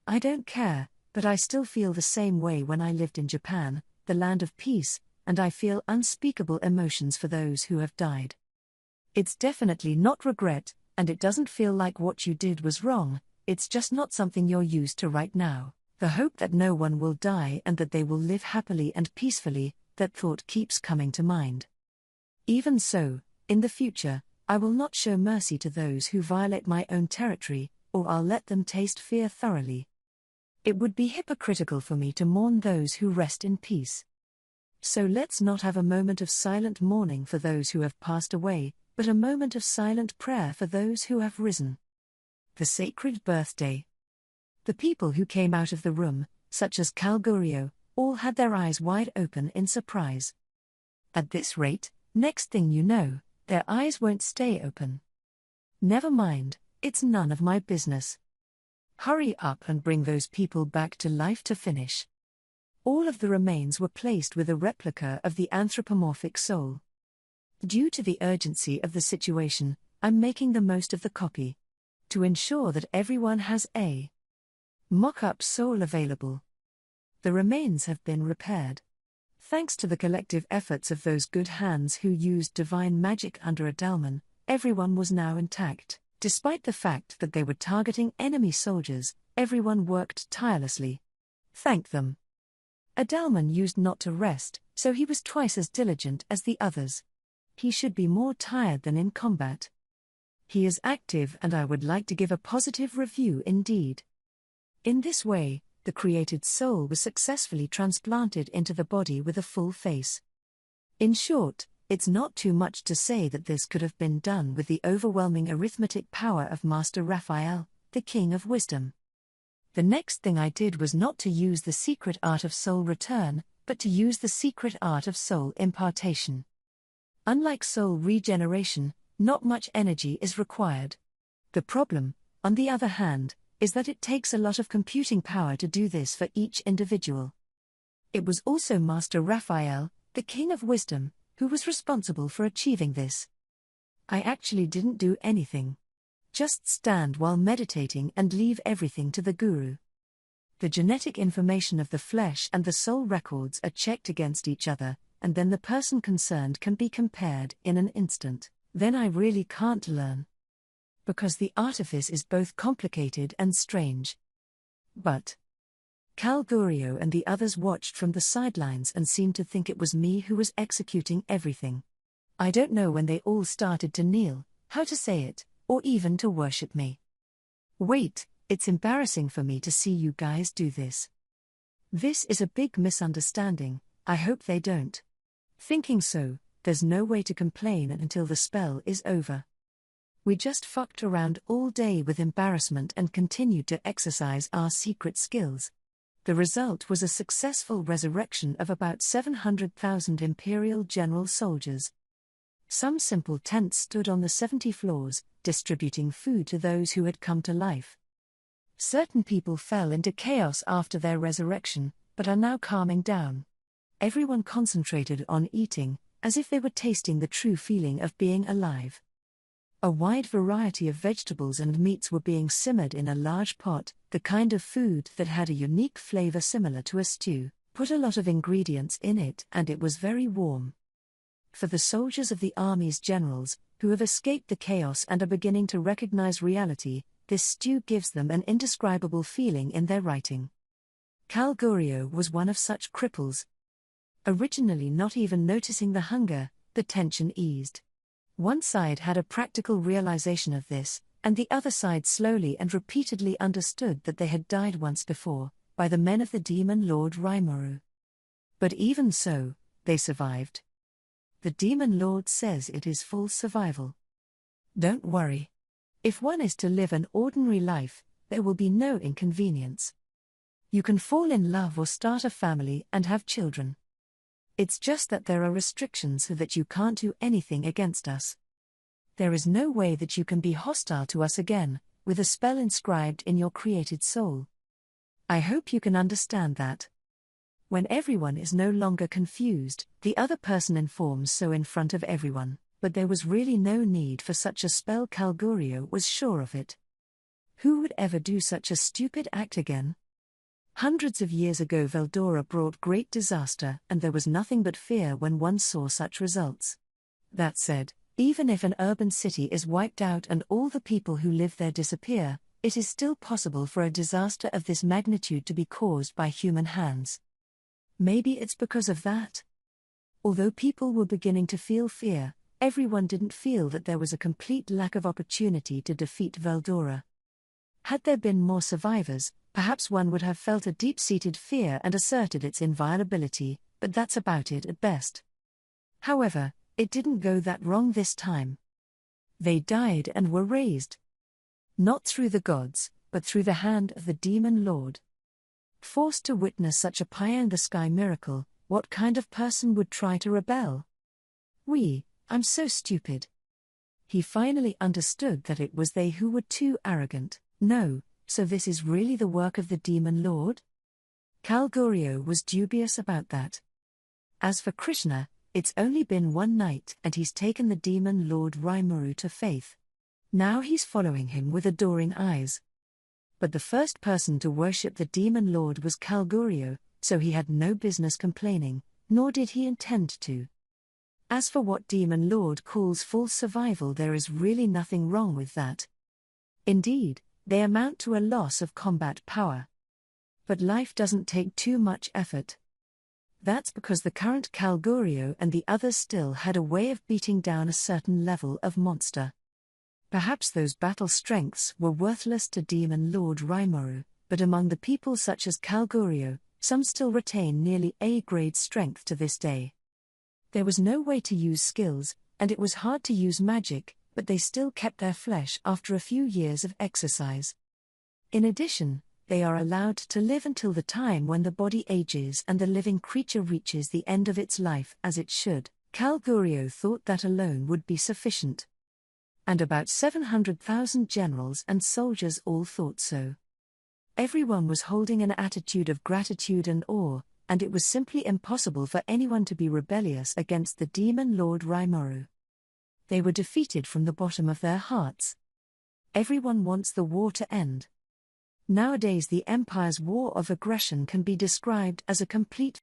I don't care, but I still feel the same way when I lived in Japan, the land of peace, and I feel unspeakable emotions for those who have died. It's definitely not regret, and it doesn't feel like what you did was wrong, it's just not something you're used to right now. The hope that no one will die and that they will live happily and peacefully, that thought keeps coming to mind. Even so, in the future, I will not show mercy to those who violate my own territory, or I'll let them taste fear thoroughly. It would be hypocritical for me to mourn those who rest in peace. So let's not have a moment of silent mourning for those who have passed away, but a moment of silent prayer for those who have risen. The sacred birthday. The people who came out of the room, such as Calgurio, all had their eyes wide open in surprise. At this rate, next thing you know, their eyes won't stay open. Never mind, it's none of my business. Hurry up and bring those people back to life to finish. All of the remains were placed with a replica of the anthropomorphic soul. Due to the urgency of the situation, I'm making the most of the copy. To ensure that everyone has a mock-up soul available. The remains have been repaired. Thanks to the collective efforts of those good hands who used divine magic under Adalman, everyone was now intact. Despite the fact that they were targeting enemy soldiers, everyone worked tirelessly. Thank them. Adalman used not to rest, so he was twice as diligent as the others. He should be more tired than in combat. He is active, and I would like to give a positive review indeed. In this way, the created soul was successfully transplanted into the body with a full face. In short, it's not too much to say that this could have been done with the overwhelming arithmetic power of Master Raphael, the King of Wisdom. The next thing I did was not to use the secret art of soul return, but to use the secret art of soul impartation. Unlike soul regeneration, not much energy is required. The problem, on the other hand, is that it takes a lot of computing power to do this for each individual. It was also Master Raphael, the King of Wisdom, who was responsible for achieving this. I actually didn't do anything. Just stand while meditating and leave everything to the guru. The genetic information of the flesh and the soul records are checked against each other, and then the person concerned can be compared in an instant. Then I really can't learn. Because the artifice is both complicated and strange. But Calgurio and the others watched from the sidelines and seemed to think it was me who was executing everything. I don't know when they all started to kneel, how to say it, or even to worship me. Wait, it's embarrassing for me to see you guys do this. This is a big misunderstanding, I hope they don't. Thinking so, there's no way to complain until the spell is over. We just fucked around all day with embarrassment and continued to exercise our secret skills. The result was a successful resurrection of about 700,000 Imperial General soldiers. Some simple tents stood on the 70 floors, distributing food to those who had come to life. Certain people fell into chaos after their resurrection, but are now calming down. Everyone concentrated on eating, as if they were tasting the true feeling of being alive. A wide variety of vegetables and meats were being simmered in a large pot, the kind of food that had a unique flavor similar to a stew. Put a lot of ingredients in it and it was very warm. For the soldiers of the army's generals, who have escaped the chaos and are beginning to recognize reality, this stew gives them an indescribable feeling in their writing. Calgurio was one of such cripples. Originally not even noticing the hunger, the tension eased. One side had a practical realization of this, and the other side slowly and repeatedly understood that they had died once before, by the men of the demon lord Rimuru. But even so, they survived. The demon lord says it is full survival. Don't worry. If one is to live an ordinary life, there will be no inconvenience. You can fall in love or start a family and have children. It's just that there are restrictions so that you can't do anything against us. There is no way that you can be hostile to us again, with a spell inscribed in your created soul. I hope you can understand that. When everyone is no longer confused, the other person informs so in front of everyone, but there was really no need for such a spell. Calgurio was sure of it. Who would ever do such a stupid act again? Hundreds of years ago Veldora brought great disaster and there was nothing but fear when one saw such results. That said, even if an urban city is wiped out and all the people who live there disappear, it is still possible for a disaster of this magnitude to be caused by human hands. Maybe it's because of that. Although people were beginning to feel fear, everyone didn't feel that there was a complete lack of opportunity to defeat Veldora. Had there been more survivors, perhaps one would have felt a deep-seated fear and asserted its inviolability, but that's about it at best. However, it didn't go that wrong this time. They died and were raised. Not through the gods, but through the hand of the demon lord. Forced to witness such a pie-in-the-sky miracle, what kind of person would try to rebel? I'm so stupid. He finally understood that it was they who were too arrogant. No, so this is really the work of the demon lord? Calgurio was dubious about that. As for Krishna, it's only been one night and he's taken the demon lord Rimuru to faith. Now he's following him with adoring eyes. But the first person to worship the demon lord was Calgurio, so he had no business complaining, nor did he intend to. As for what demon lord calls full survival, there is really nothing wrong with that. Indeed, they amount to a loss of combat power. But life doesn't take too much effort. That's because the current Calgurio and the others still had a way of beating down a certain level of monster. Perhaps those battle strengths were worthless to demon lord Rimuru, but among the people such as Calgurio, some still retain nearly A-grade strength to this day. There was no way to use skills, and it was hard to use magic, but they still kept their flesh after a few years of exercise. In addition, They are allowed to live until the time when the body ages and the living creature reaches the end of its life as it should. Calgurio thought that alone would be sufficient. And about 700,000 generals and soldiers all thought so. Everyone was holding an attitude of gratitude and awe, and it was simply impossible for anyone to be rebellious against the demon Lord Rimuru. They were defeated from the bottom of their hearts. Everyone wants the war to end. Nowadays the Empire's war of aggression can be described as a complete